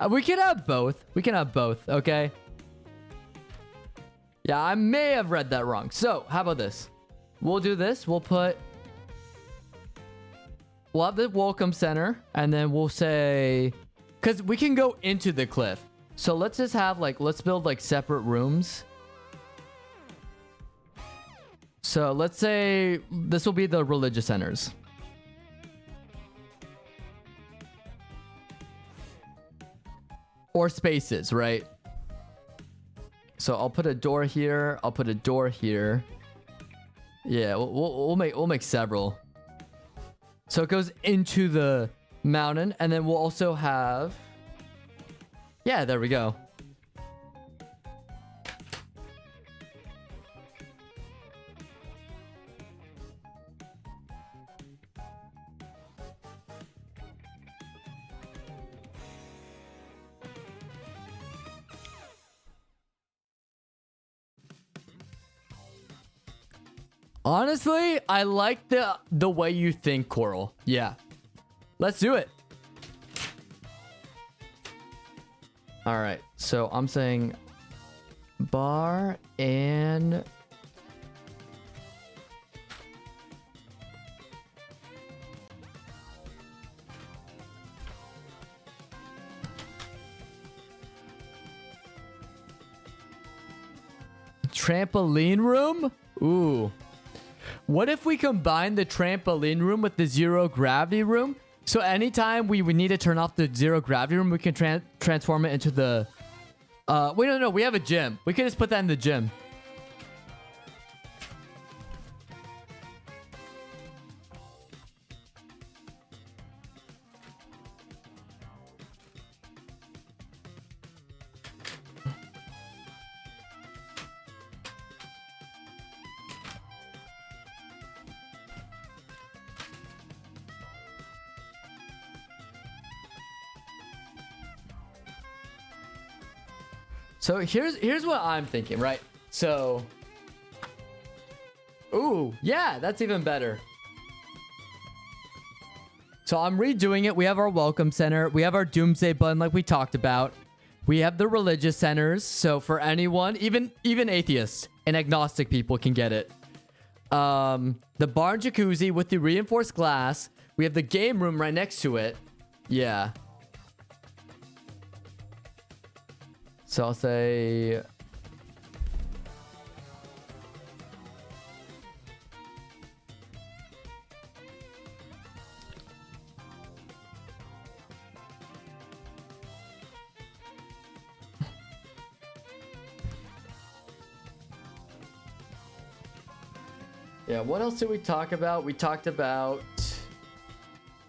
We can have both. We can have both, okay? Yeah, I may have read that wrong. So, how about this? We'll do this. We'll have the welcome center, and then we'll say, because we can go into the cliff. So let's just have let's build separate rooms. So let's say this will be the religious centers. Or spaces, right? So I'll put a door here. I'll put a door here. Yeah, we'll make several. So it goes into the mountain, and then we'll also have... Yeah, there we go. Honestly, I like the way you think, Coral. Yeah. Let's do it. All right. So I'm saying bar and trampoline room? Ooh. What if we combine the trampoline room with the zero gravity room? So anytime we would need to turn off the zero gravity room, we can transform it into the... Wait, no, we have a gym. We can just put that in the gym. So here's what I'm thinking, right? So, ooh, yeah, that's even better. So I'm redoing it. We have our welcome center. We have our doomsday button like we talked about. We have the religious centers. So for anyone, even atheists and agnostic people can get it. The bar and jacuzzi with the reinforced glass. We have the game room right next to it. Yeah. So I'll say... Yeah, what else did we talk about? We talked about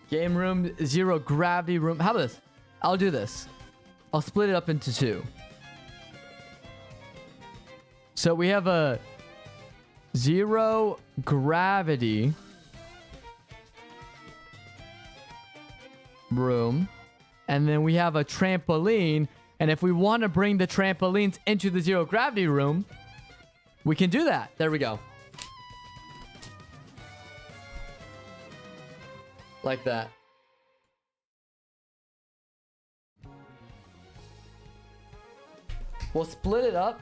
game room, zero gravity room. How about this? I'll do this. I'll split it up into two. So we have a zero gravity room. And then we have a trampoline. And if we want to bring the trampolines into the zero gravity room, we can do that. There we go. Like that. We'll split it up.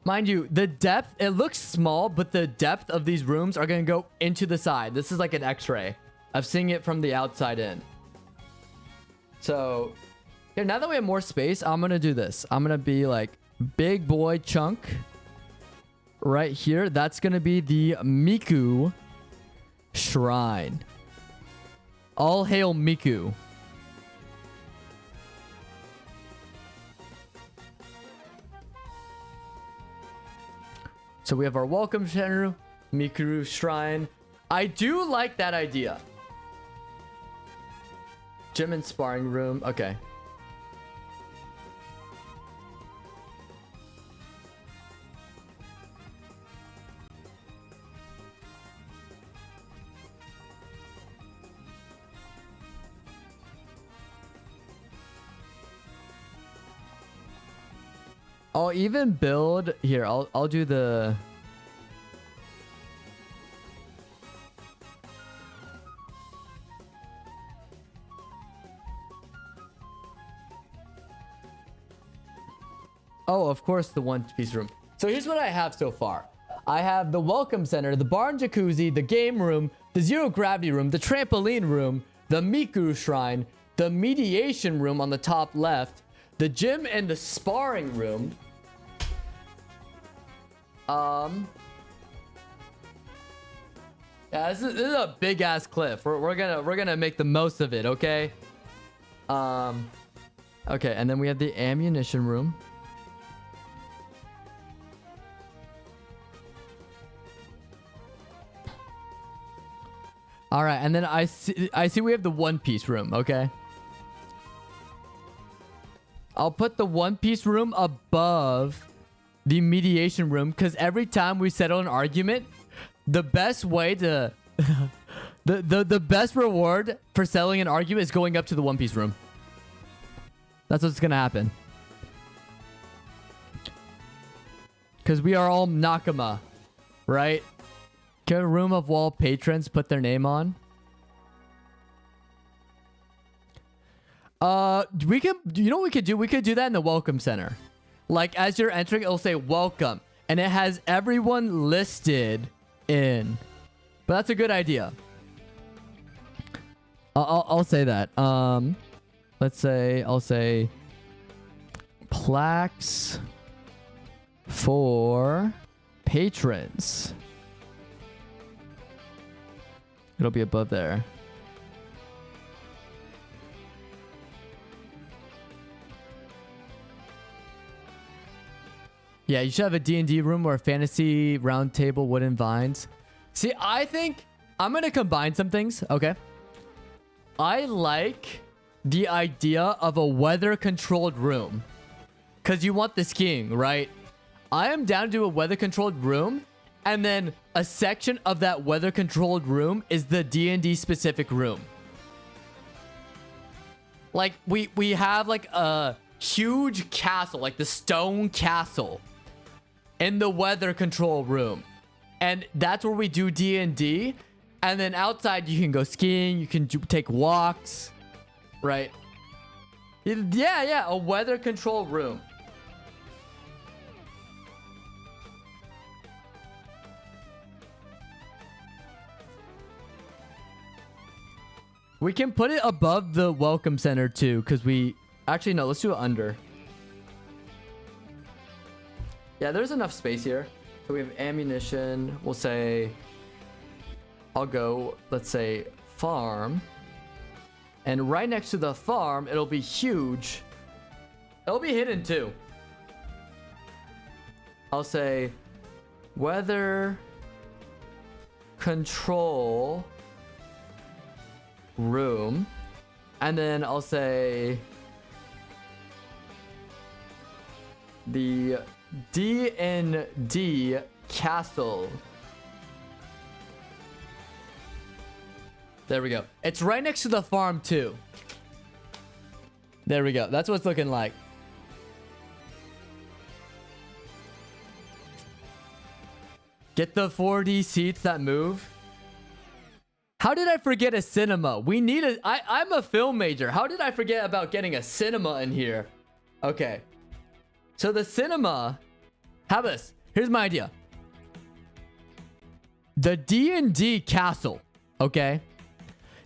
Mind you, the depth, it looks small, but the depth of these rooms are going to go into the side. This is like an x-ray of seeing it from the outside in. So, here, now that we have more space, I'm going to do this. I'm going to be like big boy chunk right here. That's going to be the Miku Shrine. All hail Miku. So we have our welcome center, Miku Shrine. I do like that idea. Gym and sparring room. Okay. I'll even build here. I'll do the. Oh, of course, the one-piece room. So here's what I have so far. I have the welcome center, the bar and jacuzzi, the game room, the zero gravity room, the trampoline room, the Miku shrine, the mediation room on the top left, the gym and the sparring room. Yeah, this is a big ass cliff. We're gonna make the most of it, okay? Okay, and then we have the ammunition room. All right, and then I see we have the One Piece room, okay? I'll put the One Piece room above the mediation room because every time we settle an argument, the best way to the best reward for settling an argument is going up to the One Piece room. That's what's gonna happen. Because we are all Nakama, right? Can a room of wall patrons put their name on? We can, you know what we could do? We could do that in the welcome center. Like as you're entering, it'll say welcome. And it has everyone listed in. But that's a good idea. I'll say that. Let's say, I'll say plaques for patrons. It'll be above there. Yeah, you should have a D&D room or a fantasy round table, wooden vines. See, I think I'm going to combine some things, okay? I like the idea of a weather-controlled room. Because you want the skiing, right? I am down to do a weather-controlled room. And then a section of that weather-controlled room is the D&D specific room. Like, we have like a huge castle, like the stone castle in the weather control room. And that's where we do D&D. And then outside you can go skiing, you can take walks, right? Yeah, a weather control room. We can put it above the welcome center too, because we... Actually, no, let's do it under. Yeah, there's enough space here. So we have ammunition. We'll say... I'll go, let's say, farm. And right next to the farm, it'll be huge. It'll be hidden too. I'll say... Weather... Control... room, and then I'll say the D&D castle. There we go. It's right next to the farm too. There we go. That's what it's looking like. Get the 4D seats that move. How did I forget a cinema? We need a... I'm a film major. How did I forget about getting a cinema in here? Okay. So the cinema... How about this? Here's my idea. The D&D castle, okay?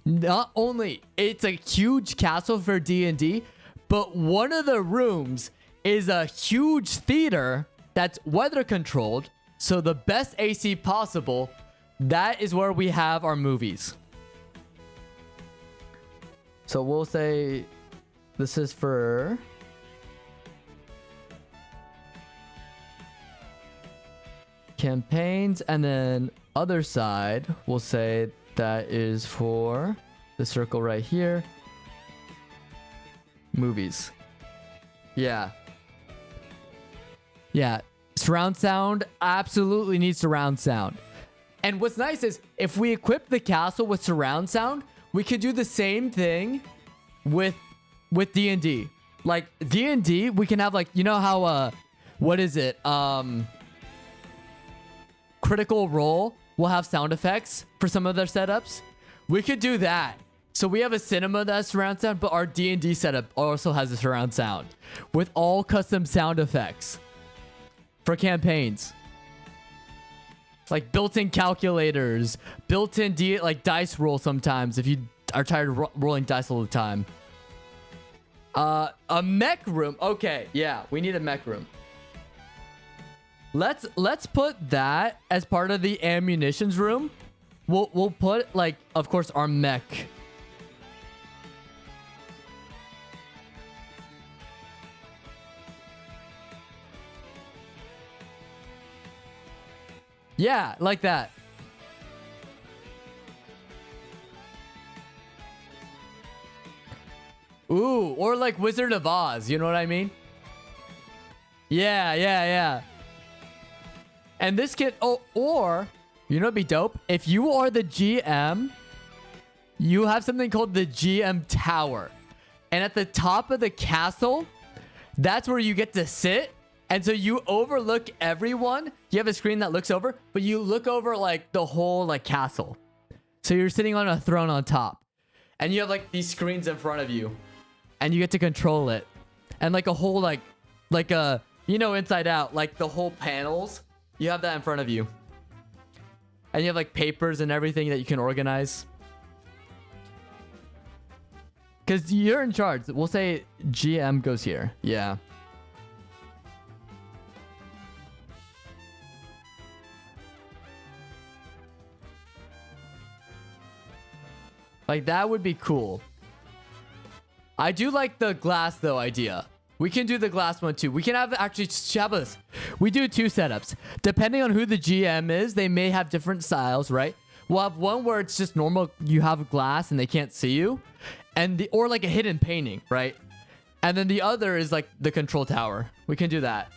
Not only it's a huge castle for D&D, but one of the rooms is a huge theater that's weather controlled. So the best AC possible... That is where we have our movies. So we'll say this is for campaigns, and then other side we'll say that is for the circle right here. Movies. Yeah. Yeah. Surround sound absolutely needs surround sound. And what's nice is if we equip the castle with surround sound, we could do the same thing with D&D. Like D&D, we can have like, you know how what is it? Critical Role will have sound effects for some of their setups. We could do that. So we have a cinema that has surround sound, but our D&D setup also has a surround sound with all custom sound effects for campaigns. Like built-in calculators, built-in like dice roll sometimes if you are tired of rolling dice all the time. A mech room. Okay, yeah, we need a mech room. Let's put that as part of the ammunitions room. We'll put, like, of course, our mech. Yeah, like that. Ooh, or like Wizard of Oz, you know what I mean? Yeah. And this can, or, you know what'd be dope? If you are the GM, you have something called the GM Tower. And at the top of the castle, that's where you get to sit. And so you overlook everyone. You have a screen that looks over, but you look over like the whole like castle. So you're sitting on a throne on top. And you have like these screens in front of you. And you get to control it. And like a whole like a, you know, Inside Out, like the whole panels. You have that in front of you. And you have like papers and everything that you can organize. Because you're in charge. We'll say GM goes here. Yeah. Like that would be cool. I do like the glass though idea. We can do the glass one too. We can have actually Shabbos. We do two setups. Depending on who the GM is, they may have different styles, right? We'll have one where it's just normal. You have glass and they can't see you. And or like a hidden painting, right? And then the other is like the control tower. We can do that.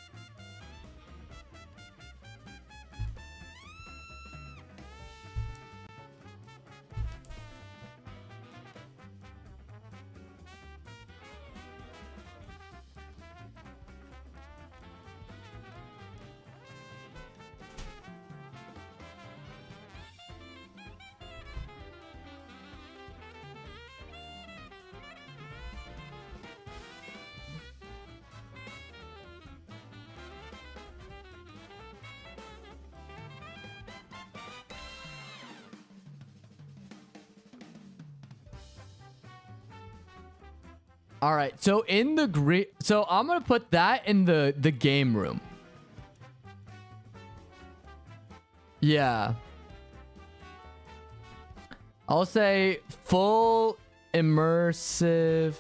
All right, so in the green, so I'm gonna put that in the game room. Yeah. I'll say full immersive.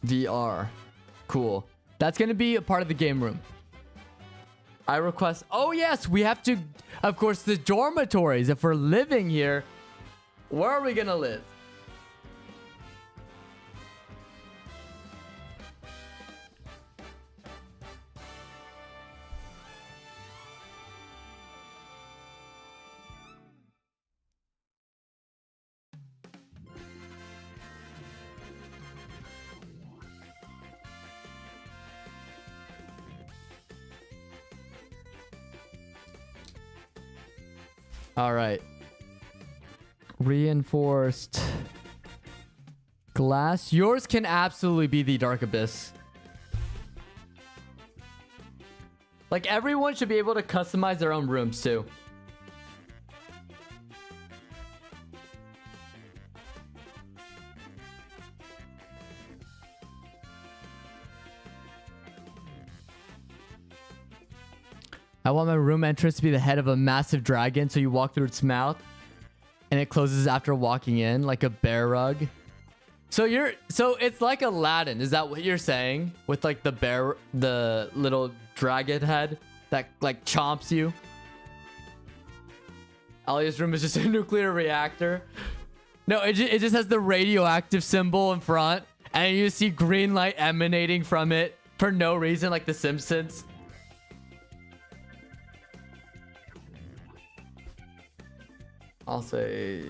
VR. Cool. That's gonna be a part of the game room. I request. Oh yes, we have to. Of course, the dormitories. If we're living here. Where are we gonna live? All right. Reinforced glass. Yours can absolutely be the Dark Abyss. Like everyone should be able to customize their own rooms too. I want my room entrance to be the head of a massive dragon, so you walk through its mouth. And it closes after walking in, like a bear rug. So it's like Aladdin. Is that what you're saying? With like the little dragon head that like chomps you. Alia's room is just a nuclear reactor. No, it just has the radioactive symbol in front. And you see green light emanating from it for no reason, like The Simpsons. I'll say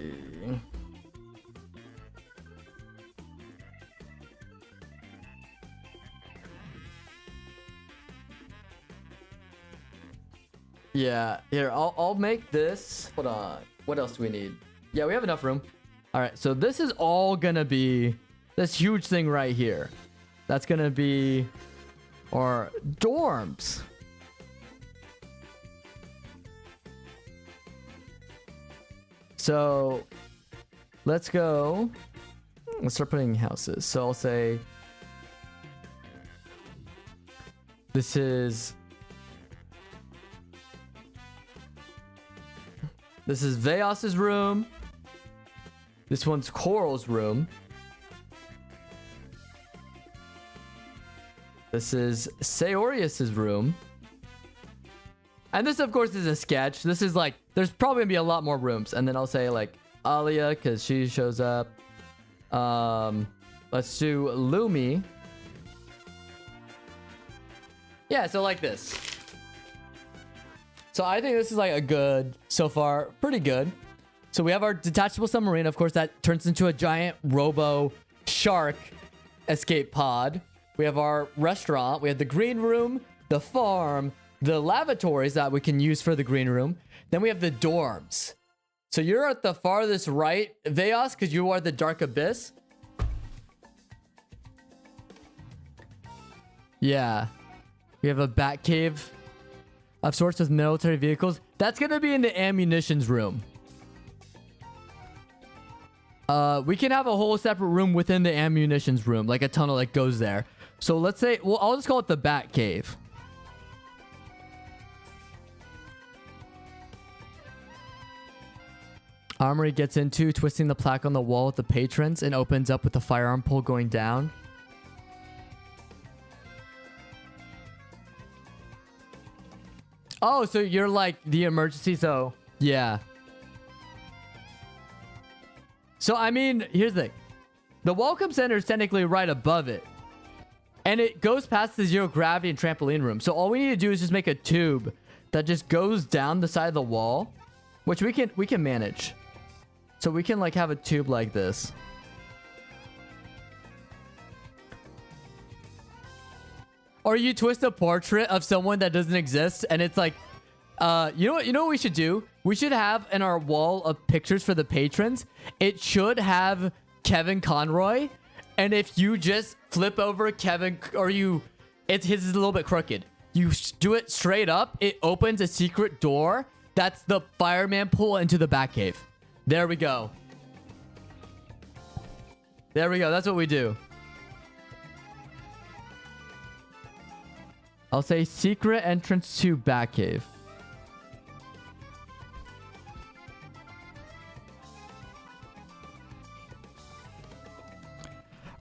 Yeah, here, I'll make this. Hold on. What else do we need? Yeah, we have enough room. All right, so this is all gonna be this huge thing right here. That's gonna be our dorms. So let's go. Let's start putting houses. So I'll say this is Veyos's room. This one's Coral's room. This is Seyorias' room. And this, of course, is a sketch. This is like, there's probably gonna be a lot more rooms. And then I'll say like Alia, because she shows up. Let's do Lumi. Yeah, so like this. So I think this is like a good, so far, pretty good. So we have our detachable submarine. Of course, that turns into a giant robo shark escape pod. We have our restaurant. We have the green room, the farm, the lavatories that we can use for the green room. Then we have the dorms. So you're at the farthest right, Veyos, because you are the dark abyss. Yeah. We have a bat cave of sorts with military vehicles. That's going to be in the ammunitions room. We can have a whole separate room within the ammunitions room, like a tunnel that goes there. So let's say, well, I'll just call it the bat cave. Armory gets into twisting the plaque on the wall with the patrons and opens up with the firearm pole going down. Oh, so you're like the emergency, so yeah. So, I mean, here's the thing. The welcome center is technically right above it. And it goes past the zero gravity and trampoline room. So all we need to do is just make a tube that just goes down the side of the wall, which we can manage. So we can like have a tube like this. Or you twist a portrait of someone that doesn't exist and it's like, you know what we should do? We should have in our wall of pictures for the patrons, it should have Kevin Conroy. And if you just flip over Kevin, or his is a little bit crooked. You do it straight up, it opens a secret door. That's the fireman pool into the Batcave. There we go. There we go. That's what we do. I'll say secret entrance to Batcave.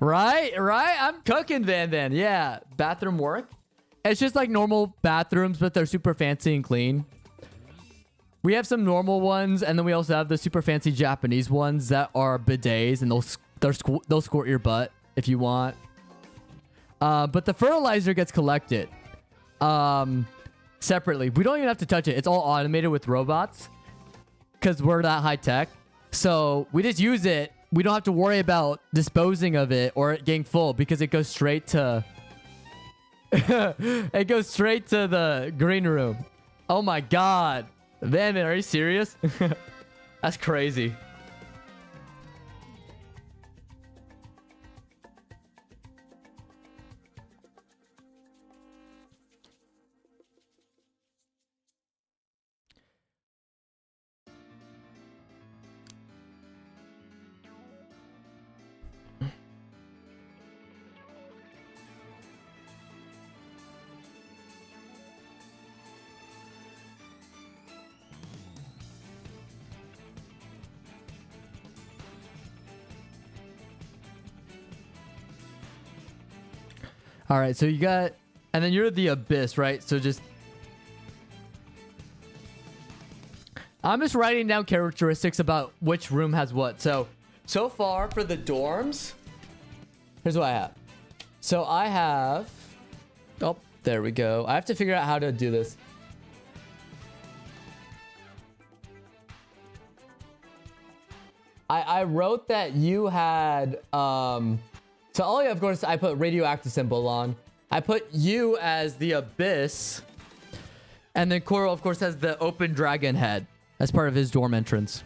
Right? I'm cooking, Van. Yeah. Bathroom work. It's just like normal bathrooms, but they're super fancy and clean. We have some normal ones, and then we also have the super fancy Japanese ones that are bidets, and they'll squirt your butt if you want. But the fertilizer gets collected separately. We don't even have to touch it. It's all automated with robots because we're that high tech. So we just use it. We don't have to worry about disposing of it or it getting full because it goes straight to it goes straight to the green room. Oh my god. Van, are you serious? That's crazy. All right, so you got, and then you're the abyss, right? So just, I'm just writing down characteristics about which room has what. So far for the dorms, here's what I have. So I have, oh, there we go. I have to figure out how to do this. I wrote that you had, so Alia, of course, I put radioactive symbol on. I put you as the abyss. And then Coral, of course, has the open dragon head as part of his dorm entrance.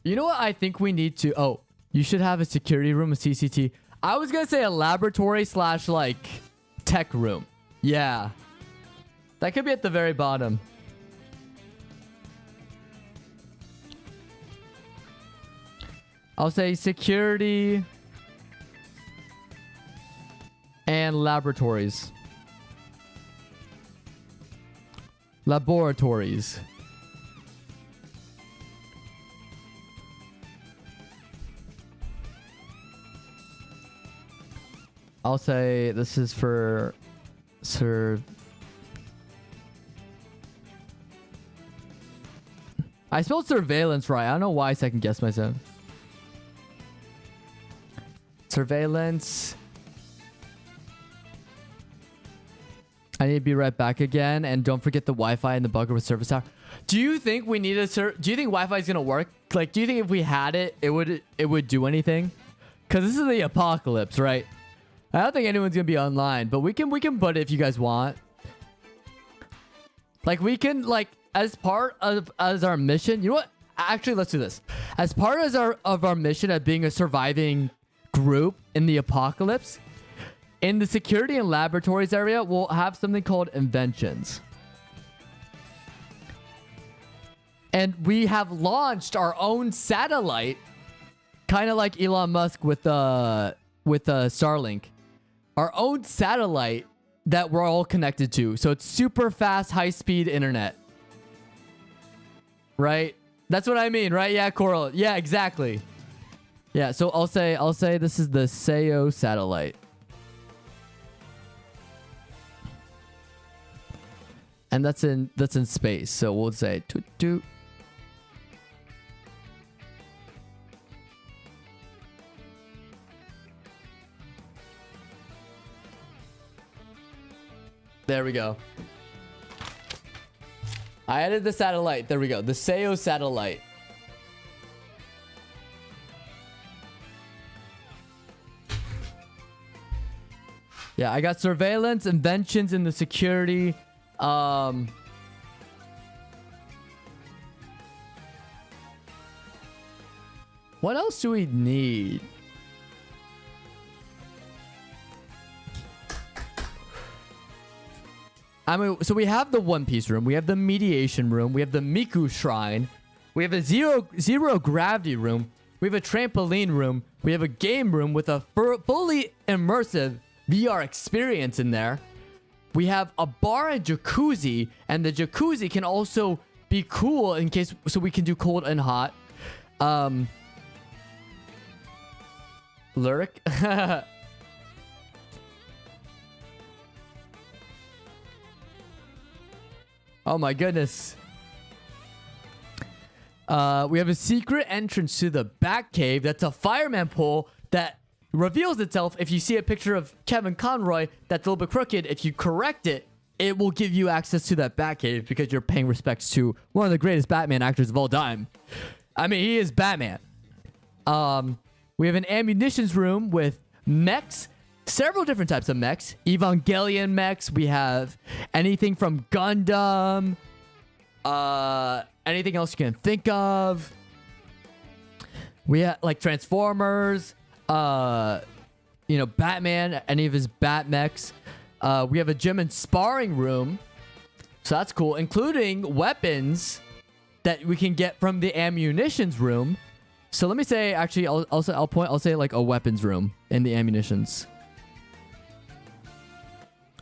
You know what I think we need to... Oh, you should have a security room, a CCT. I was going to say a laboratory slash, like, tech room. Yeah. That could be at the very bottom. I'll say security and laboratories. Laboratories. I'll say this is for Sir. I spelled surveillance right. I don't know why I second guessed myself. Surveillance. I need to be right back again, and don't forget the Wi-Fi and the bugger with service tower. Do you think we need a do you think Wi-Fi is gonna work? Like, do you think if we had it, it would do anything? Because this is the apocalypse, right? I don't think anyone's gonna be online, but we can put it if you guys want. Like, we can, like, as part of our mission. You know what? Actually, let's do this. As part of our mission of being a surviving group in the apocalypse, in the security and laboratories area, we'll have something called inventions. And we have launched our own satellite, kind of like Elon Musk with Starlink. Our own satellite that we're all connected to. So it's super fast, high-speed internet. Right? That's what I mean, right? Yeah, Coral. Yeah, exactly. Yeah, so I'll say this is the Seyorias satellite. And that's in space. So we'll say toot toot. There we go. I added the satellite. There we go. The Seyorias satellite. Yeah, I got surveillance, inventions in the security. What else do we need? I mean, so we have the One Piece room, we have the mediation room, we have the Miku shrine, we have a zero gravity room, we have a trampoline room, we have a game room with a fully immersive VR experience in there. We have a bar and jacuzzi, and the jacuzzi can also be cool in case, so we can do cold and hot. Lyric. Oh my goodness. We have a secret entrance to the back cave. That's a fireman pole that reveals itself if you see a picture of Kevin Conroy that's a little bit crooked. If you correct it, it will give you access to that back cave because you're paying respects to one of the greatest Batman actors of all time. I mean, he is Batman. We have an ammunitions room with mechs. Several different types of mechs. Evangelion mechs. We have anything from Gundam. Anything else you can think of. We have like Transformers. You know, Batman. Any of his Bat mechs. We have a gym and sparring room. So that's cool. Including weapons that we can get from the ammunitions room. So let me say, actually, I'll say like a weapons room in the ammunitions.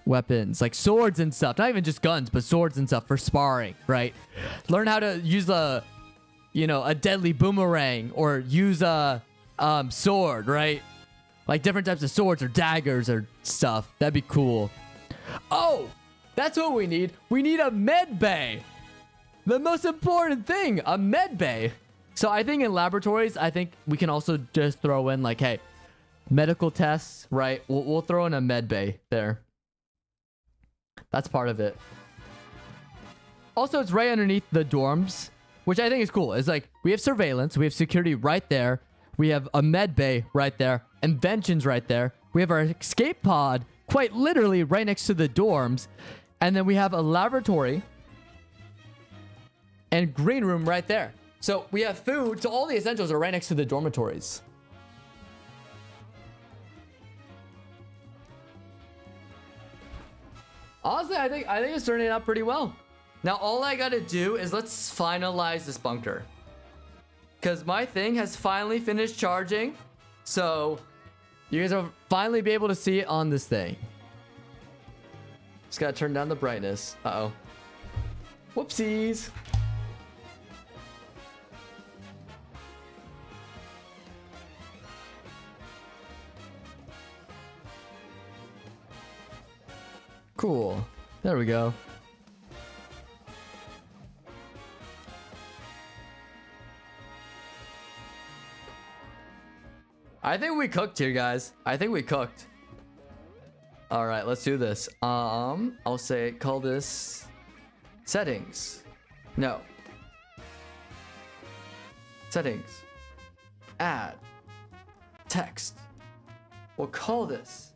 Weapons like swords and stuff, not even just guns, but swords and stuff for sparring, right? Learn how to use a deadly boomerang or use a sword, right? Like different types of swords or daggers or stuff. That'd be cool. Oh, that's what we need. We need a med bay. The most important thing, a med bay. So I think in laboratories, I think we can also just throw in like, hey, medical tests, right? We'll throw in a med bay there. That's part of it. Also, it's right underneath the dorms. which I think is cool. It's like we have surveillance, we have security right there, we have a med bay right there, inventions right there, we have our escape pod quite literally right next to the dorms, and then we have a laboratory and green room right there. So we have food, so all the essentials are right next to the dormitories. Honestly, I think it's turning out pretty well. Now all I gotta do is let's finalize this bunker, because my thing has finally finished charging. So you guys will finally be able to see it on this thing. Just gotta turn down the brightness. Uh-oh. Whoopsies. Cool. There we go. I think we cooked here, guys. I think we cooked. All right, let's do this. I'll say call this settings. No. Settings. Add. Text. We'll call this.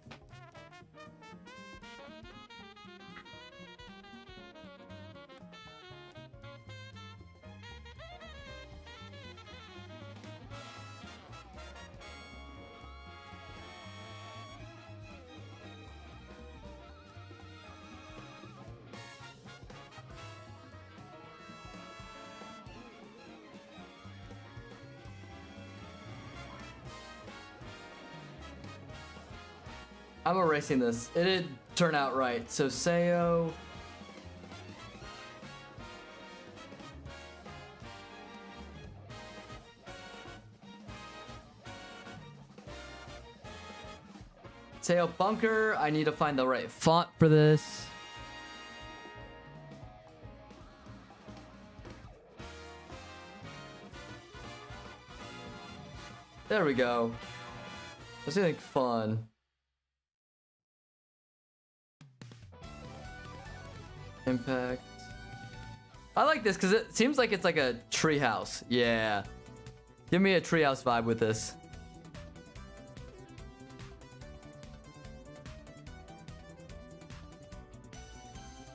I'm erasing this. It did turn out right. So Seyo. Seyo bunker. I need to find the right font for this. There we go. Let's do something fun. Impact. I like this because it seems like it's like a treehouse. Yeah. Give me a treehouse vibe with this.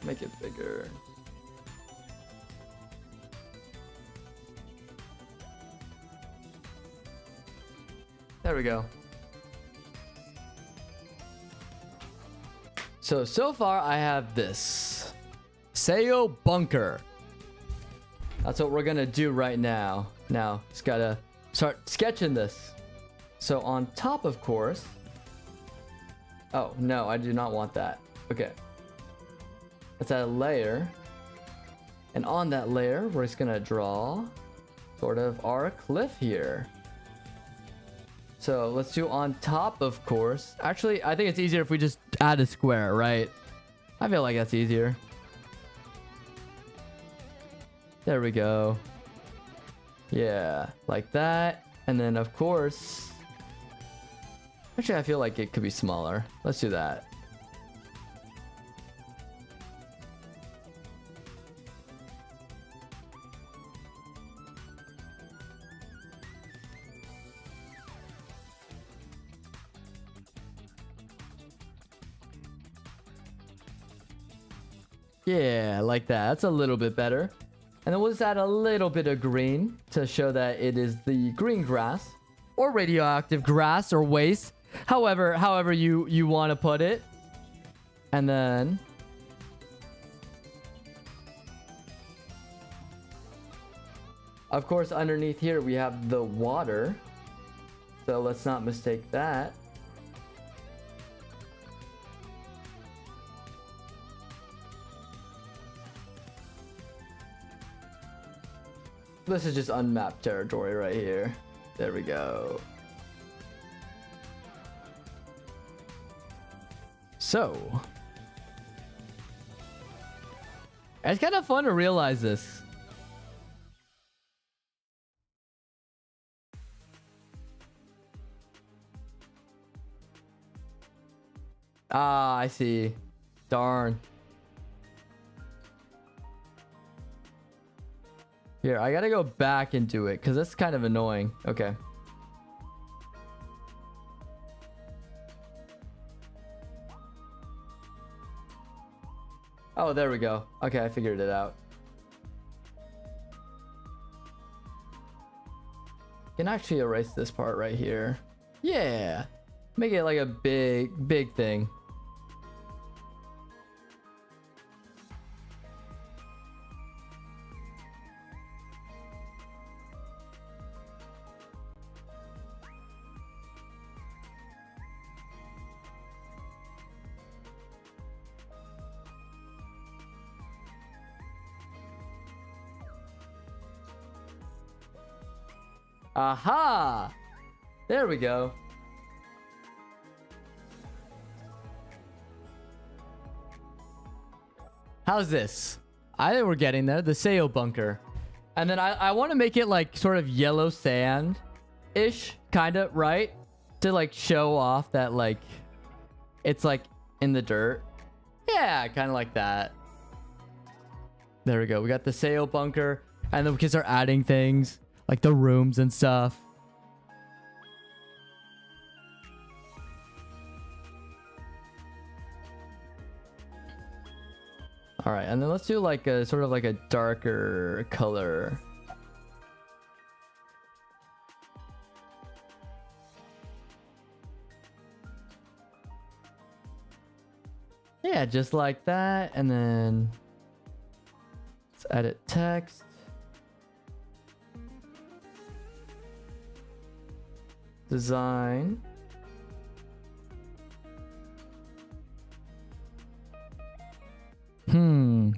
Make it bigger. There we go. So far I have this. Seyo bunker. That's what we're gonna do right now. Now, just gotta start sketching this. So on top, of course. Oh, no, I do not want that. Okay. Let's add a layer. And on that layer, we're just gonna draw sort of our cliff here. So let's do on top, of course. Actually, I think it's easier if we just add a square, right? I feel like that's easier. There we go. Yeah, like that. And then, of course... Actually, I feel like it could be smaller. Let's do that. Yeah, like that. That's a little bit better. And then we'll just add a little bit of green to show that it is the green grass or radioactive grass or waste. However you want to put it. And then of course underneath here we have the water. So let's not mistake that. This is just unmapped territory right here. There we go. So, it's kind of fun to realize this. Ah, I see. Darn. Here, I gotta go back and do it because that's kind of annoying. Okay. Oh, there we go. Okay, I figured it out. Can actually erase this part right here. Yeah. Make it like a big thing. Aha! There we go. How's this? I think we're getting there. The sail bunker. And then I want to make it like sort of yellow sand-ish, kind of, right? To like show off that like it's like in the dirt. Yeah, kind of like that. There we go. We got the sail bunker. And then we can start adding things. Like the rooms and stuff. All right, and then let's do like a sort of like a darker color. Yeah, just like that. And then let's edit text. Design.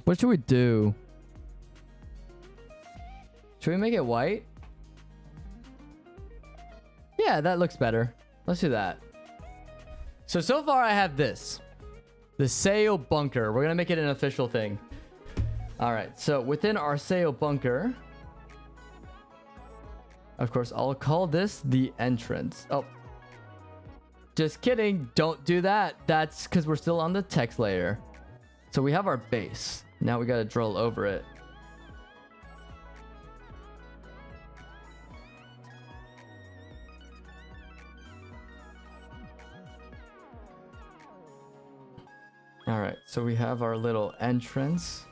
What should we do? Should we make it white? Yeah, that looks better. Let's do that. So far I have this. The sail bunker. We're gonna make it an official thing. All right, so within our sail bunker, of course, I'll call this the entrance. Oh, just kidding. Don't do that. That's because we're still on the text layer. So we have our base. Now we got to drill over it. All right. So we have our little entrance.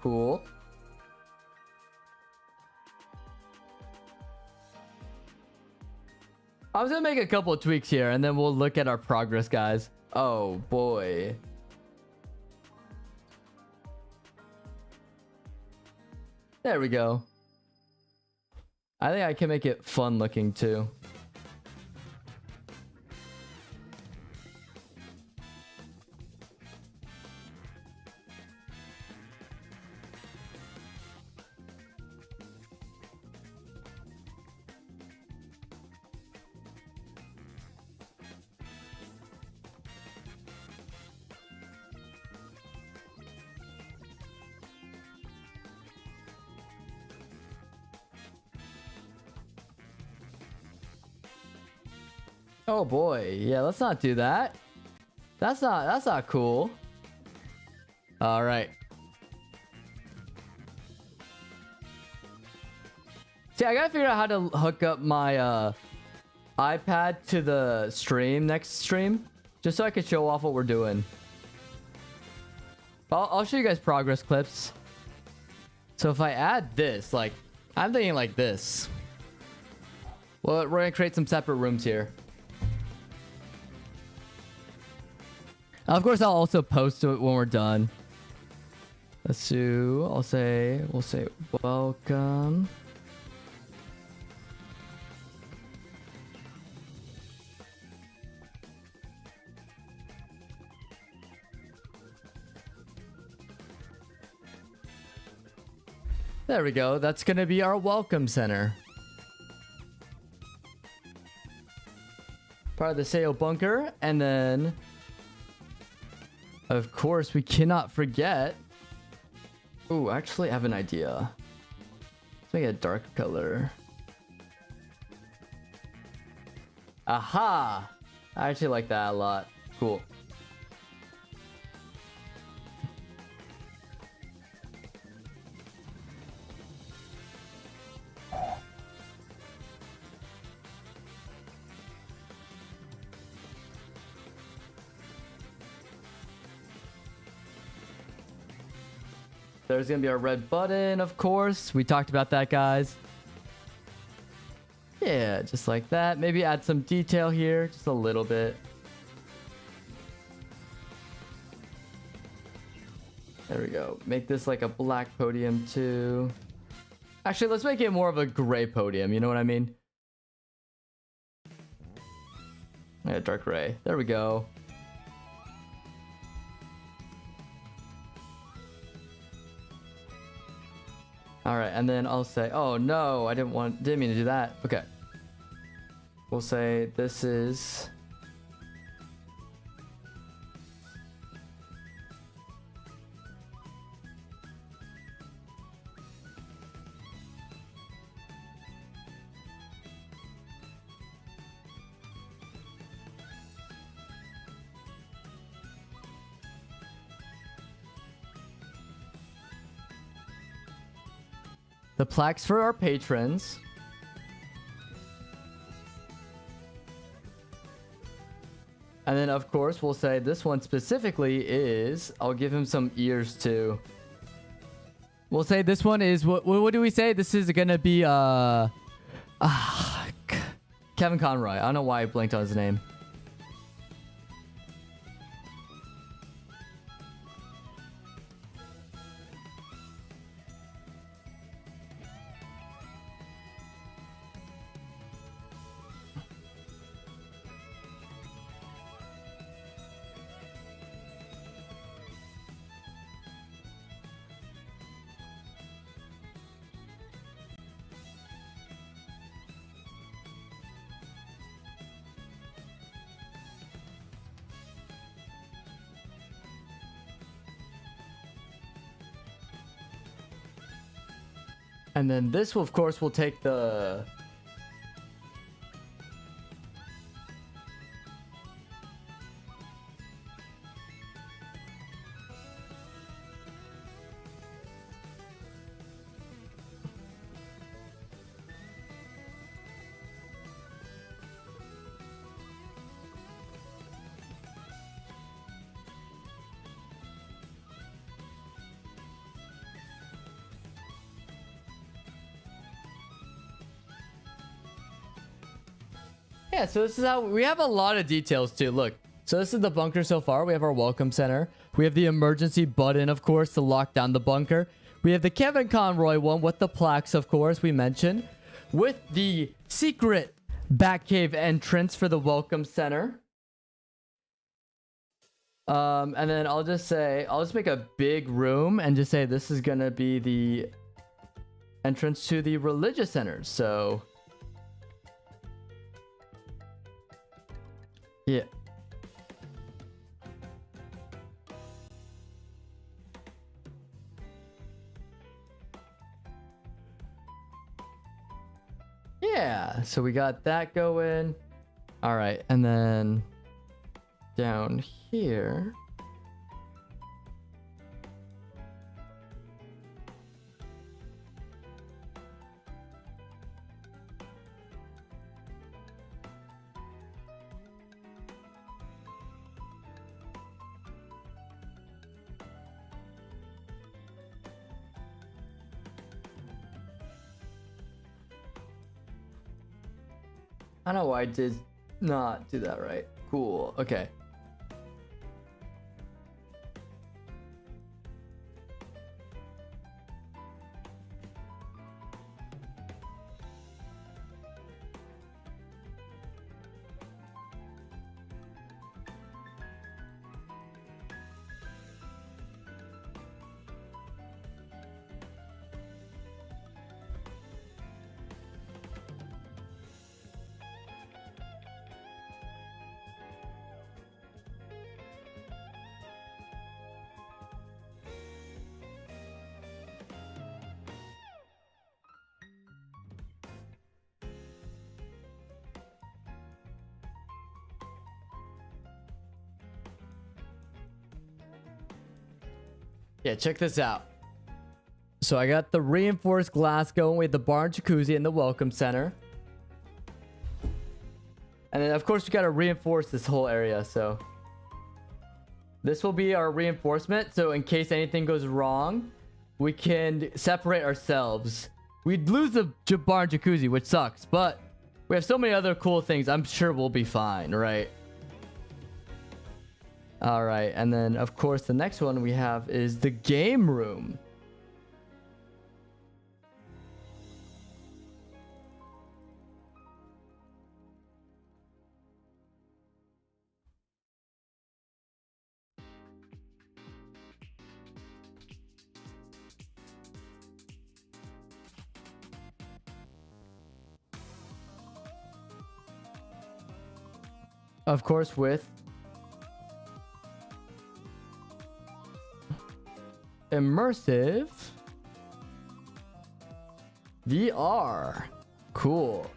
Cool. I was gonna make a couple of tweaks here and then we'll look at our progress, guys. Oh boy. There we go. I think I can make it fun looking too. Oh boy, yeah, let's not do that. That's not cool. All right. See, I gotta figure out how to hook up my iPad to the stream next stream, just so I can show off what we're doing. I'll show you guys progress clips. So if I add this, like, I'm thinking like this. Well, we're gonna create some separate rooms here. Of course, I'll also post it when we're done. Let's do, we'll say welcome. There we go. That's going to be our welcome center. Part of the sail bunker. And then, of course, we cannot forget. Ooh, actually, I have an idea. Let's make it a dark color. Aha! I actually like that a lot. Cool. There's gonna be a red button, of course. We talked about that, guys. Yeah, just like that. Maybe add some detail here, just a little bit. There we go. Make this like a black podium too. Actually, let's make it more of a gray podium. You know what I mean? Yeah, dark gray. There we go. All right, and then I'll say, oh no, didn't mean to do that. Okay. We'll say this is the plaques for our patrons. And then, of course, we'll say this one specifically is... I'll give him some ears, too. We'll say this one is... What do we say? This is going to be... Kevin Conroy. I don't know why I blanked on his name. And then this, will, of course, will take the... Yeah, so this is how we have a lot of details too. Look, so this is the bunker so far. We have our welcome center. We have the emergency button, of course, to lock down the bunker. We have the Kevin Conroy one with the plaques, of course, we mentioned. With the secret Batcave entrance for the welcome center. And then I'll just make a big room and just say this is gonna be the entrance to the religious center. So yeah. Yeah, so we got that going. All right, and then down here. I don't know why I did not do that right. Cool. Okay. Yeah, check this out. So I got the reinforced glass going with the bar and jacuzzi and the welcome center. And then, of course, we got to reinforce this whole area. So this will be our reinforcement. So in case anything goes wrong, we can separate ourselves. We'd lose the bar and jacuzzi, which sucks. But we have so many other cool things. I'm sure we'll be fine, right? All right. And then, of course, the next one we have is the game room. Of course, with immersive VR. Cool.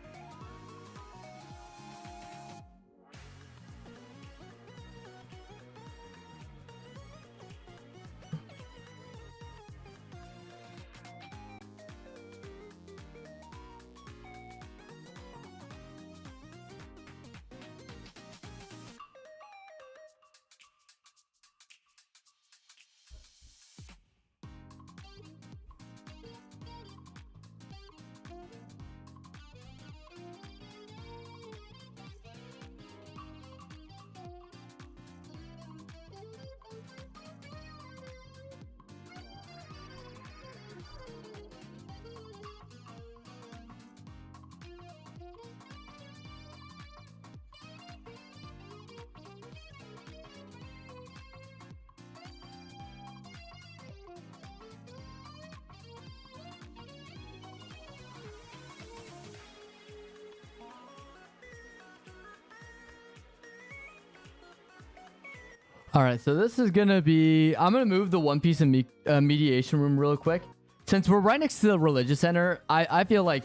All right, so this is gonna be, I'm gonna move the One Piece and mediation room real quick. Since we're right next to the religious center, I feel like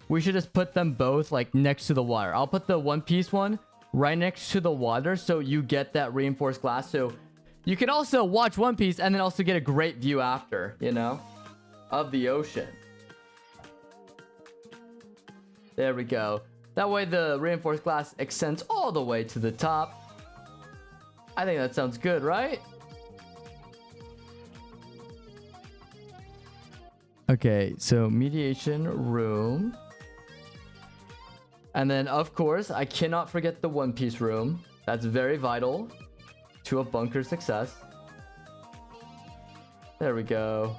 we should just put them both like next to the water. I'll put the One Piece one right next to the water so you get that reinforced glass. So you can also watch One Piece and then also get a great view after, you know, of the ocean. There we go. That way the reinforced glass extends all the way to the top. I think that sounds good, right? Okay, so mediation room. And then, of course, I cannot forget the One Piece room. That's very vital to a bunker success. There we go.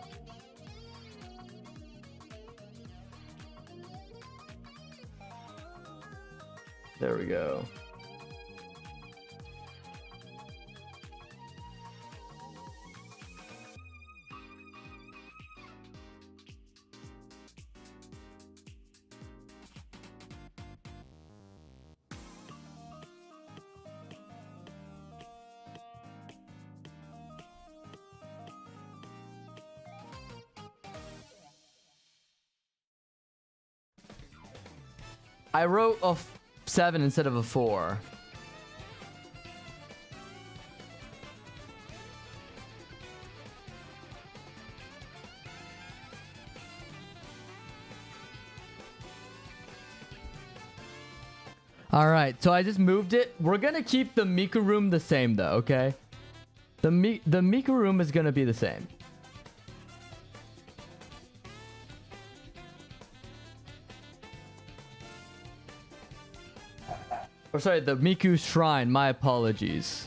There we go. I wrote a 7 instead of a 4. All right, so I just moved it. We're gonna keep the Miku room the same though, okay? The Miku room is gonna be the same. Or sorry, the Miku Shrine. My apologies.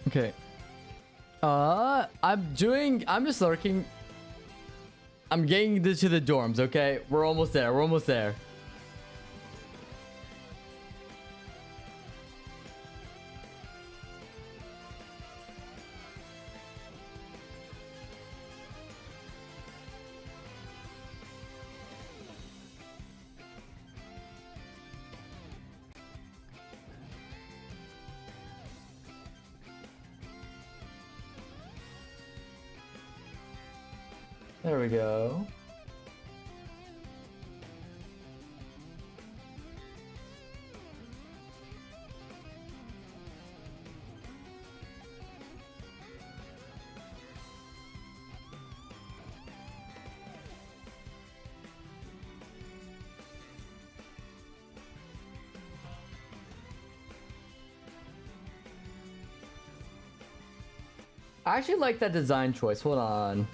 Okay. I'm just lurking. I'm getting to the dorms, okay? We're almost there. We're almost there. There we go. I actually like that design choice. Hold on.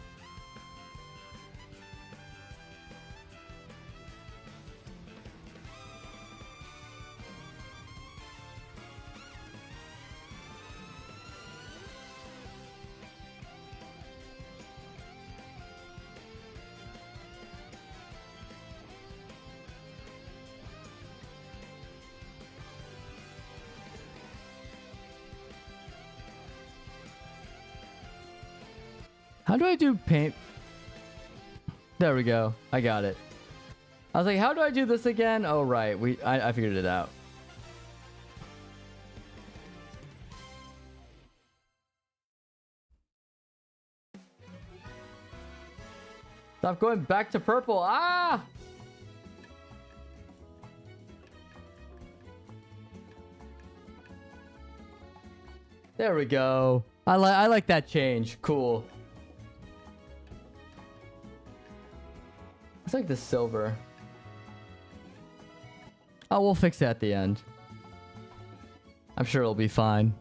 How do I do paint? There we go. I got it. I was like, how do I do this again? Oh, right. I figured it out. Stop going back to purple. Ah! There we go. I like that change. Cool. It's like the silver. Oh, we'll fix it at the end. I'm sure it'll be fine.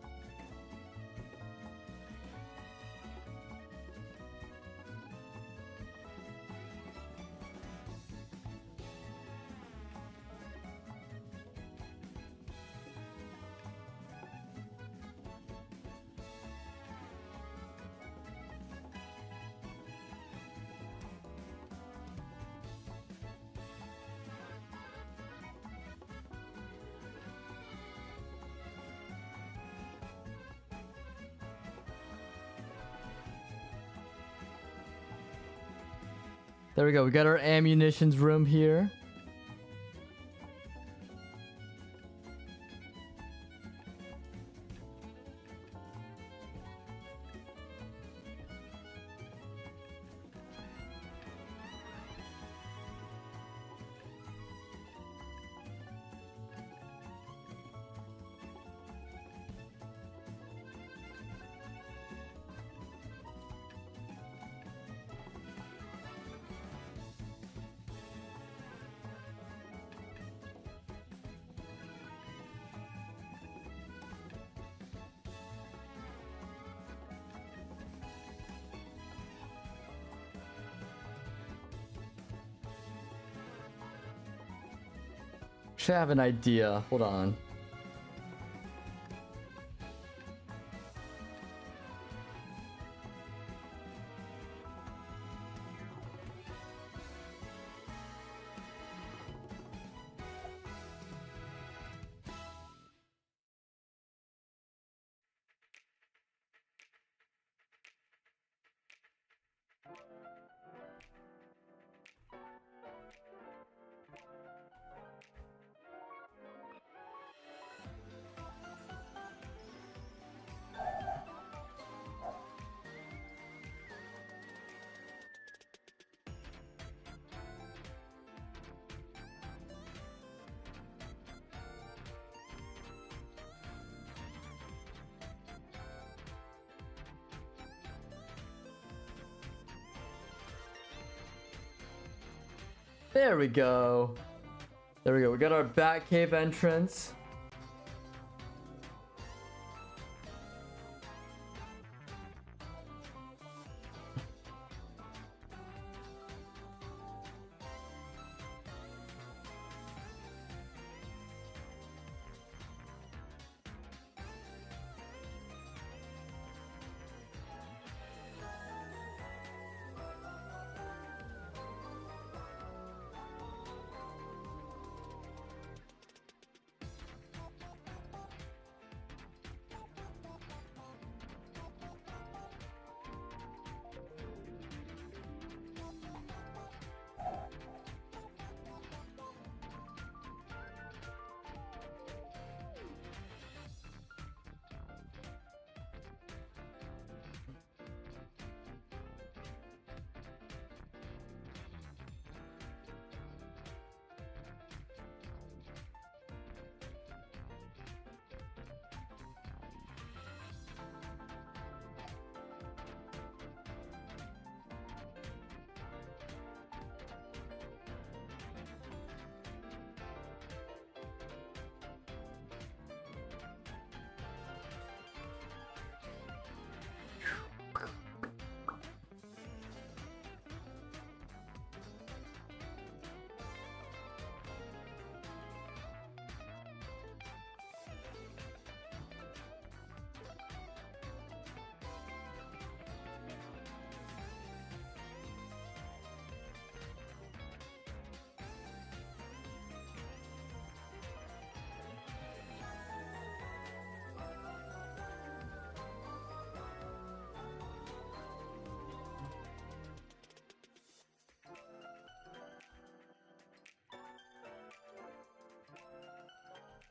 There we go. We got our ammunitions room here. Should have an idea. Hold on. There we go. There we go. We got our Bat Cave entrance.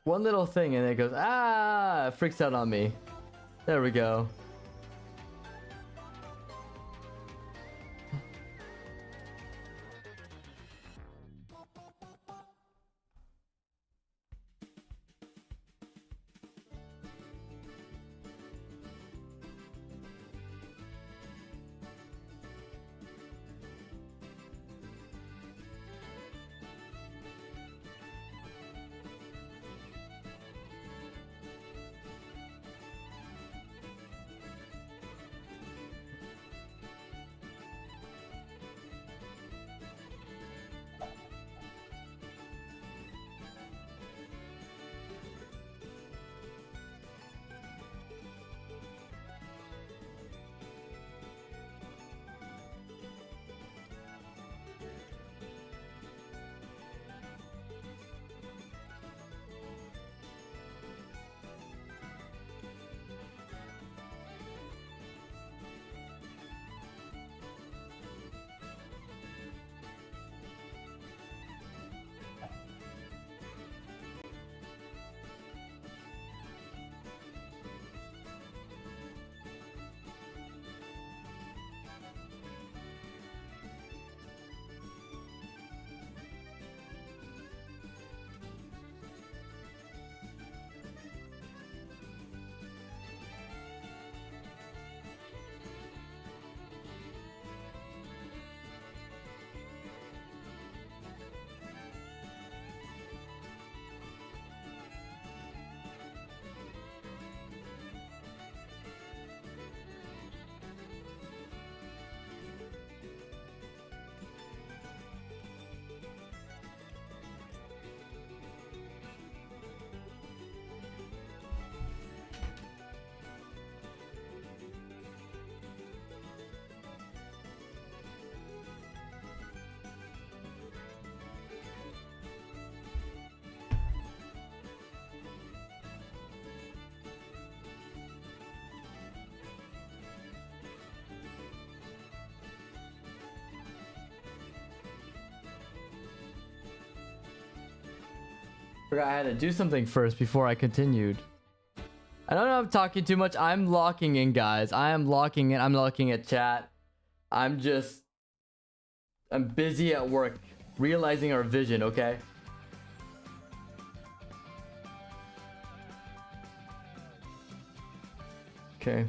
One little thing and it goes, ah, it freaks out on me. There we go. Forgot I had to do something first before I continued. I don't know if I'm talking too much. I'm locking in, guys. I am locking in. I'm looking at chat. I'm busy at work, realizing our vision, okay? Okay.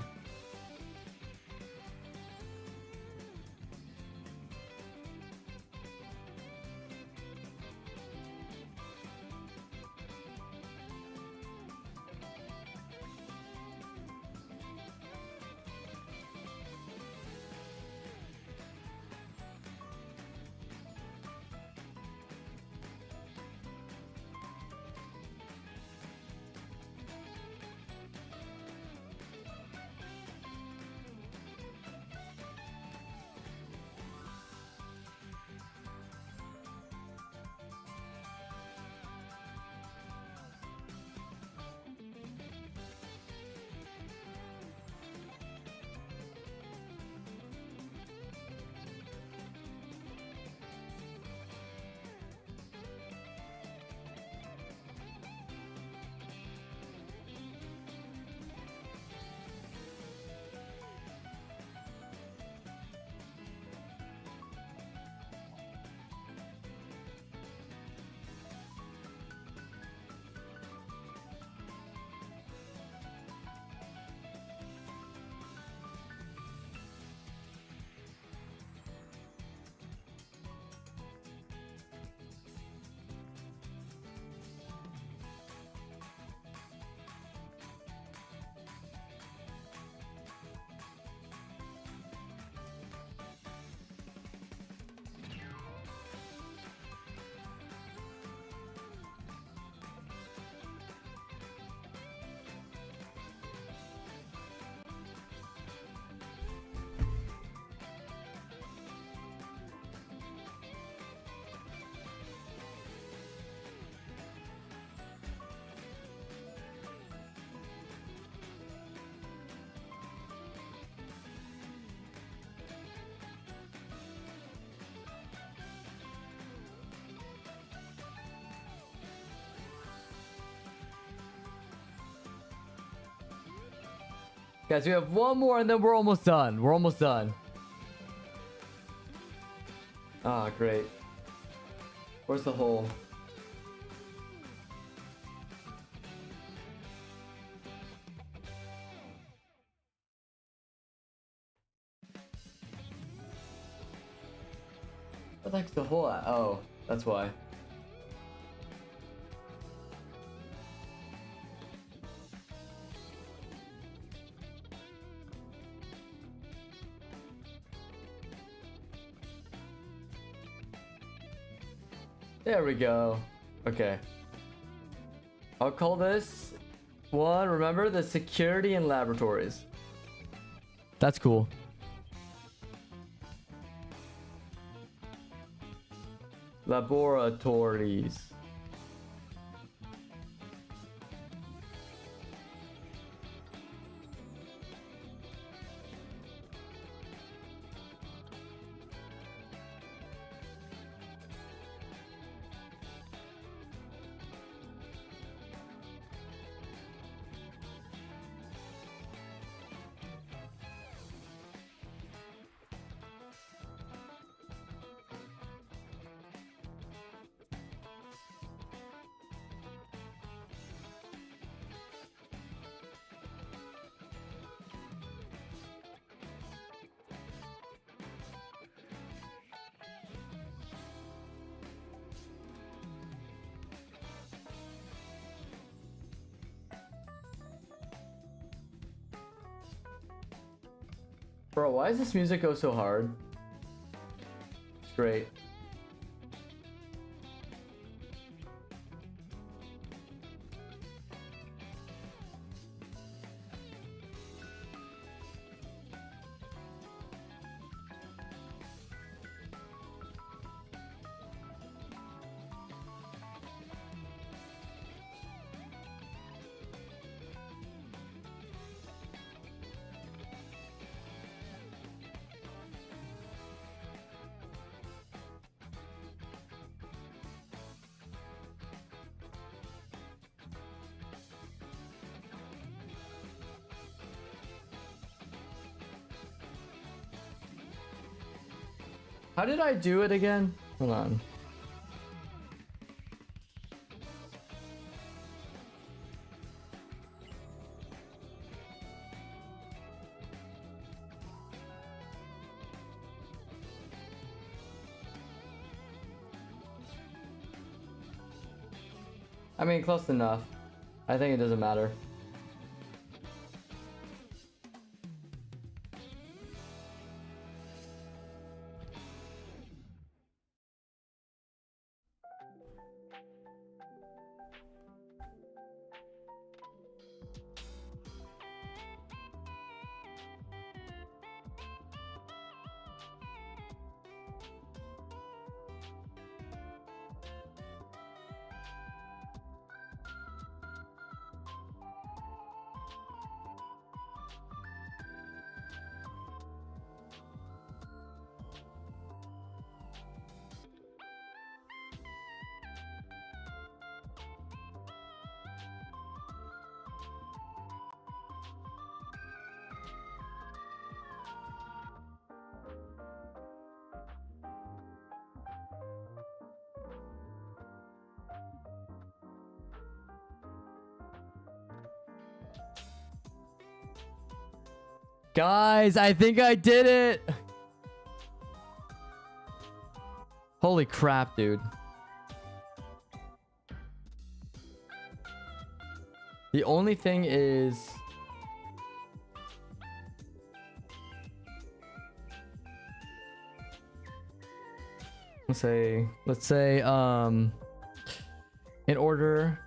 Guys, we have one more and then we're almost done. We're almost done. Ah, great. Where's the hole? What the heck's the hole at? Oh, that's why. There we go. Okay. I'll call this one, remember, the security and laboratories. That's cool. Laboratories. Bro, why does this music go so hard? It's great. How did I do it again? Hold on. I mean, close enough. I think it doesn't matter. Guys, I think I did it. Holy crap, dude. The only thing is... let's say, in order...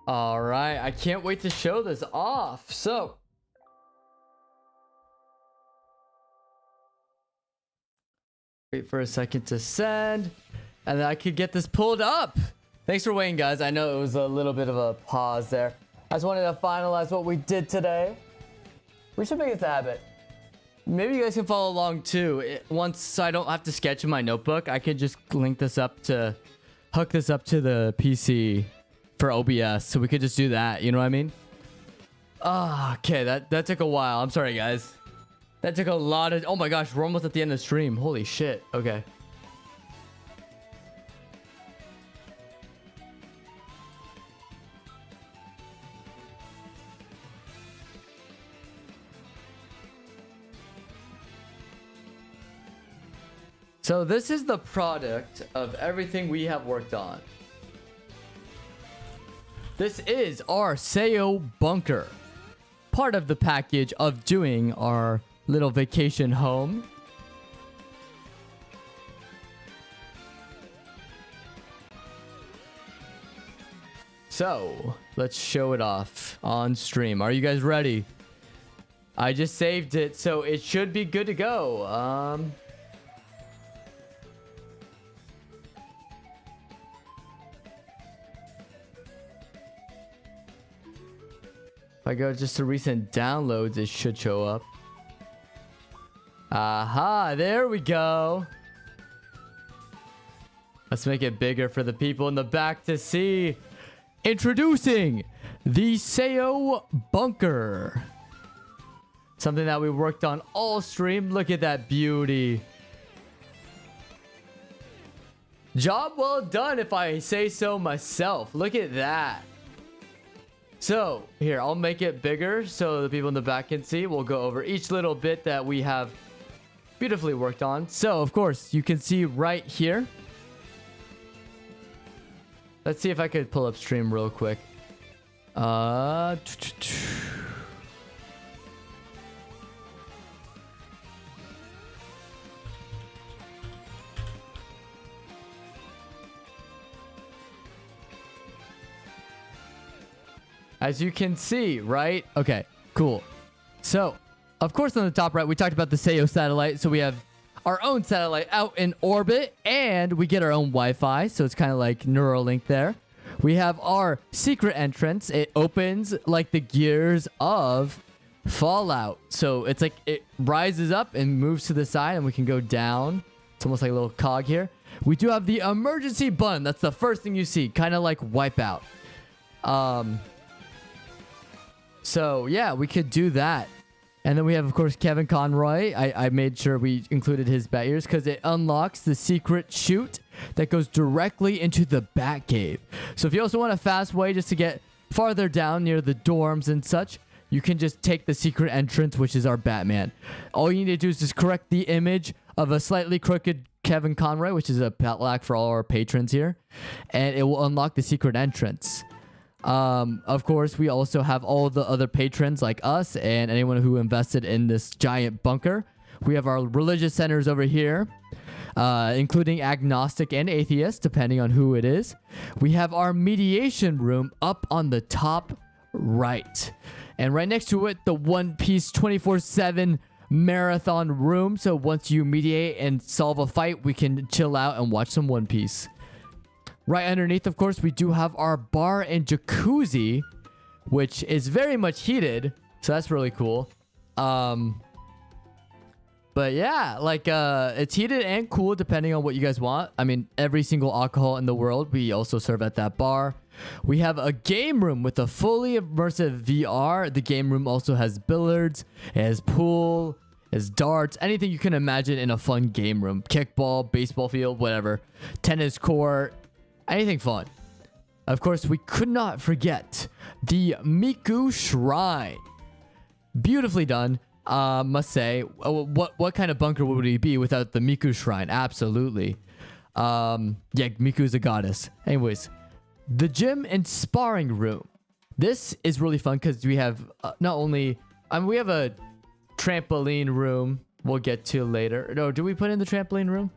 All right, I can't wait to show this off. So, wait for a second to send, and then I could get this pulled up. Thanks for waiting, guys. I know it was a little bit of a pause there. I just wanted to finalize what we did today. We should make this a habit. Maybe you guys can follow along too. Once, so I don't have to sketch in my notebook, I could just hook this up to the PC for OBS, so we could just do that. You know what I mean? Okay, that took a while. I'm sorry, guys. That took a lot of... Oh my gosh, we're almost at the end of the stream. Holy shit. Okay. So this is the product of everything we have worked on. This is our Seyo bunker. Part of the package of doing our little vacation home. So, let's show it off on stream. Are you guys ready? I just saved it, so it should be good to go. If I go just to recent downloads, it should show up. Aha, there we go. Let's make it bigger for the people in the back to see. Introducing the Seyo bunker. Something that we worked on all stream. Look at that beauty. Job well done, if I say so myself. Look at that. So, here, I'll make it bigger so the people in the back can see. We'll go over each little bit that we have beautifully worked on. So, of course, you can see right here. Let's see if I could pull up stream real quick. As you can see, right? Okay, cool. So, of course, on the top right, we talked about the Seyo satellite. So we have our own satellite out in orbit, and we get our own Wi-Fi. So it's kind of like Neuralink there. We have our secret entrance. It opens like the gears of Fallout. So it's like it rises up and moves to the side, and we can go down. It's almost like a little cog here. We do have the emergency button. That's the first thing you see, kind of like Wipeout. So, yeah, we could do that. And then we have, of course, Kevin Conroy. I made sure we included his Batyears because it unlocks the secret chute that goes directly into the Batcave. So if you also want a fast way just to get farther down near the dorms and such, you can just take the secret entrance, which is our Batman. All you need to do is just correct the image of a slightly crooked Kevin Conroy, which is a Patlack for all our patrons here. And it will unlock the secret entrance. Of course, we also have all the other patrons like us and anyone who invested in this giant bunker. We have our religious centers over here, including agnostic and atheist, depending on who it is. We have our mediation room up on the top right. And right next to it, the One Piece 24/7 marathon room. So once you mediate and solve a fight, we can chill out and watch some One Piece. Right underneath, of course, we do have our bar and jacuzzi, which is very much heated. So that's really cool. But yeah, like it's heated and cool depending on what you guys want. I mean, every single alcohol in the world, we also serve at that bar. We have a game room with a fully immersive VR. The game room also has billiards, it has pool, it has darts, anything you can imagine in a fun game room. Kickball, baseball field, whatever. Tennis court. Anything fun. Of course, we could not forget the Miku Shrine. Beautifully done, must say. What kind of bunker would it be without the Miku Shrine? Absolutely. Yeah, Miku's a goddess. Anyways, the gym and sparring room. This is really fun because we have not only... we have a trampoline room we'll get to later. No, do we put in the trampoline room?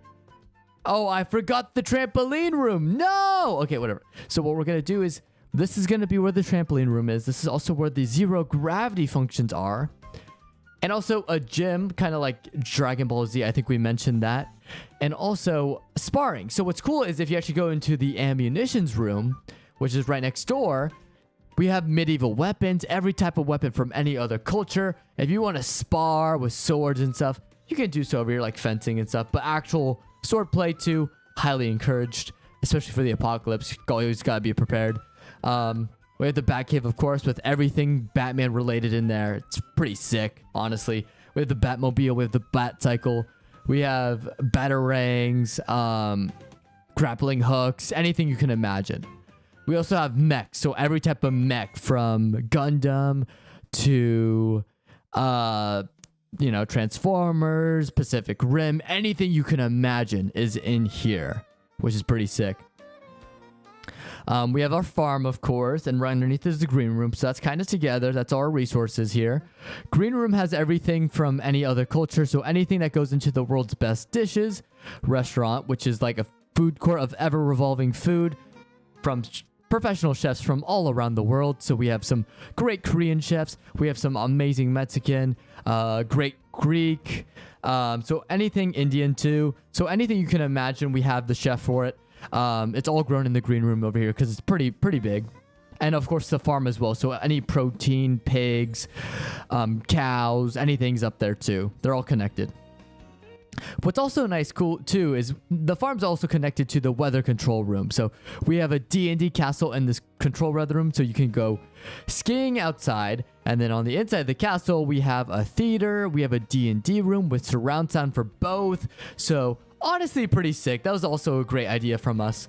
Oh, I forgot the trampoline room. No! Okay, whatever. So what we're going to do is This is going to be where the trampoline room is. This is also where the zero gravity functions are. And also a gym, kind of like Dragon Ball Z. I think we mentioned that. And also sparring. So what's cool is if you actually go into the ammunitions room, which is right next door, we have medieval weapons, every type of weapon from any other culture. If you want to spar with swords and stuff, you can do so over here, like fencing and stuff. But actual sword play too, highly encouraged, especially for the apocalypse. You always got to be prepared. We have the Batcave, of course, with everything Batman related in there. It's pretty sick, honestly. We have the Batmobile, we have the Batcycle, we have batarangs, grappling hooks, anything you can imagine. We also have mechs, so every type of mech from Gundam to, Transformers, Pacific Rim, anything you can imagine is in here, which is pretty sick. We have our farm, of course, and right underneath is the green room, so that's kind of together. That's our resources here. Green room has everything from any other culture, so anything that goes into the world's best dishes. Restaurant, which is like a food court of ever-revolving food from professional chefs from all around the world. So we have some great Korean chefs. We have some amazing Mexican, great Greek. So anything Indian too. So anything you can imagine, we have the chef for it. It's all grown in the green room over here because it's pretty big. And of course the farm as well. So any protein, pigs, cows, anything's up there too. They're all connected. What's also nice, cool too, is the farm's also connected to the weather control room. So we have a D&D castle in this control weather room, so you can go skiing outside. And then on the inside of the castle, we have a theater, we have a D&D room with surround sound for both. So honestly, pretty sick. That was also a great idea from us.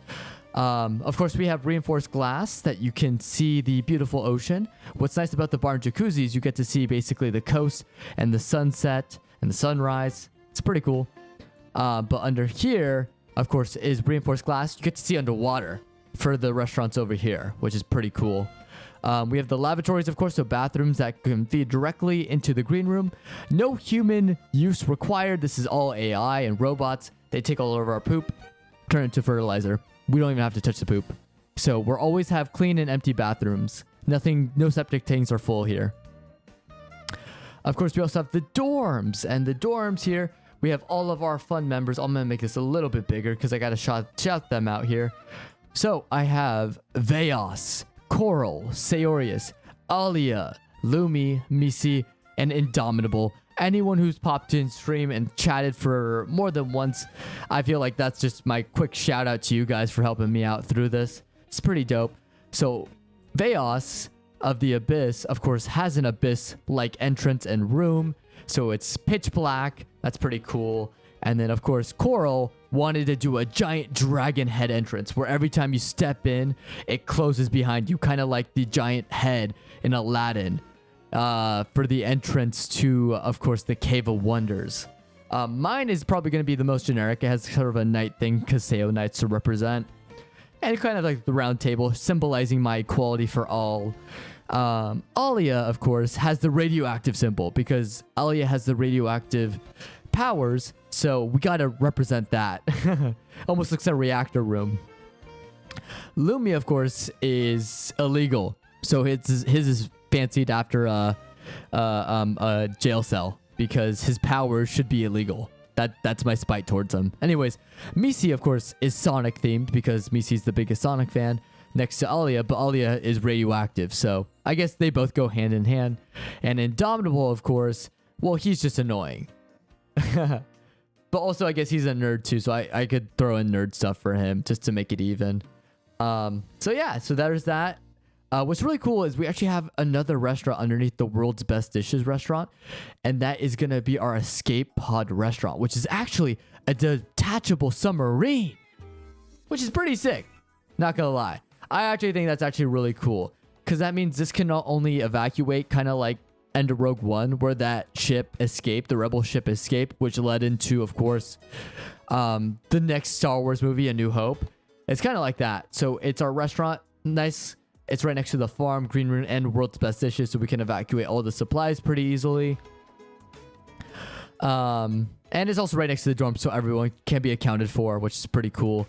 Of course, we have reinforced glass that you can see the beautiful ocean. What's nice about the bar and jacuzzi is you get to see basically the coast and the sunset and the sunrise. It's pretty cool. But under here, of course, is reinforced glass. You get to see underwater for the restaurants over here, which is pretty cool. We have the lavatories, of course, so bathrooms that can feed directly into the green room. No human use required. This is all AI and robots. They take all of our poop, turn it into fertilizer. We don't even have to touch the poop. So we'll always have clean and empty bathrooms. No septic tanks are full here. Of course, we also have the dorms. And the dorms here, we have all of our fun members. I'm going to make this a little bit bigger because I got to shout them out here. So I have Veos, Coral, Seyorias, Alia, Lumi, Misi, and Indomitable. Anyone who's popped in stream and chatted for more than once, I feel like that's just my quick shout out to you guys for helping me out through this. It's pretty dope. So Veos of the Abyss, of course, has an abyss-like entrance and room. So it's pitch black. That's pretty cool. And then, of course, Coral wanted to do a giant dragon head entrance where every time you step in, it closes behind you, kind of like the giant head in Aladdin. For the entrance to, of course, the Cave of Wonders. Mine is probably going to be the most generic. It has sort of a knight thing, Kaseo Knights to represent. And kind of like the round table, symbolizing my equality for all. Alia, of course, has the radioactive symbol because Alia has the radioactive powers. So we got to represent that. Almost looks like a reactor room. Lumi, of course, is illegal. So his is fancied after a jail cell because his powers should be illegal. That's my spite towards him. Anyways, Misi, of course, is Sonic themed because Misi's the biggest Sonic fan next to Alia, but Alia is radioactive. So I guess they both go hand in hand. And Indomitable, of course, well, he's just annoying. But also, I guess he's a nerd too, so I could throw in nerd stuff for him just to make it even. So yeah, so there's that. What's really cool is we actually have another restaurant underneath the World's Best Dishes restaurant, and that is going to be our escape pod restaurant, which is actually a detachable submarine, which is pretty sick. Not going to lie. I actually think that's actually really cool because that means this can not only evacuate, kind of like End of Rogue One, where that ship escaped, the rebel ship escaped, which led into, of course, the next Star Wars movie, A New Hope. It's kind of like that. So it's our restaurant. Nice. It's right next to the farm, green room, and World's Best Dishes, so we can evacuate all the supplies pretty easily. And it's also right next to the dorm, so everyone can be accounted for, which is pretty cool.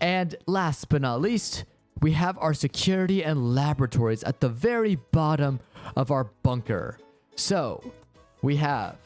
And last but not least, we have our security and laboratories at the very bottom of our bunker. So we have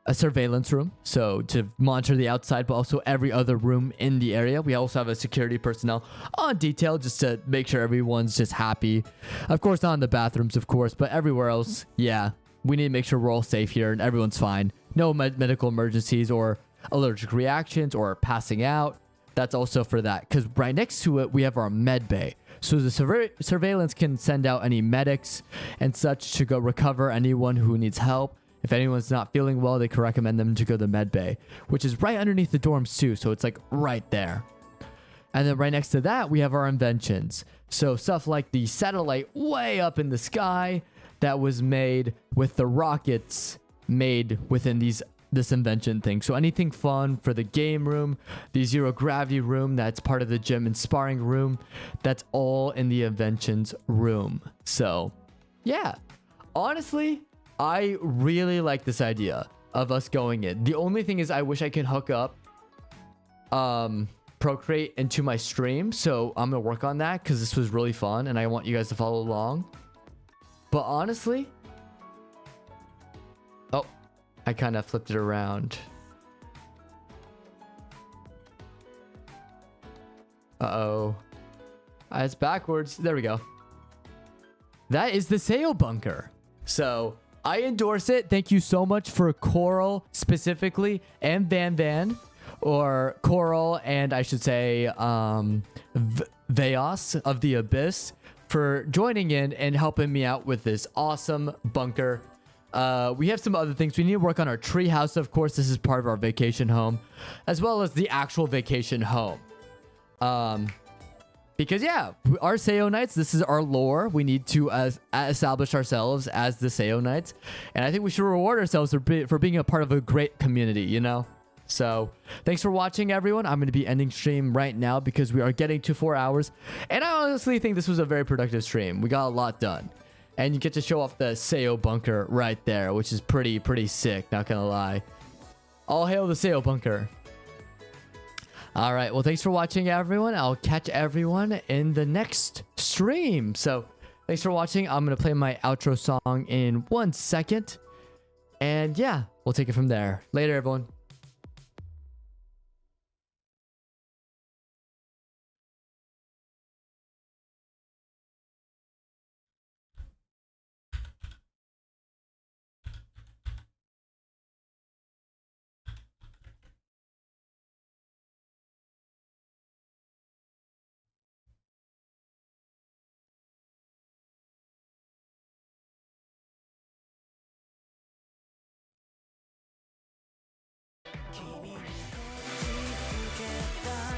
a surveillance room, so to monitor the outside, but also every other room in the area. We also have a security personnel on detail just to make sure everyone's just happy. Of course, not in the bathrooms, of course, but everywhere else, yeah. We need to make sure we're all safe here and everyone's fine. No medical emergencies or allergic reactions or passing out. That's also for that, because right next to it, we have our med bay. So the surveillance can send out any medics and such to go recover anyone who needs help. If anyone's not feeling well, they can recommend them to go to the med bay, which is right underneath the dorms too. So it's like right there. And then right next to that, we have our inventions. So stuff like the satellite way up in the sky that was made with the rockets made within this invention thing. So anything fun for the game room, the zero gravity room, that's part of the gym and sparring room, that's all in the inventions room. So yeah, honestly, I really like this idea of us going in. The only thing is I wish I could hook up Procreate into my stream. So I'm going to work on that because this was really fun and I want you guys to follow along. But honestly, oh, I kind of flipped it around. Uh-oh. It's backwards. There we go. That is the Seyo bunker. So I endorse it. Thank you so much for Coral specifically and Van, or Coral and I should say Veos of the Abyss for joining in and helping me out with this awesome bunker. We have some other things. We need to work on our tree house. Of course, this is part of our vacation home, as well as the actual vacation home. Because yeah, our Seyo Knights, this is our lore. We need to establish ourselves as the Seyo Knights. And I think we should reward ourselves for being a part of a great community, you know? So thanks for watching, everyone. I'm going to be ending stream right now because we are getting to 4 hours. And I honestly think this was a very productive stream. We got a lot done. And you get to show off the Seyo bunker right there, which is pretty sick, not going to lie. All hail the Seyo bunker. All right, well, thanks for watching, everyone. I'll catch everyone in the next stream. So thanks for watching. I'm going to play my outro song in 1 second. And yeah, we'll take it from there. Later, everyone. "君に気づけた